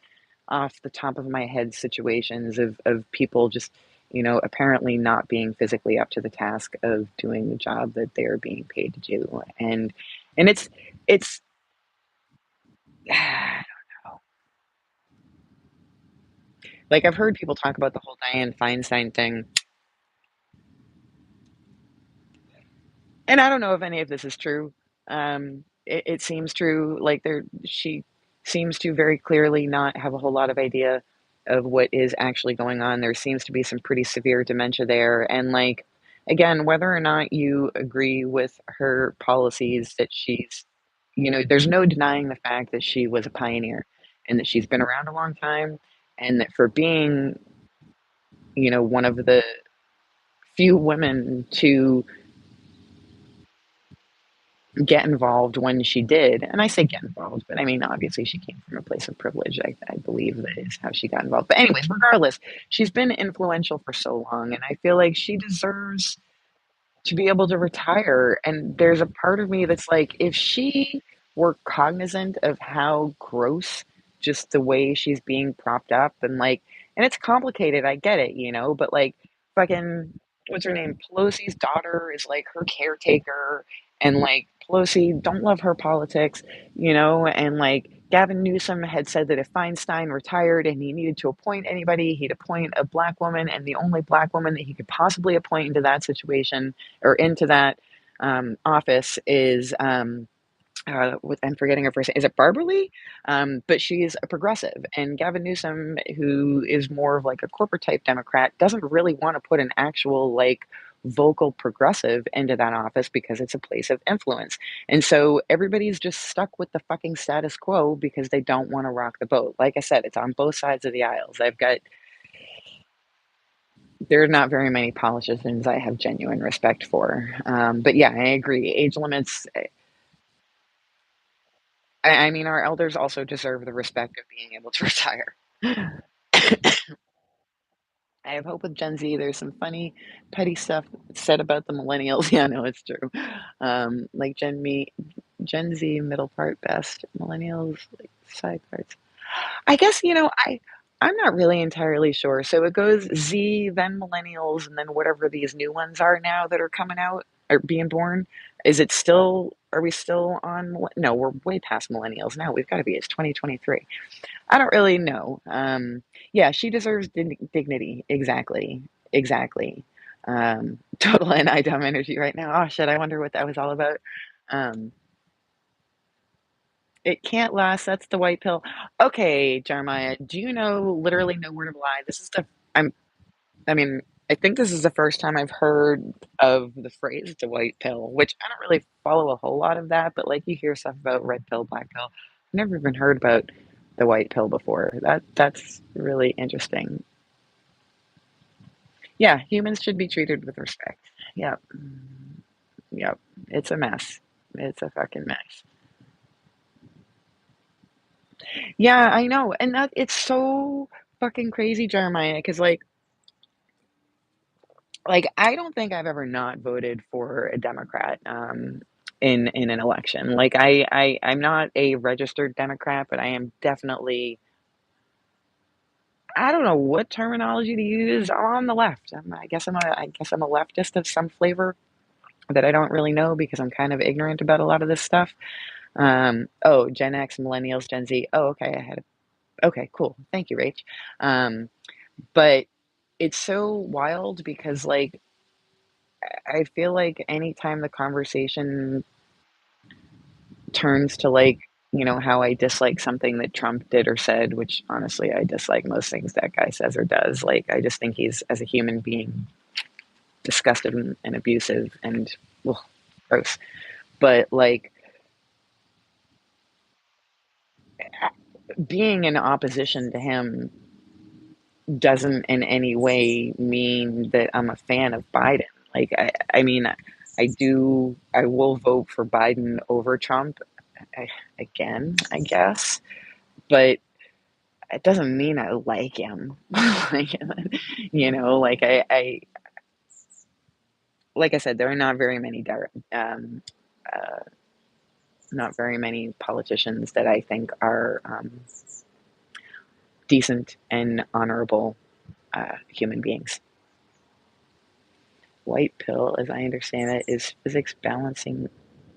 [SPEAKER 1] off the top of my head situations of people just, apparently not being physically up to the task of doing the job that they're being paid to do. And it's like I've heard people talk about the whole Dianne Feinstein thing, and I don't know if any of this is true. It seems true. Like she seems to very clearly not have a whole lot of idea of what is actually going on. There seems to be some pretty severe dementia there. And, like, again, whether or not you agree with her policies that there's no denying the fact that she was a pioneer and that she's been around a long time and that for being, one of the few women to get involved when she did. And I say get involved, but I mean, obviously, she came from a place of privilege. I believe that is how she got involved. But, anyways, regardless, she's been influential for so long, and I feel like she deserves to be able to retire. And there's a part of me that's like, if she were cognizant of how gross just the way she's being propped up and it's complicated, I get it, but like fucking what's her name? Pelosi's daughter is like her caretaker and like Pelosi don't love her politics, and like Gavin Newsom had said that if Feinstein retired and he needed to appoint anybody, he'd appoint a black woman, and the only black woman that he could possibly appoint into that situation or into that office is I'm forgetting her first name. Is it Barbara Lee? But she's a progressive, and Gavin Newsom, who is more of like a corporate type Democrat, doesn't really want to put an actual like vocal progressive into that office because it's a place of influence. And so everybody's just stuck with the fucking status quo because they don't want to rock the boat. Like I said, it's on both sides of the aisles. There are not very many politicians I have genuine respect for. But yeah, I agree. Age limits, I mean, our elders also deserve the respect of being able to retire. I have hope with Gen Z. There's some funny, petty stuff said about the millennials. Yeah, no, it's true. Like Gen Z middle part best, millennials like side parts. I guess I'm not really entirely sure. So it goes Z, then millennials, and then whatever these new ones are now that are coming out or being born. Is it still? Are we still on? No, we're way past millennials now. We've got to be. It's 2023. I don't really know. Yeah, she deserves dignity. Exactly. Exactly. Total and dumb energy right now. Oh shit! I wonder what that was all about. Um, it can't last. That's the white pill. Okay, Jeremiah. Do you know literally no word of a lie? This is the. I'm. I mean, I think this is the first time I've heard of the phrase "the white pill," which I don't really follow a whole lot of that. But like, you hear stuff about red pill, black pill. I've never even heard about the white pill before. That's really interesting. Yeah, humans should be treated with respect. Yep. Yep. It's a mess. It's a fucking mess. Yeah, I know. And that it's so fucking crazy, Jeremiah, because I don't think I've ever not voted for a Democrat in an election. Like I'm not a registered Democrat, but I am definitely I don't know what terminology to use on the left. I guess I'm a leftist of some flavor that I don't really know because I'm kind of ignorant about a lot of this stuff. Oh, Gen X, Millennials, Gen Z. Oh, okay. Okay, cool. Thank you, Rach. Um, but it's so wild because, like, I feel like anytime the conversation turns to, like, how I dislike something that Trump did or said, which honestly, I dislike most things that guy says or does. Like, I just think he's, as a human being, disgusting and abusive and ugh, gross. But, like, being in opposition to him doesn't in any way mean that I'm a fan of Biden. Like, I mean, I will vote for Biden over Trump again, I guess, but it doesn't mean I like him. like, like I said, there are uh, not very many politicians that I think are decent and honorable human beings. White pill, as I understand it, is physics balancing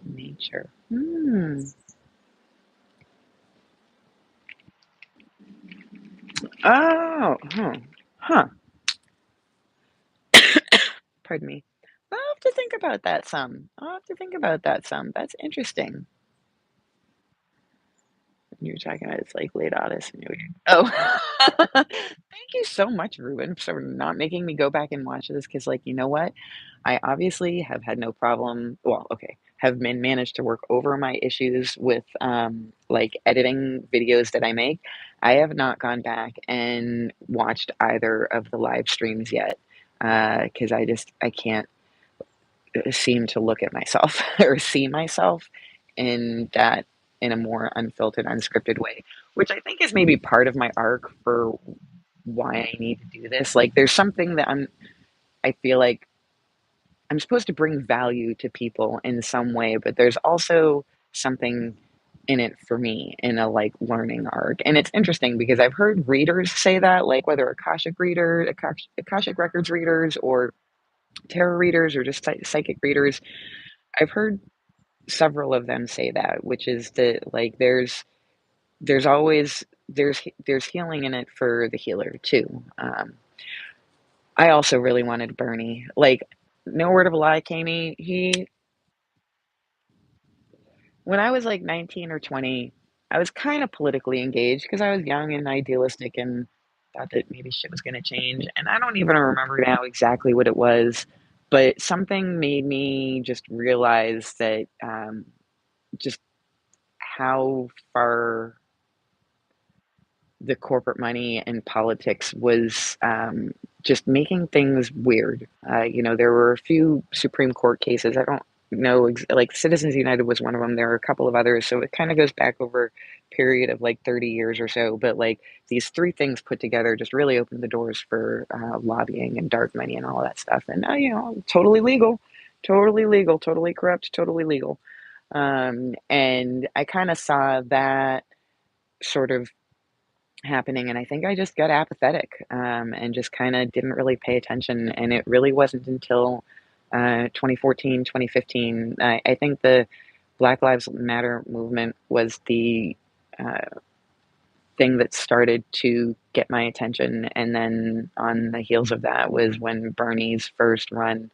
[SPEAKER 1] nature. Hmm. Oh, huh. Huh. Pardon me. I'll have to think about that some. I'll have to think about that some. That's interesting. You're talking about it's like late August and New Year. Oh, thank you so much, Ruben, for not making me go back and watch this. Because, like, you know what? I obviously have had no problem. Well, okay, have been managed to work over my issues with like editing videos that I make. I have not gone back and watched either of the live streams yet because I can't seem to look at myself or see myself in that in a more unfiltered, unscripted way, which I think is maybe part of my arc for why I need to do this. Like, there's something that I feel like I'm supposed to bring value to people in some way, but there's also something in it for me in a like learning arc. And it's interesting because I've heard readers say that, like whether Akashic records readers or tarot readers or just psychic readers. I've heard several of them say that, which is that like there's always there's healing in it for the healer too. I also really wanted Bernie. Like, no word of a lie, Kami. He When I was like 19 or 20, I was kind of politically engaged because I was young and idealistic and thought that maybe shit was going to change. And I don't even remember now exactly what it was, but something made me just realize that just how far the corporate money and politics was just making things weird. There were a few Supreme Court cases. I don't know, like Citizens United was one of them. There are a couple of others. So it kind of goes back over a period of like 30 years or so. But like these three things put together just really opened the doors for lobbying and dark money and all of that stuff. And, totally legal, totally corrupt, totally legal. And I kind of saw that sort of happening, and I think I just got apathetic, and just kind of didn't really pay attention. And it really wasn't until 2014, 2015. I think the Black Lives Matter movement was the uh, thing that started to get my attention. And then on the heels of that was when Bernie's first run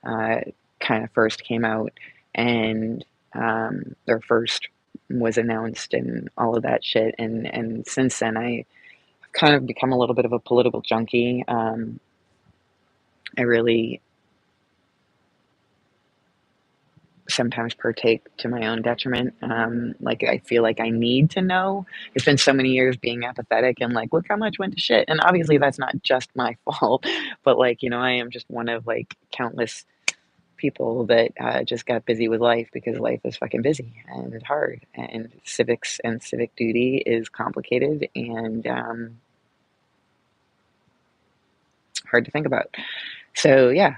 [SPEAKER 1] uh, kind of first came out, and their first was announced and all of that shit. And since then, I kind of become a little bit of a political junkie. I really sometimes partake to my own detriment. Like, I feel like I need to know. It's been so many years being apathetic and like, look how much went to shit. And obviously, that's not just my fault, but like, I am just one of like countless people that just got busy with life because life is fucking busy and it's hard. And civics and civic duty is complicated and hard to think about. So, yeah.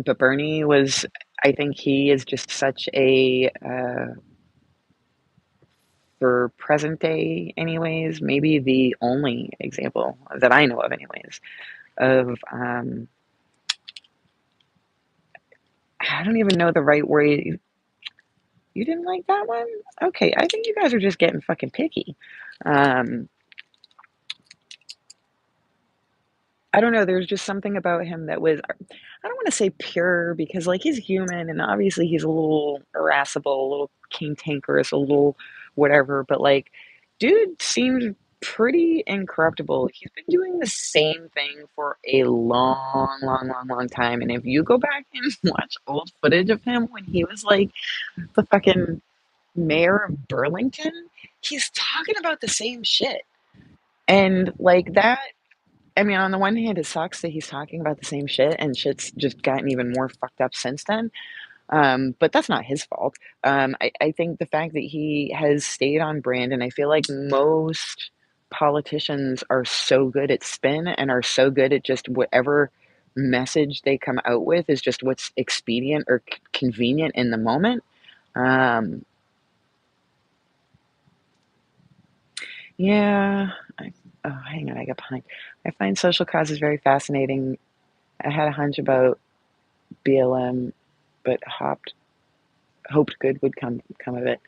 [SPEAKER 1] But Bernie was, I think he is just such a, for present day, anyways, maybe the only example that I know of, anyways, of, I don't even know the right way. You didn't like that one? Okay, I think you guys are just getting fucking picky. Um, I don't know. There's just something about him that was, I don't want to say pure because, like, he's human and obviously he's a little irascible, a little cantankerous, a little whatever. But, like, dude seemed pretty incorruptible. He's been doing the same thing for a long, long, long, long time. And if you go back and watch old footage of him when he was, like, the fucking mayor of Burlington, he's talking about the same shit. And, like, that I mean, on the one hand, it sucks that he's talking about the same shit, and shit's just gotten even more fucked up since then. But that's not his fault. I think the fact that he has stayed on brand, and I feel like most politicians are so good at spin and are so good at just whatever message they come out with is just what's expedient or convenient in the moment. Um, yeah. Oh, hang on, I got behind. I find social causes very fascinating. I had a hunch about BLM, but hoped good would come of it.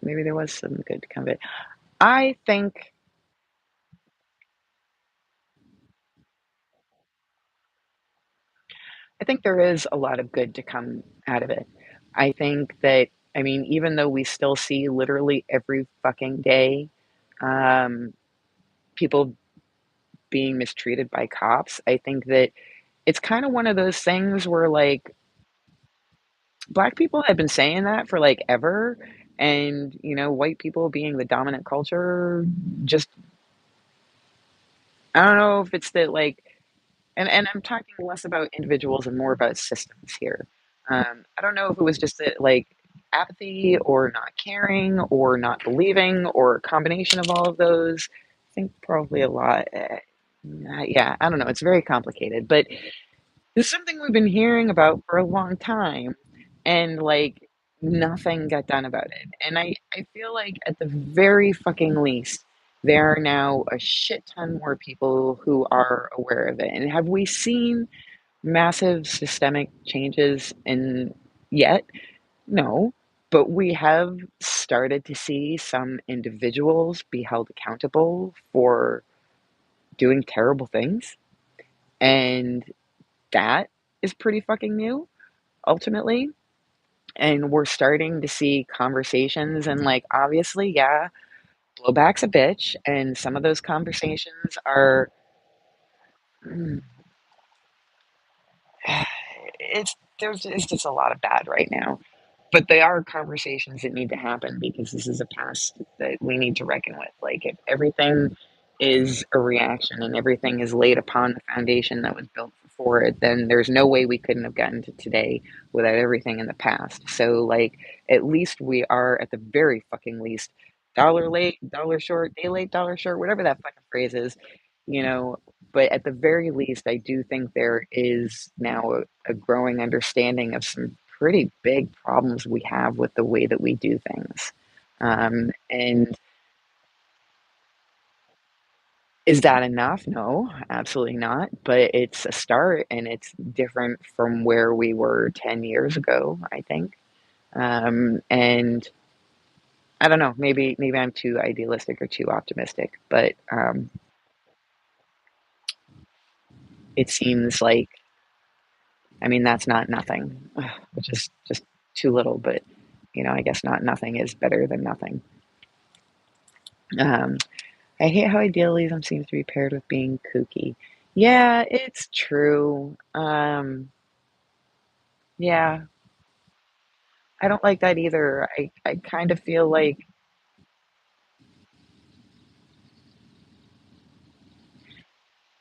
[SPEAKER 1] Maybe there was some good to come of it. I think I think there is a lot of good to come out of it. I think that. I mean, even though we still see literally every fucking day, um, people being mistreated by cops, I think that it's kind of one of those things where, like, black people have been saying that for, like, ever, and, white people being the dominant culture just I don't know if it's that, like, and I'm talking less about individuals and more about systems here. I don't know if it was just that, like, apathy or not caring or not believing or a combination of all of those. I think probably a lot. Yeah, I don't know. It's very complicated, but this is something we've been hearing about for a long time, and, like, nothing got done about it. And I feel like at the very fucking least, there are now a shit ton more people who are aware of it. And have we seen massive systemic changes in yet? No. But we have started to see some individuals be held accountable for doing terrible things. And that is pretty fucking new, ultimately. And we're starting to see conversations, and, like, obviously, yeah, blowback's a bitch, and some of those conversations are mm, it's just a lot of bad right now. But they are conversations that need to happen because this is a past that we need to reckon with. Like, if everything is a reaction and everything is laid upon the foundation that was built for it, then there's no way we couldn't have gotten to today without everything in the past. So, like, at least we are, at the very fucking least, dollar late, dollar short, day late, dollar short, whatever that fucking phrase is, you know. But at the very least, I do think there is now a growing understanding of some pretty big problems we have with the way that we do things. And is that enough? No, absolutely not. But it's a start, and it's different from where we were 10 years ago, I think. And I don't know, maybe I'm too idealistic or too optimistic, but it seems like, I mean, that's not nothing, which is just too little, but I guess not nothing is better than nothing. Um, I hate how idealism seems to be paired with being kooky. Yeah, it's true. Yeah, I don't like that either. I kind of feel like,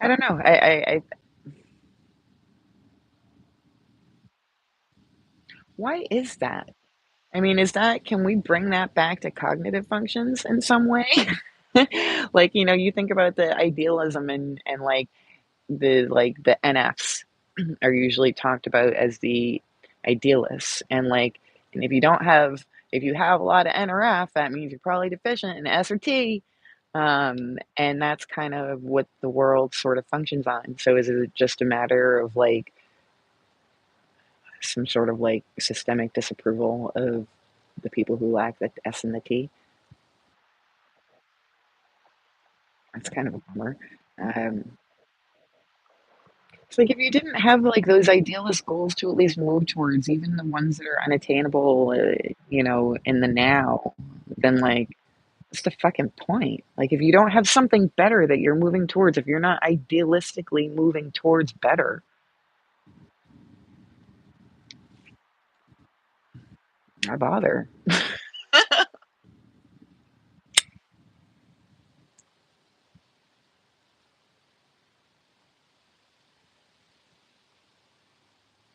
[SPEAKER 1] I don't know. Why is that? I mean, can we bring that back to cognitive functions in some way? Like, you think about the idealism, and like the NFs are usually talked about as the idealists, and like, and if you have a lot of NRF, that means you're probably deficient in S or T. And that's kind of what the world sort of functions on. So is it just a matter of, like, some sort of, like, systemic disapproval of the people who lack the S and the T? That's kind of a bummer. Um, it's like, if you didn't have, like, those idealist goals to at least move towards, even the ones that are unattainable, in the now, then, like, what's the fucking point? Like, if you don't have something better that you're moving towards, if you're not idealistically moving towards better, why bother?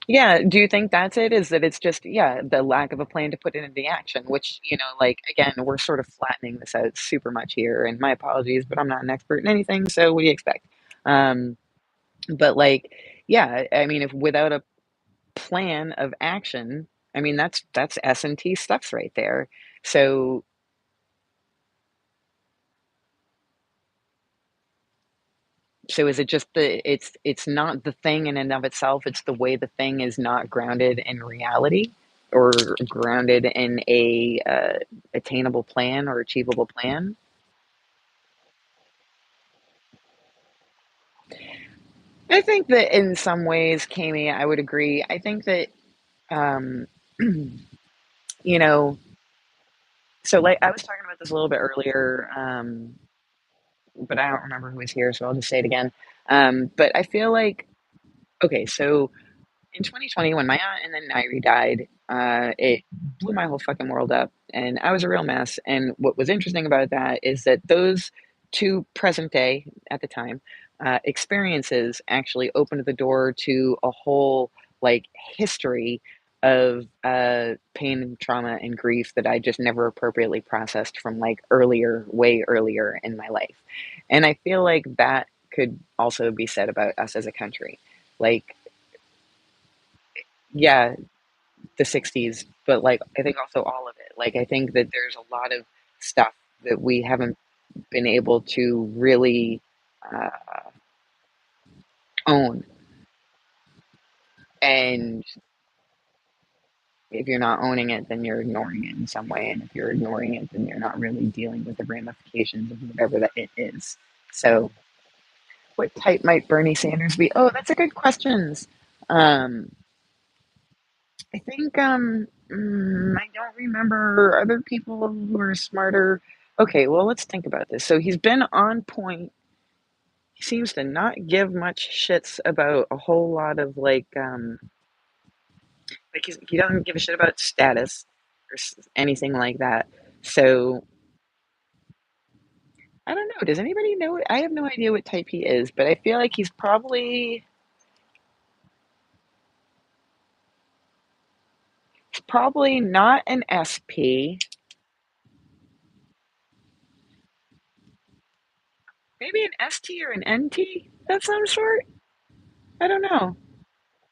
[SPEAKER 1] Yeah, do you think that's it? Is that it's just, yeah, the lack of a plan to put it into action, which, like, again, we're sort of flattening this out super much here, and my apologies, but I'm not an expert in anything, so what do you expect? Um, but, like, yeah, I mean, if without a plan of action, I mean, that's S&T stuffs right there. So so is it just it's not the thing in and of itself, it's the way the thing is not grounded in reality, or grounded in a, attainable plan or achievable plan? I think that in some ways, Kami, I would agree. I think that, um, you know, so like I was talking about this a little bit earlier, but I don't remember who was here, so I'll just say it again. But I feel like, okay, so in 2020, when my aunt and then Nairi died, it blew my whole fucking world up, and I was a real mess. And what was interesting about that is that those two present day at the time experiences actually opened the door to a whole like history of pain and trauma and grief that I just never appropriately processed from like earlier, way earlier in my life. And I feel like that could also be said about us as a country. Like, yeah, the 60s, but like I think also all of it. Like I think that there's a lot of stuff that we haven't been able to really uh, own. And if you're not owning it, then you're ignoring it in some way. And if you're ignoring it, then you're not really dealing with the ramifications of whatever that it is. So, what type might Bernie Sanders be? Oh, that's a good question. Um, I think I don't remember other people who are smarter. Okay, well, let's think about this. So he's been on point. He seems to not give much shits about a whole lot of he doesn't give a shit about status or anything like that. So I don't know. Does anybody know? I have no idea what type he is, but I feel like he's probably not an SP. Maybe an ST or an NT of some sort. I don't know.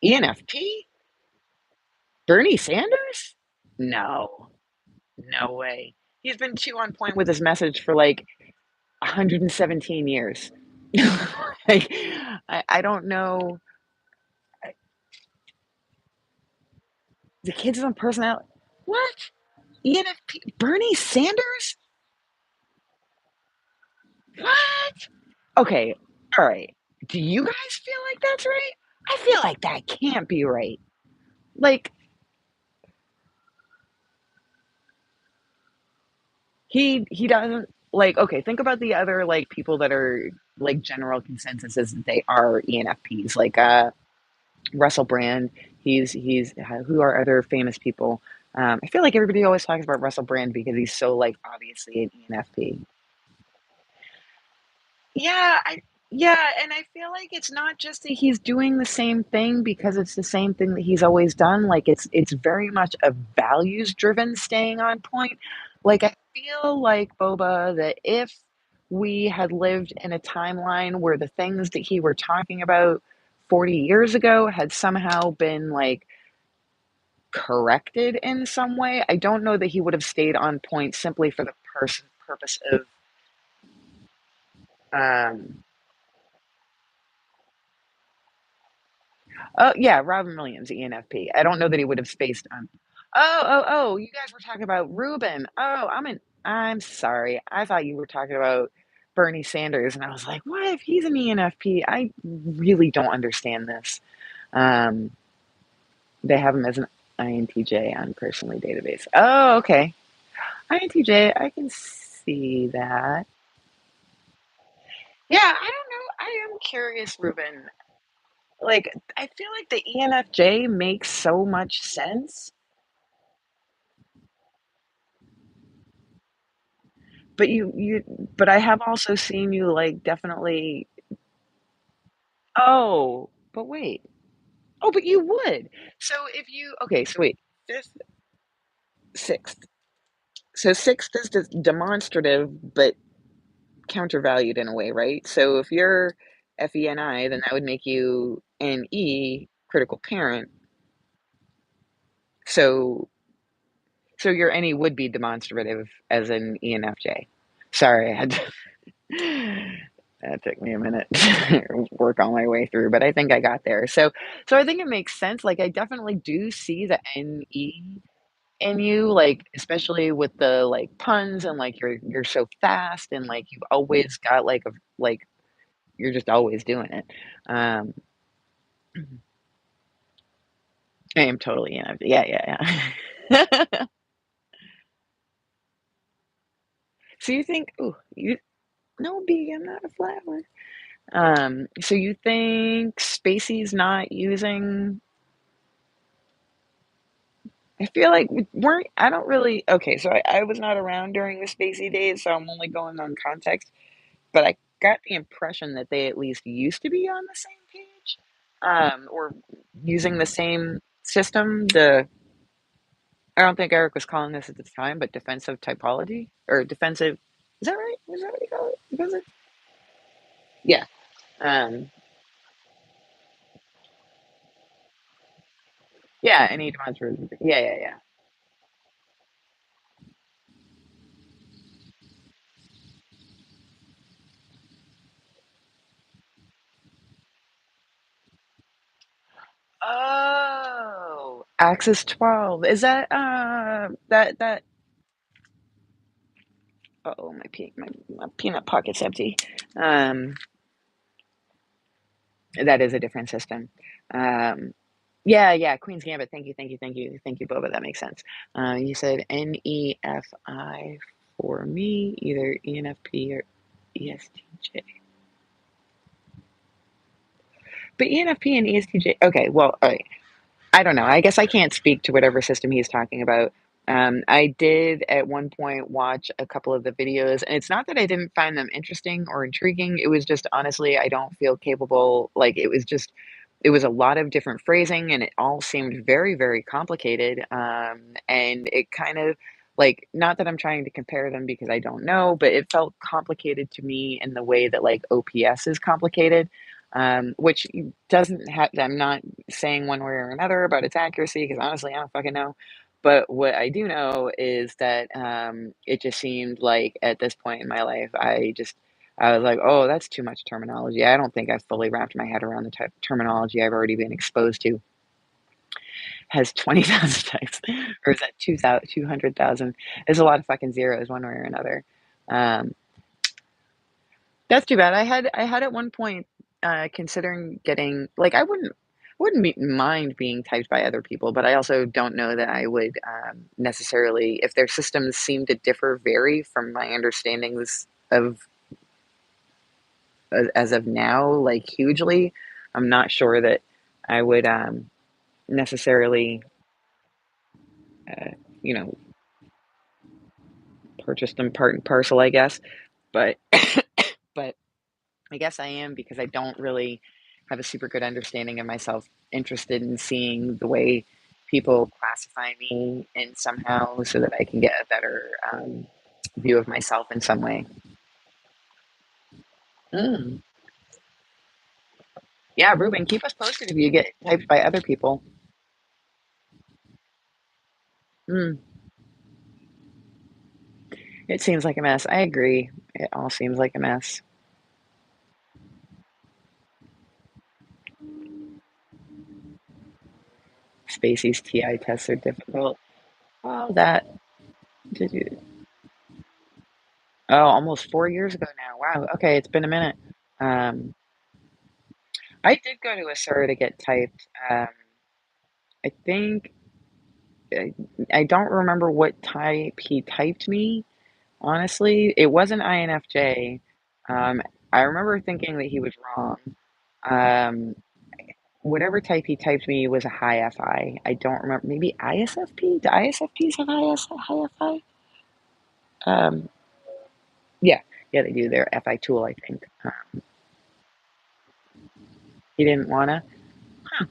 [SPEAKER 1] ENFP? Bernie Sanders? No, no way. He's been too on point with his message for like 117 years. Like, I don't know. The kids on personality. What? ENFP? Bernie Sanders? What? Okay, all right. Do you guys feel like that's right? I feel like that can't be right. Like, he doesn't like okay, think about the other like people that are like general consensus is that they are ENFPs. Like Russell Brand. He's who are other famous people. I feel like everybody always talks about Russell Brand because he's so like obviously an ENFP. Yeah, yeah, and I feel like it's not just that he's doing the same thing because it's the same thing that he's always done. Like it's very much a values driven staying on point. Like I feel like Boba that if we had lived in a timeline where the things that he were talking about 40 years ago had somehow been like corrected in some way, I don't know that he would have stayed on point simply for the purpose of um oh yeah, Robin Williams, ENFP. I don't know that he would have spaced on. Oh! You guys were talking about Ruben. I'm sorry. I thought you were talking about Bernie Sanders, and I was like, what if he's an ENFP? I really don't understand this. Um, they have him as an INTJ on personally database. Oh, okay. INTJ, I can see that. Yeah, I don't know. I am curious, Ruben. Like, I feel like the ENFJ makes so much sense. But but I have also seen you, like, definitely oh, but wait. Oh, but you would. So if you okay, so wait, 5th, 6th. So 6th is demonstrative, but countervalued in a way, right? So if you're FENI, then that would make you NE, critical parent. So your NE would be demonstrative as an ENFJ. Sorry, I had to that took me a minute to work all my way through, but I think I got there. So I think it makes sense. Like I definitely do see the NE in you, like especially with the like puns and like you're so fast and like you've always got like you're just always doing it. Um, I am totally in. Yeah, yeah, yeah. So you think, oh, you no bee, I'm not a flower. So you think Spacey's not using I feel like we weren't I don't really okay, so I was not around during the Spacey days, so I'm only going on context, but I got the impression that they at least used to be on the same page, or using the same system. The I don't think Eric was calling this at the time, but defensive typology or defensive. Is that right? Is that what you call it? Defensive? Yeah. Um, yeah. Any demonstrative. Yeah. Yeah. Yeah. Oh, Axis 12. Is that that oh my peanut pocket's empty. Um that is a different system. Um yeah, yeah, Queen's Gambit. Thank you, thank you, thank you, thank you, Boba. That makes sense. You said NEFI for me, either ENFP or ESTJ. But ENFP and ESTJ. Okay, well, all right. I don't know. I guess I can't speak to whatever system he's talking about. I did at one point watch a couple of the videos, and it's not that I didn't find them interesting or intriguing. It was just honestly, I don't feel capable. Like it was a lot of different phrasing, and it all seemed very, very complicated. And it kind of like not that I'm trying to compare them because I don't know, but it felt complicated to me in the way that like OPS is complicated. Which doesn't have, I'm not saying one way or another about its accuracy because honestly, I don't fucking know. But what I do know is that it just seemed like at this point in my life, I was like, oh, that's too much terminology. I don't think I've fully wrapped my head around the type of terminology I've already been exposed to. Has 20,000 types, or is that 2,000, 200,000? There's a lot of fucking zeros one way or another. Um, That's too bad. I had at one point considering getting like mind being typed by other people, but I also don't know that I would necessarily if their systems seem to differ vary from my understandings of as of now like hugely. I'm not sure that I would necessarily uh, you know purchase them part and parcel, I guess, but but I guess I am because I don't really have a super good understanding of myself, interested in seeing the way people classify me in somehow so that I can get a better view of myself in some way. Mm. Yeah, Ruben, keep us posted if you get typed by other people. Mm. It seems like a mess. I agree. It all seems like a mess. Spacey's TI tests are difficult. Oh, that. Did you? Oh, almost 4 years ago now. Wow. Okay, it's been a minute. Um, I did go to a SIR to get typed. I think I, I don't remember what type he typed me. Honestly, it wasn't INFJ. Um, I remember thinking that he was wrong. Um, whatever type he typed me was a high FI. I don't remember. Maybe ISFP? Do ISFPs have high FI? Um, yeah, yeah, they do. They're FI tool, I think. He didn't wanna. Huh,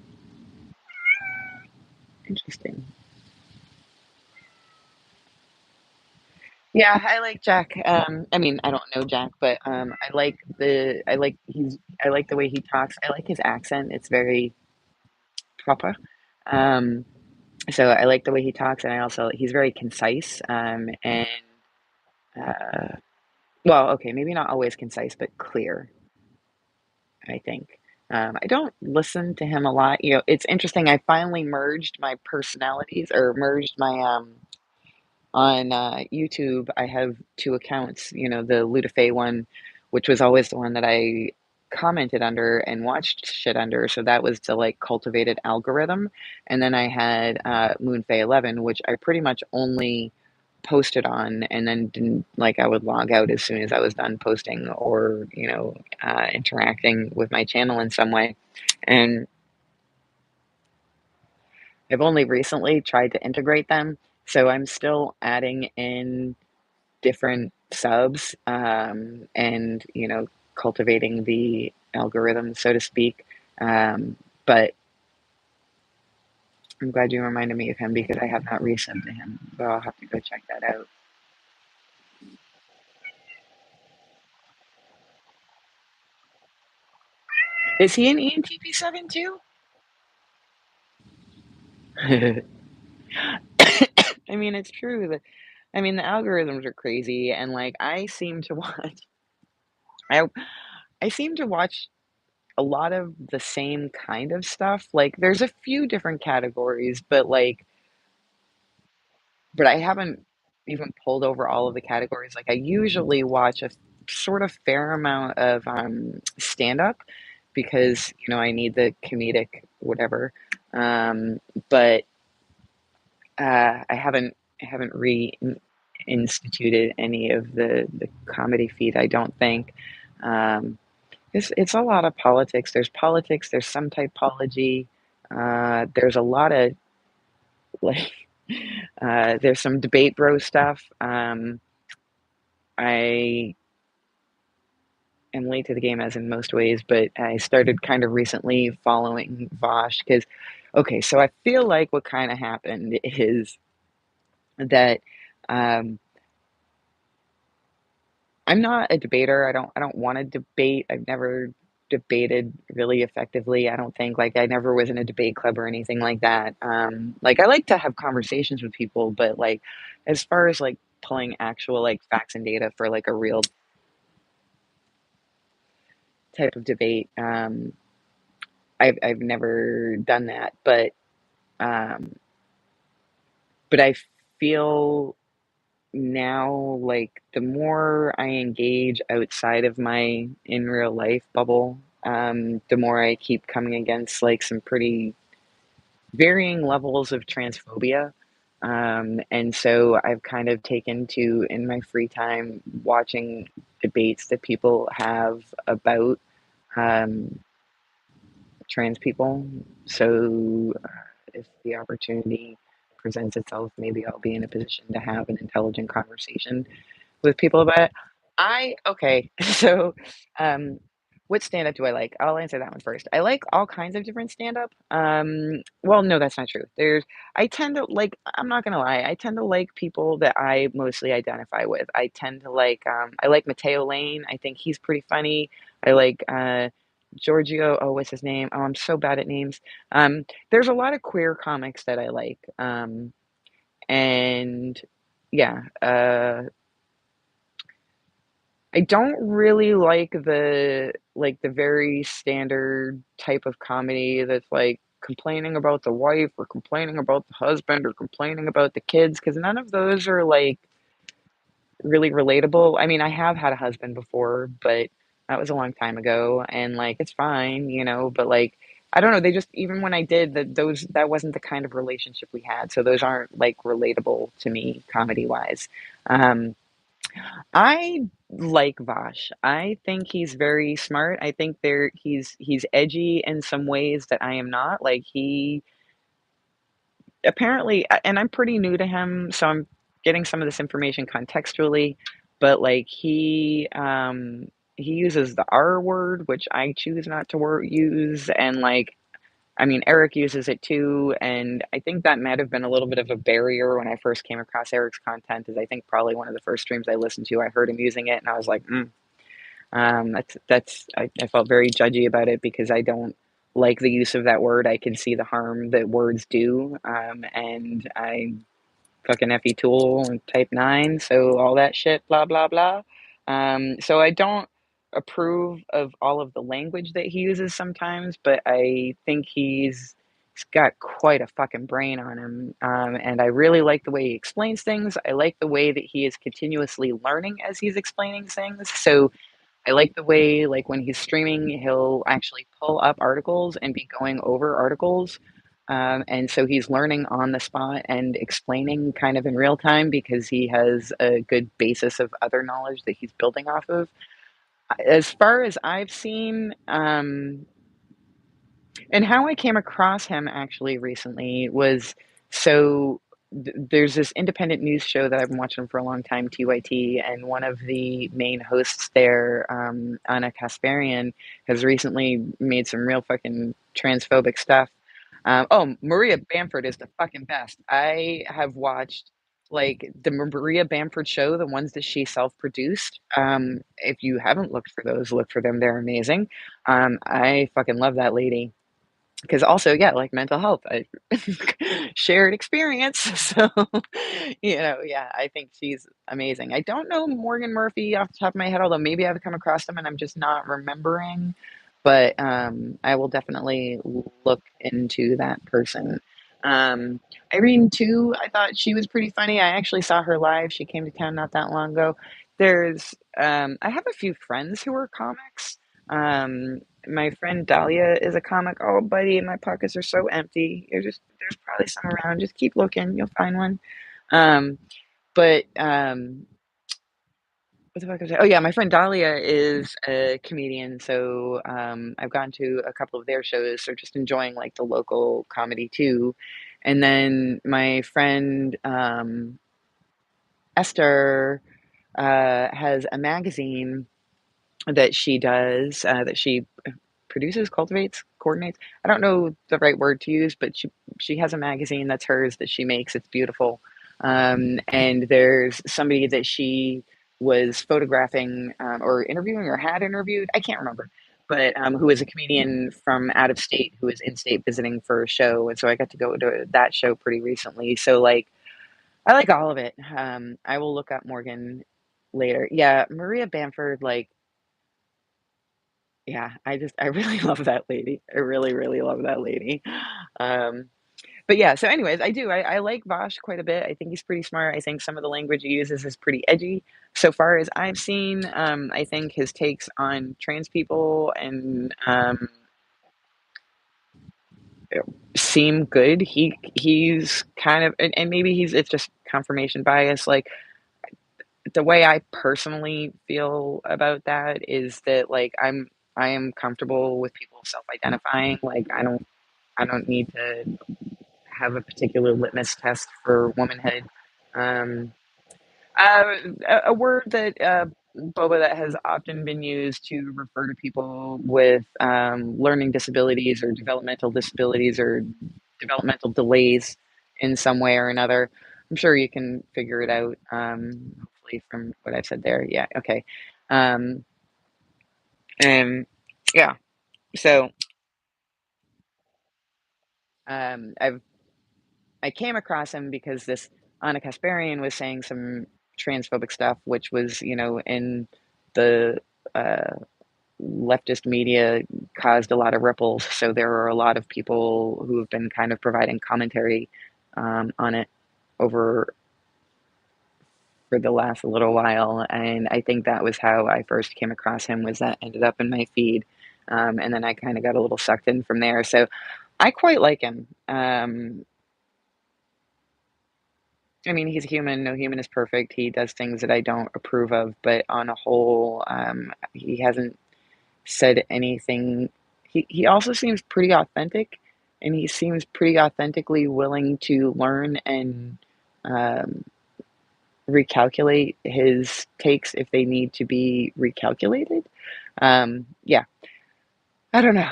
[SPEAKER 1] interesting. Yeah, I like Jack. I mean, I don't know Jack, but I like the way he talks. I like his accent. It's very proper. Um, so I like the way he talks, and I also he's very concise. And uh, well, okay, maybe not always concise, but clear. I think. I don't listen to him a lot. You know, it's interesting. I finally merged my personalities or merged my on YouTube, I have two accounts. You know, the Ludafe one, which was always the one that I commented under and watched shit under. So that was to like cultivated algorithm. And then I had Moonfei 11, which I pretty much only posted on and then didn't like I would log out as soon as I was done posting or, interacting with my channel in some way. And I've only recently tried to integrate them, so I'm still adding in different subs, and, cultivating the algorithm, so to speak. But I'm glad you reminded me of him because I have not resubbed to him, but I'll have to go check that out. Is he an ENTP7 too? I mean, it's true that I mean, the algorithms are crazy, and, like, I I seem to watch a lot of the same kind of stuff, like, there's a few different categories, but I haven't even pulled over all of the categories, like, I usually watch a sort of fair amount of, stand-up because, I need the comedic whatever, but I haven't reinstituted any of the comedy feed, I don't think. Um, it's a lot of politics, there's some typology, there's a lot of, like, there's some debate bro stuff. I am late to the game as in most ways, but I started kind of recently following Vosh because okay, so I feel like what kinda happened is that, um I'm not a debater. I don't wanna debate. I've never debated really effectively, I don't think. Like, I never was in a debate club or anything like that. Like, I like to have conversations with people, but, like, as far as, like, pulling actual, like, facts and data for, like, a real type of debate, I've never done that, um, but I feel now, like, the more I engage outside of my in real life bubble, the more I keep coming against like some pretty varying levels of transphobia. And so I've kind of taken to in my free time watching debates that people have about um, trans people. So if the opportunity presents itself, maybe I'll be in a position to have an intelligent conversation with people about it. I okay, so, um, what stand-up do I like? I'll answer that one first. I like all kinds of different stand-up. Well, no, that's not true. I tend to like I'm not gonna lie, I tend to like people that I mostly identify with. I tend to like, I like Matteo Lane, I think he's pretty funny. I like, Giorgio what's his name? Oh, I'm so bad at names. There's a lot of queer comics that I like, and yeah, I don't really like the very standard type of comedy that's like complaining about the wife or complaining about the husband or complaining about the kids because none of those are like really relatable. I mean, I have had a husband before, but that was a long time ago and like it's fine, but like I don't know, they just even when I did that wasn't the kind of relationship we had. So those aren't like relatable to me comedy wise. Um I like Vash. I think he's very smart. I think he's edgy in some ways that I am not. Like he apparently and I'm pretty new to him, so I'm getting some of this information contextually, but like he uses the R word, which I choose not to use, and like I mean, Eric uses it too, and I think that might have been a little bit of a barrier when I first came across Eric's content. Is I think probably one of the first streams I listened to, I heard him using it, and I was like, I felt very judgy about it because I don't like the use of that word. I can see the harm that words do, and I fucking FE Tool and Type 9, so all that shit, blah, blah, blah. So I don't approve of all of the language that he uses sometimes, but I think he's got quite a fucking brain on him. And I really like the way he explains things. I like the way that he is continuously learning as he's explaining things. So I like the way, like, when he's streaming, he'll actually pull up articles and be going over articles And so he's learning on the spot and explaining kind of in real time because he has a good basis of other knowledge that he's building off of. As far as I've seen, and how I came across him actually recently was so there's this independent news show that I've been watching for a long time, TYT, and one of the main hosts there, Anna Kasparian, has recently made some real fucking transphobic stuff. Oh, Maria Bamford is the fucking best. I have watched like the Maria Bamford show, the ones that she self-produced. If you haven't looked for those, look for them. They're amazing. I fucking love that lady. Because also, yeah, like mental health, I shared experience. So, yeah, I think she's amazing. I don't know Morgan Murphy off the top of my head, although maybe I've come across them and I'm just not remembering. But I will definitely look into that person. Um, Irene, too, I thought she was pretty funny. I actually saw her live. She came to town not that long ago. I have a few friends who are comics. My friend Dahlia is a comic. Oh, buddy, my pockets are so empty. There's probably some around. Just keep looking, you'll find one. Um, but what the fuck was I? Oh yeah, my friend Dahlia is a comedian, so I've gone to a couple of their shows. So just enjoying like the local comedy too. And then my friend Esther has a magazine that she does that she produces, cultivates, coordinates. I don't know the right word to use, but she has a magazine that's hers that she makes. It's beautiful. And there's somebody that she was photographing or interviewing or had interviewed. I can't remember, but who is a comedian from out of state who is in state visiting for a show, and so I got to go to that show pretty recently. So like I like all of it. I will look up Morgan later. Yeah, Maria Bamford, like yeah, I really love that lady. I really, really love that lady. Um, but yeah, so anyways, I like Vosh quite a bit. I think he's pretty smart. I think some of the language he uses is pretty edgy. So far as I've seen, I think his takes on trans people and seem good. He's kind of and maybe it's just confirmation bias. Like the way I personally feel about that is that like I am comfortable with people self-identifying. Like I don't need to have a particular litmus test for womanhood. Um, a word that Boba that has often been used to refer to people with learning disabilities or developmental disabilities or developmental delays in some way or another. I'm sure you can figure it out. Hopefully, from what I've said there. Yeah. Okay. Um, and yeah. So I've I came across him because this Anna Kasparian was saying some transphobic stuff, which was, in the uh, leftist media caused a lot of ripples. So there are a lot of people who have been kind of providing commentary on it over for the last little while. And I think that was how I first came across him was that ended up in my feed. And then I kind of got a little sucked in from there. So I quite like him. I mean, he's a human. No human is perfect. He does things that I don't approve of, but on a whole, he hasn't said anything. He also seems pretty authentic, and he seems pretty authentically willing to learn and um, recalculate his takes if they need to be recalculated. Yeah, I don't know,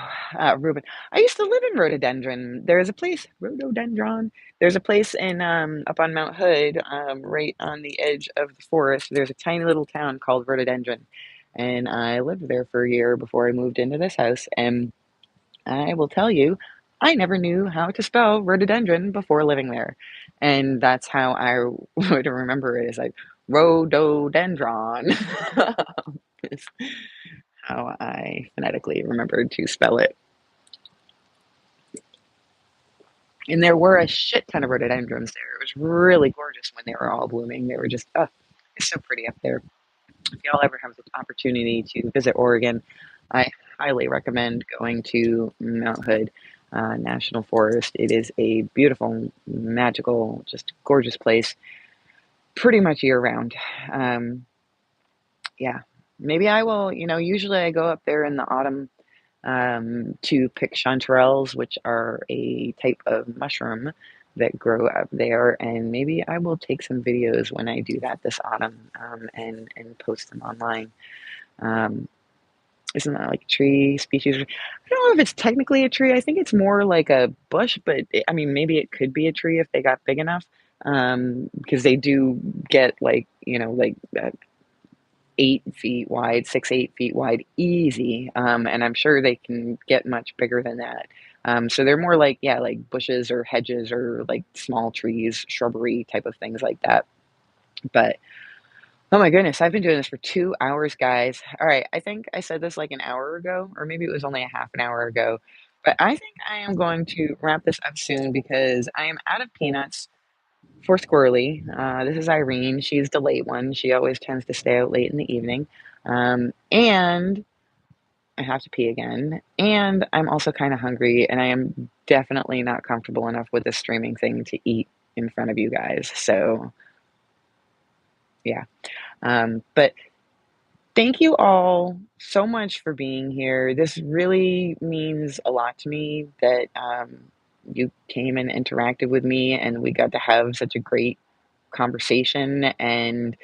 [SPEAKER 1] Ruben. I used to live in Rhododendron. There is a place, Rhododendron. There's a place in up on Mount Hood, right on the edge of the forest. There's a tiny little town called Rhododendron, and I lived there for a year before I moved into this house. And I will tell you, I never knew how to spell rhododendron before living there, and that's how I would remember it. Is like rhododendron. Is how I phonetically remembered to spell it. And there were a shit ton of rhododendrons there. It was really gorgeous when they were all blooming. They were just, oh, it's so pretty up there. If y'all ever have the opportunity to visit Oregon, I highly recommend going to Mount Hood. National Forest. It is a beautiful, magical, just gorgeous place, pretty much year round. Um, yeah, maybe I will. Usually I go up there in the autumn to pick chanterelles, which are a type of mushroom that grow up there. And maybe I will take some videos when I do that this autumn, and post them online. Um, isn't that like a tree species? I don't know if it's technically a tree. I think it's more like a bush, but I mean, maybe it could be a tree if they got big enough. Because they do get like, 8 feet wide, 6, 8 feet wide, easy. And I'm sure they can get much bigger than that. So they're more like, yeah, like bushes or hedges or like small trees, shrubbery type of things like that. But oh my goodness, I've been doing this for 2 hours, guys. All right, I think I said this like an hour ago, or maybe it was only a half an hour ago. But I think I am going to wrap this up soon because I am out of peanuts for Squirrely. This is Irene. She's the late one. She always tends to stay out late in the evening. And I have to pee again. And I'm also kind of hungry, and I am definitely not comfortable enough with this streaming thing to eat in front of you guys. So, yeah. But thank you all so much for being here. This really means a lot to me that you came and interacted with me, and we got to have such a great conversation. And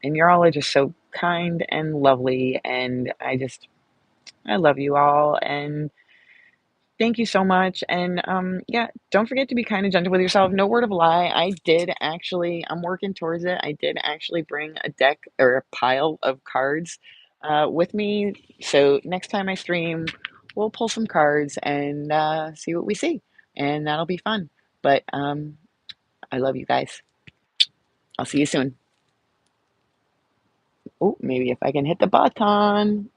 [SPEAKER 1] you all are just so kind and lovely, and I love you all, and thank you so much. And yeah, don't forget to be kind and gentle with yourself. No word of a lie. I'm working towards it. I did actually bring a deck or a pile of cards with me. So next time I stream, we'll pull some cards and see what we see. And that'll be fun. But I love you guys. I'll see you soon. Oh, maybe if I can hit the button.